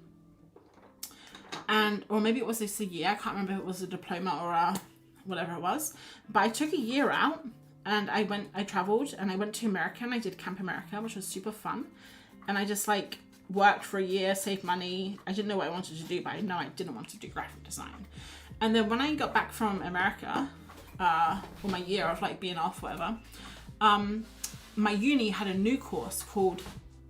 Speaker 1: Or maybe it was just a year. I can't remember if it was a diploma or a whatever it was. But I took a year out and I traveled and I went to America and I did Camp America, which was super fun. And I just like worked for a year, saved money. I didn't know what I wanted to do, but I know I didn't want to do graphic design. And then when I got back from America, or my year of like being off, whatever, my uni had a new course called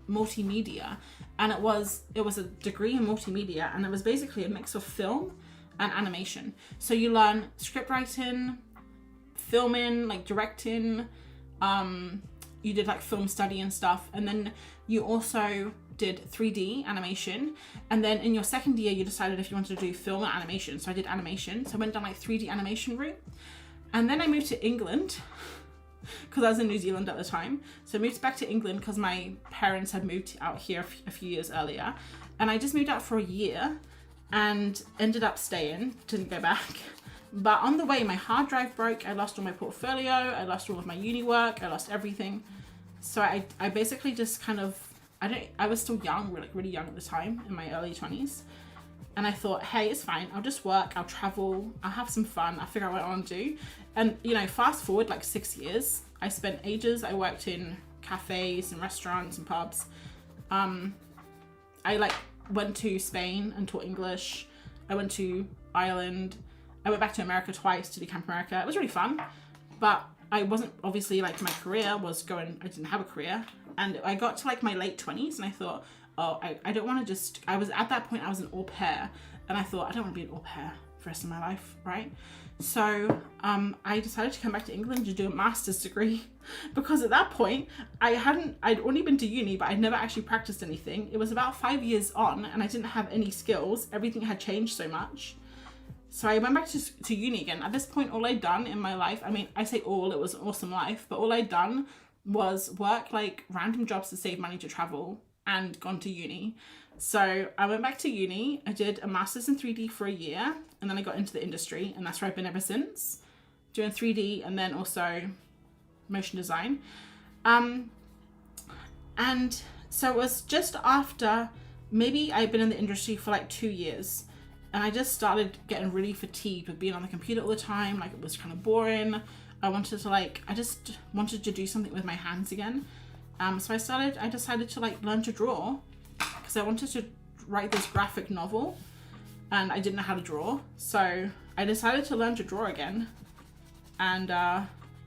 Speaker 1: multimedia, and it was a degree in multimedia, and it was basically a mix of film and animation. So you learn script writing, filming, like directing, you did like film study and stuff, and then you also did 3D animation, and then in your second year you decided if you wanted to do film or animation. So I did animation, so I went down like 3D animation route, and then I moved to England because I was in New Zealand at the time. So I moved back to England because my parents had moved out here a few years earlier, and I just moved out for a year and ended up staying, didn't go back. But on the way my hard drive broke, I lost all my portfolio, I lost all of my uni work, I lost everything. So I basically just kind of, I was still young, like really young at the time, in my early 20s. And I thought, hey, it's fine. I'll just work, I'll travel, I'll have some fun, I'll figure out what I want to do. And, you know, fast forward like 6 years, I spent ages, I worked in cafes and restaurants and pubs. I like went to Spain and taught English. I went to Ireland. I went back to America twice to do Camp America. It was really fun, but I wasn't, obviously, like, my career was going, I didn't have a career. And I got to like my late 20s and I thought, oh, I don't want to just, I was at that point, I was an au pair, and I thought, I don't want to be an au pair for the rest of my life, right? So I decided to come back to England to do a master's degree, because at that point I'd only been to uni, but I'd never actually practiced anything. It was about 5 years on and I didn't have any skills. Everything had changed so much. So I went back to uni again. At this point, all I'd done in my life, I mean, I say all, it was an awesome life, but all I'd done was work like random jobs to save money to travel and gone to uni. So I went back to uni, I did a master's in 3D for a year, and then I got into the industry, and that's where I've been ever since, doing 3D and then also motion design. And so it was just after, maybe I'd been in the industry for like 2 years, and I just started getting really fatigued with being on the computer all the time. Like, it was kind of boring. I just wanted to do something with my hands again. So I decided to like learn to draw, because I wanted to write this graphic novel and I didn't know how to draw. So I decided to learn to draw again. And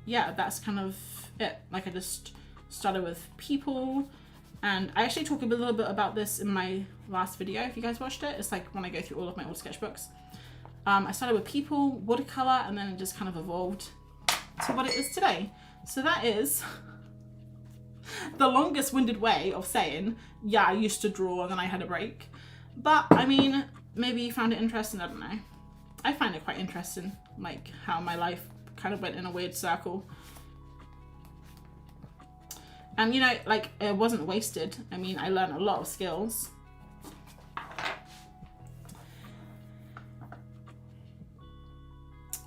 Speaker 1: yeah, that's kind of it. Like, I just started with people, and I actually talk a little bit about this in my last video, if you guys watched it. It's like when I go through all of my old sketchbooks. I started with people, watercolor, and then it just kind of evolved to what it is today. So that is the longest winded way of saying, yeah, I used to draw and then I had a break. But I mean, maybe you found it interesting, I don't know. I find it quite interesting, like how my life kind of went in a weird circle. And you know, like, it wasn't wasted. I mean, I learned a lot of skills.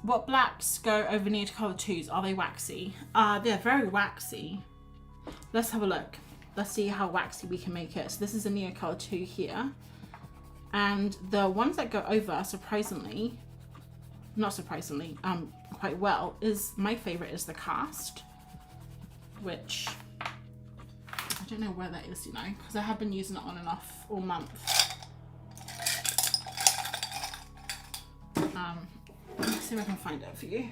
Speaker 1: What blacks go over Neocolor 2s? Are they waxy? They're very waxy. Let's have a look. Let's see how waxy we can make it. So this is a Neocolor 2 here. And the ones that go over, surprisingly, not surprisingly, quite well, is, my favorite is the cast, which I don't know where that is, you know, because I have been using it on and off all month. Let's see if I can find it for you.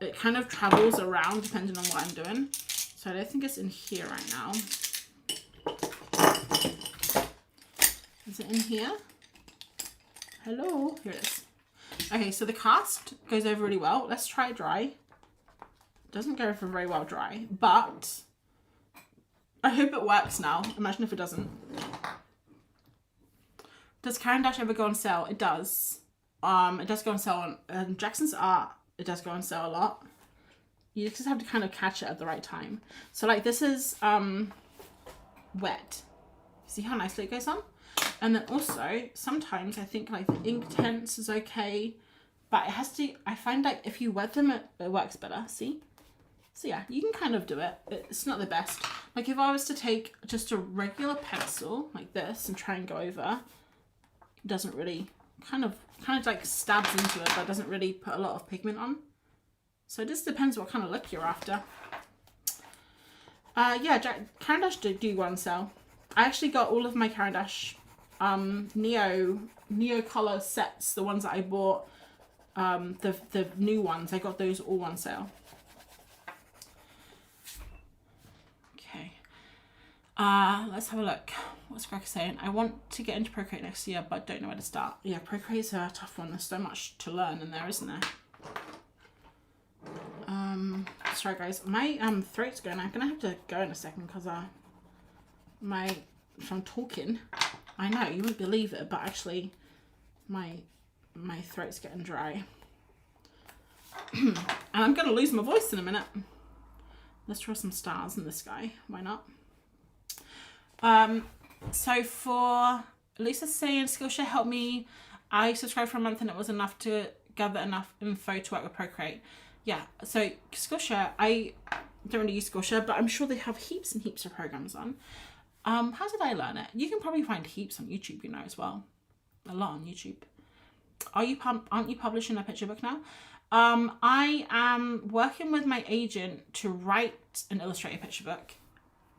Speaker 1: It kind of travels around depending on what I'm doing. So I don't think it's in here right now. Is it in here? Hello? Here it is. Okay, so the cast goes over really well. Let's try it dry. It doesn't go over very well dry, but I hope it works now. Imagine if it doesn't. Does Caran d'Ache ever go on sale? It does. It does go on sale on Jackson's Art. It does go on sale a lot. You just have to kind of catch it at the right time. So like, this is wet. See how nicely it goes on? And then also, sometimes I think like the Inktense is okay, but it has to, I find like if you wet them, it works better, see? So yeah, you can kind of do it. It's not the best. Like if I was to take just a regular pencil like this and try and go over, it doesn't really, kind of like stabs into it, but doesn't really put a lot of pigment on. So it just depends what kind of look you're after. Yeah, Caran d'Ache do go on sale. I actually got all of my Caran d'Ache Neo color sets, the ones that I bought, the new ones. I got those all on sale. Okay. Let's have a look. What's Greg saying? I want to get into Procreate next year, but don't know where to start. Yeah, Procreate's a tough one. There's so much to learn in there, isn't there? Sorry guys, my throat's going. I'm gonna have to go in a second because if I'm talking, I know you wouldn't believe it, but actually my throat's getting dry. And I'm gonna lose my voice in a minute. Let's draw some stars in the sky. Why not? So for Lisa saying Skillshare helped me, I subscribed for a month and it was enough to gather enough info to work with Procreate. Yeah, so Skillshare, I don't really use Skillshare, but I'm sure they have heaps and heaps of programs on. How did I learn it? You can probably find heaps on YouTube, you know, as well. A lot on YouTube. Aren't you publishing a picture book now? I am working with my agent to write an illustrated picture book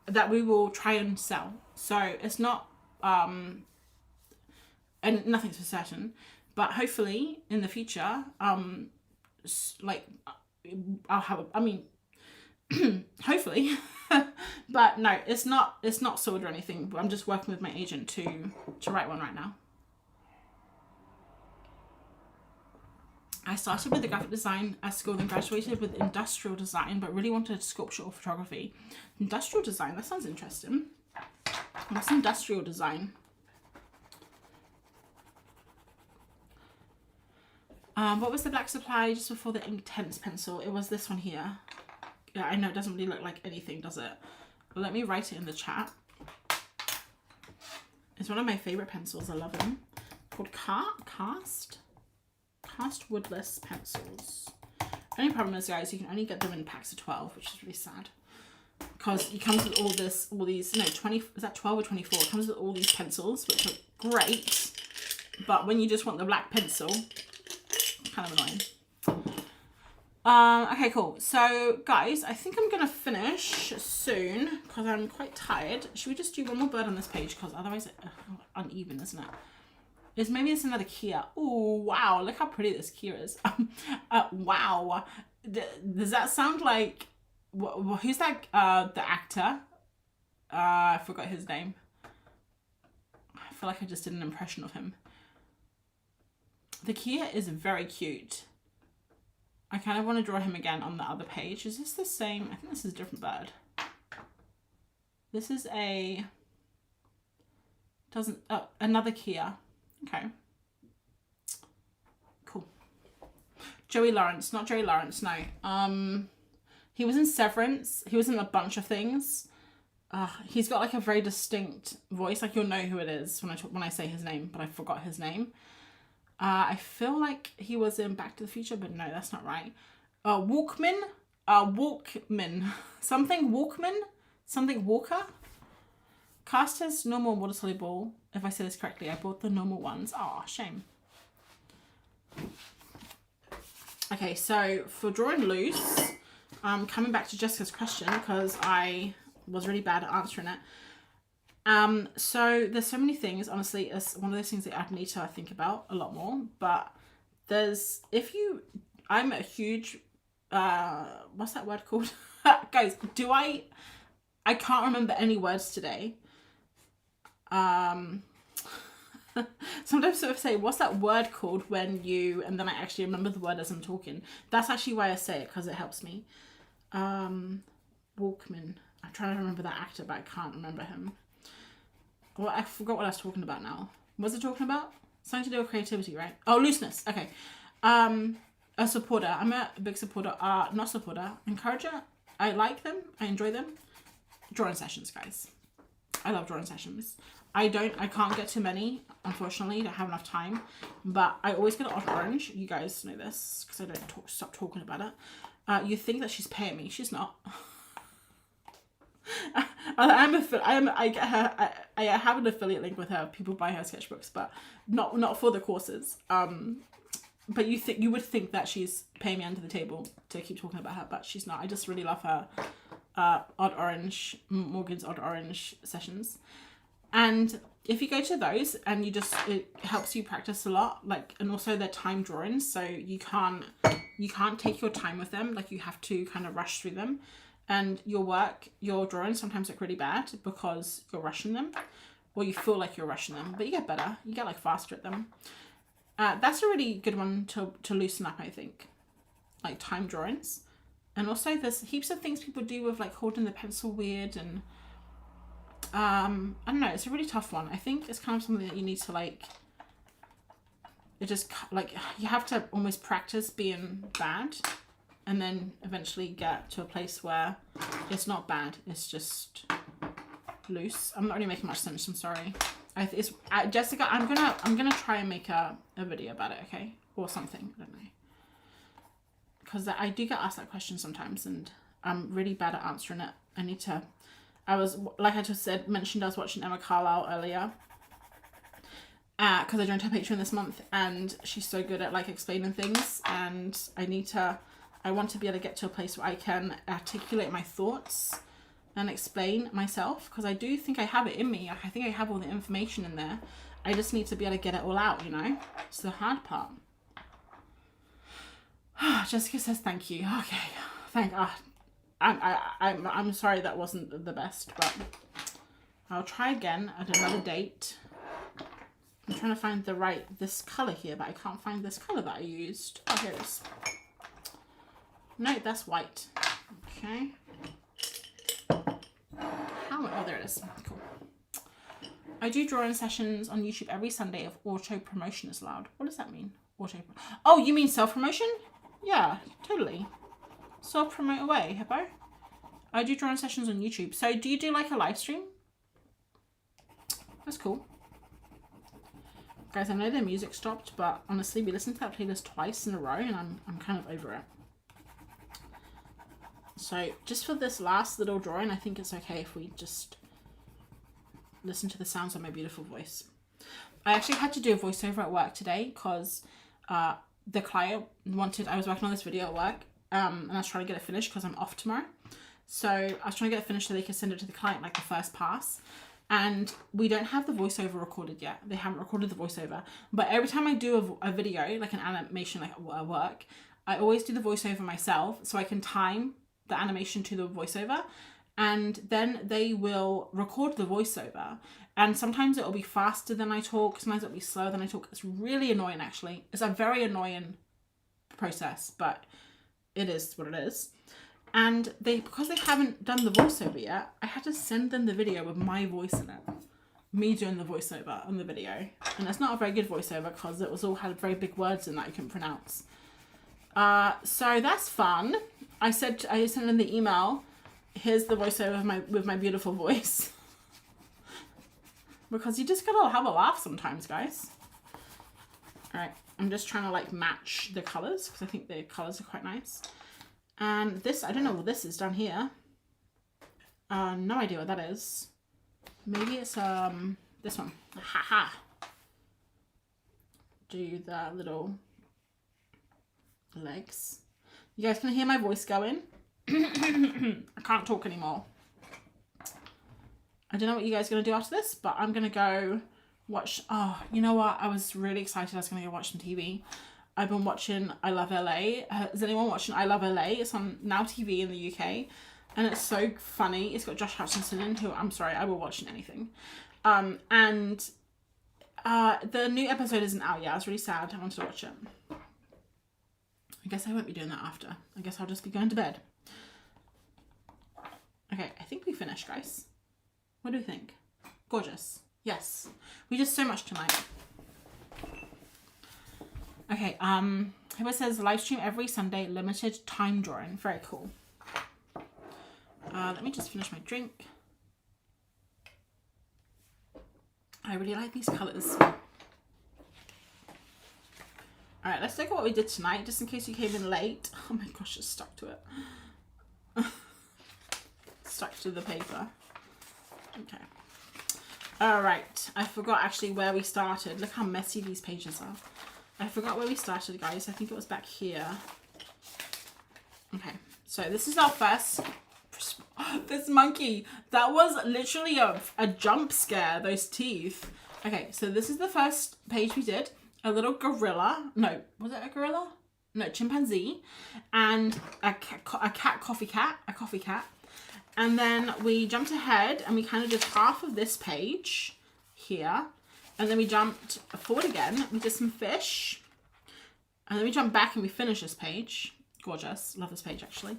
Speaker 1: that we will try and sell. So it's not, and nothing's for certain, but hopefully in the future, like I'll have, hopefully, but no, it's not sold or anything. I'm just working with my agent to write one right now. I started with the graphic design at school, then graduated with industrial design, but really wanted sculpture or photography. Industrial design, that sounds interesting. What's industrial design? What was the black supply just before the Inktense pencil? It was this one here. Yeah, I know it doesn't really look like anything, does it? But let me write it in the chat. It's one of my favorite pencils. I love them. Called Cast woodless pencils. Only problem is, guys, you can only get them in packs of 12, which is really sad. Because it comes with all these, no, 20, is that 12 or 24? It comes with all these pencils, which are great. But when you just want the black pencil, kind of annoying. Okay, cool. So, guys, I think I'm going to finish soon because I'm quite tired. Should we just do one more bird on this page? Because otherwise it's uneven, isn't it? Maybe it's another Kia. Oh, wow. Look how pretty this Kia is. Wow. Does that sound like... who's that? The actor? I forgot his name. I feel like I just did an impression of him. The Kia is very cute. I kind of want to draw him again on the other page. Is this the same? I think this is a different bird. This is a... another Kia. Okay. Cool. Joey Lawrence. Not Joey Lawrence, no. He was in Severance. He was in a bunch of things. He's got like a very distinct voice. Like you'll know who it is when I say his name, but I forgot his name. I feel like he was in Back to the Future, but no, that's not right. Walkman. Something Walkman? Something Walker? Cast has normal water soluble. If I say this correctly, I bought the normal ones. Oh, shame. Okay, so for drawing loose, coming back to Jessica's question, because I was really bad at answering it. So there's so many things, honestly, it's one of those things that I'd need to think about a lot more, but I'm a huge, what's that word called? Guys, I can't remember any words today. Sometimes I say, what's that word called when you, and then I actually remember the word as I'm talking. That's actually why I say it, because it helps me. Walkman. I'm trying to remember that actor, but I can't remember him. Well, I forgot what I was talking about now. What was I talking about? Something to do with creativity, right? Oh, looseness. Okay. A supporter. I'm a big supporter. Not supporter. Encourager. I like them. I enjoy them. Drawing sessions, guys. I love drawing sessions. I can't get too many, unfortunately. I don't have enough time. But I always get an odd orange. You guys know this because I don't stop talking about it. You think that she's paying me. She's not. I get her. I have an affiliate link with her. People buy her sketchbooks, but not for the courses. But you would think that she's paying me under the table to keep talking about her, but she's not. I just really love her Odd Orange, Morgan's Odd Orange sessions. And if you go to those and it helps you practice a lot, like, and also they're time drawings, so you can't take your time with them. Like, you have to kind of rush through them, and your drawings sometimes look really bad because you're rushing them, or you feel like you're rushing them, but you get better. You get like faster at them. That's a really good one to loosen up, I think, like time drawings. And also there's heaps of things people do with like holding the pencil weird, and I don't know, it's a really tough one. I think it's kind of something that you need to like, it just like, you have to almost practice being bad and then eventually get to a place where it's not bad, it's just loose. I'm not really making much sense, I'm sorry. Jessica, I'm gonna try and make a video about it, okay? Or something, I don't know. Because I do get asked that question sometimes, and I'm really bad at answering it. I was, like I just mentioned, I was watching Emma Carlisle earlier. Because I joined her Patreon this month, and she's so good at like explaining things, and I want to be able to get to a place where I can articulate my thoughts and explain myself, because I do think I have it in me. I think I have all the information in there. I just need to be able to get it all out, you know? It's the hard part. Jessica says thank you. Okay, thank God. I'm sorry that wasn't the best, but I'll try again at another date. I'm trying to find this colour here, but I can't find this colour that I used. Oh, here it is. No, that's white. Okay. Oh, there it is. Cool. I do drawing sessions on YouTube every Sunday if auto promotion is allowed. What does that mean? Oh, you mean self-promotion? Yeah, totally. Self-promote away, hippo. I do drawing sessions on YouTube. So do you do like a live stream? That's cool. Guys, I know the music stopped, but honestly, we listened to that playlist twice in a row, and I'm kind of over it. So just for this last little drawing, I think it's okay if we just listen to the sounds of my beautiful voice. I actually had to do a voiceover at work today because the client I was working on this video at work, and I was trying to get it finished because I'm off tomorrow. So I was trying to get it finished so they could send it to the client like the first pass. And we don't have the voiceover recorded yet. They haven't recorded the voiceover. But every time I do a video, like an animation, like at work, I always do the voiceover myself so I can time the animation to the voiceover. And then they will record the voiceover. And sometimes it'll be faster than I talk. Sometimes it'll be slower than I talk. It's really annoying, actually. It's a very annoying process, but it is what it is. And because they haven't done the voiceover yet, I had to send them the video with my voice in it. Me doing the voiceover on the video. And it's not a very good voiceover because it had very big words in that I couldn't pronounce. So that's fun. I sent them the email. Here's the voiceover with my beautiful voice. Because you just gotta have a laugh sometimes, guys. Alright, I'm just trying to like match the colours because I think the colours are quite nice. And this, I don't know what this is down here. No idea what that is. Maybe it's this one. Ha. Do the little legs. You guys can hear my voice going. I can't talk anymore. I don't know what you guys are going to do after this, but I'm going to go watch... Oh, you know what? I was really excited I was going to go watch some TV. I've been watching I Love LA. Is anyone watching I Love LA? It's on Now TV in the UK. And it's so funny. It's got Josh Hutcherson in, who, I'm sorry, I will watch anything. The new episode isn't out yet. I was really sad. I wanted to watch it. I guess I won't be doing that after. I guess I'll just be going to bed. Okay, I think we finished, guys. What do you think? Gorgeous. Yes. We did so much tonight. Okay, Hiba says live stream every Sunday, limited time drawing. Very cool. Let me just finish my drink. I really like these colours. Alright, let's look at what we did tonight, just in case you came in late. Oh my gosh, it's stuck to it. Stuck to the paper. Okay. Alright, I forgot actually where we started. Look how messy these pages are. I forgot where we started, guys. I think it was back here. Okay, so this is our first... This monkey, that was literally a jump scare, those teeth. Okay, so this is the first page we did. A little gorilla. No, was it a gorilla? No, chimpanzee. And a coffee cat. And then we jumped ahead and we kind of did half of this page here. And then we jumped forward again. We did some fish. And then we jumped back and we finished this page. Gorgeous. Love this page, actually.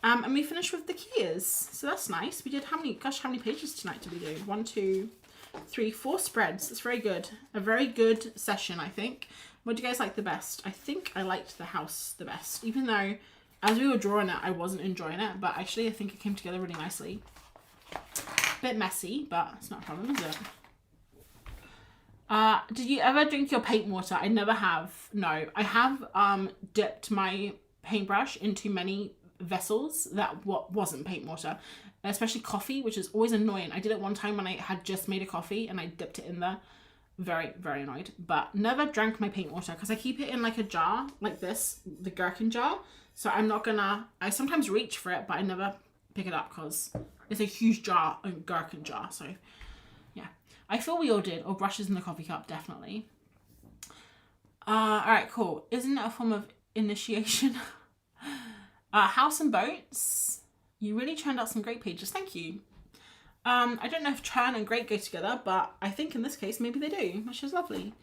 Speaker 1: And we finished with the keys. So that's nice. We did how many pages tonight did we do? 1, 2, 3, 4 spreads. It's very good. A very good session, I think. What do you guys like the best? I think I liked the house the best. Even though, as we were drawing it, I wasn't enjoying it. But actually, I think it came together really nicely. A bit messy, but it's not a problem, is it? Did you ever drink your paint water? I never have. No. I have dipped my paintbrush into many vessels that wasn't paint water, especially coffee, which is always annoying. I did it one time when I had just made a coffee and I dipped it in there. Very, very annoyed. But never drank my paint water because I keep it in like a jar like this, the gherkin jar. So I'm not gonna, I sometimes reach for it, but I never pick it up because it's a huge jar, a gherkin jar. So yeah, I feel we all did. Or brushes in the coffee cup, definitely. All right, cool. Isn't it a form of initiation? House and boats. You really churned out some great pages. Thank you. I don't know if churn and great go together, but I think in this case, maybe they do, which is lovely.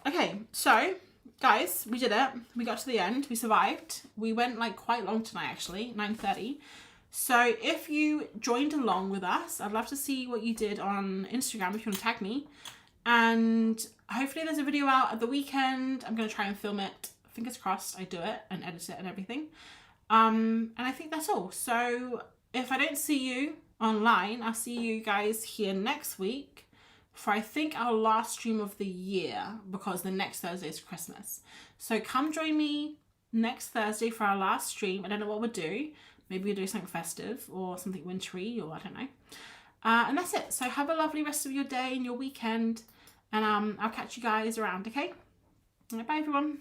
Speaker 1: Okay, so guys, we did it. We got to the end. We survived. We went like quite long tonight, actually, 9:30. So if you joined along with us, I'd love to see what you did on Instagram if you want to tag me. And hopefully there's a video out at the weekend. I'm going to try and film it. Fingers crossed I do it and edit it and everything. And I think that's all. So if I don't see you online, I'll see you guys here next week for I think our last stream of the year, because the next Thursday is Christmas. So come join me next Thursday for our last stream. I don't know what we'll do. Maybe we'll do something festive or something wintry, or I don't know. And that's it. So have a lovely rest of your day and your weekend. And I'll catch you guys around, okay? All right, bye everyone.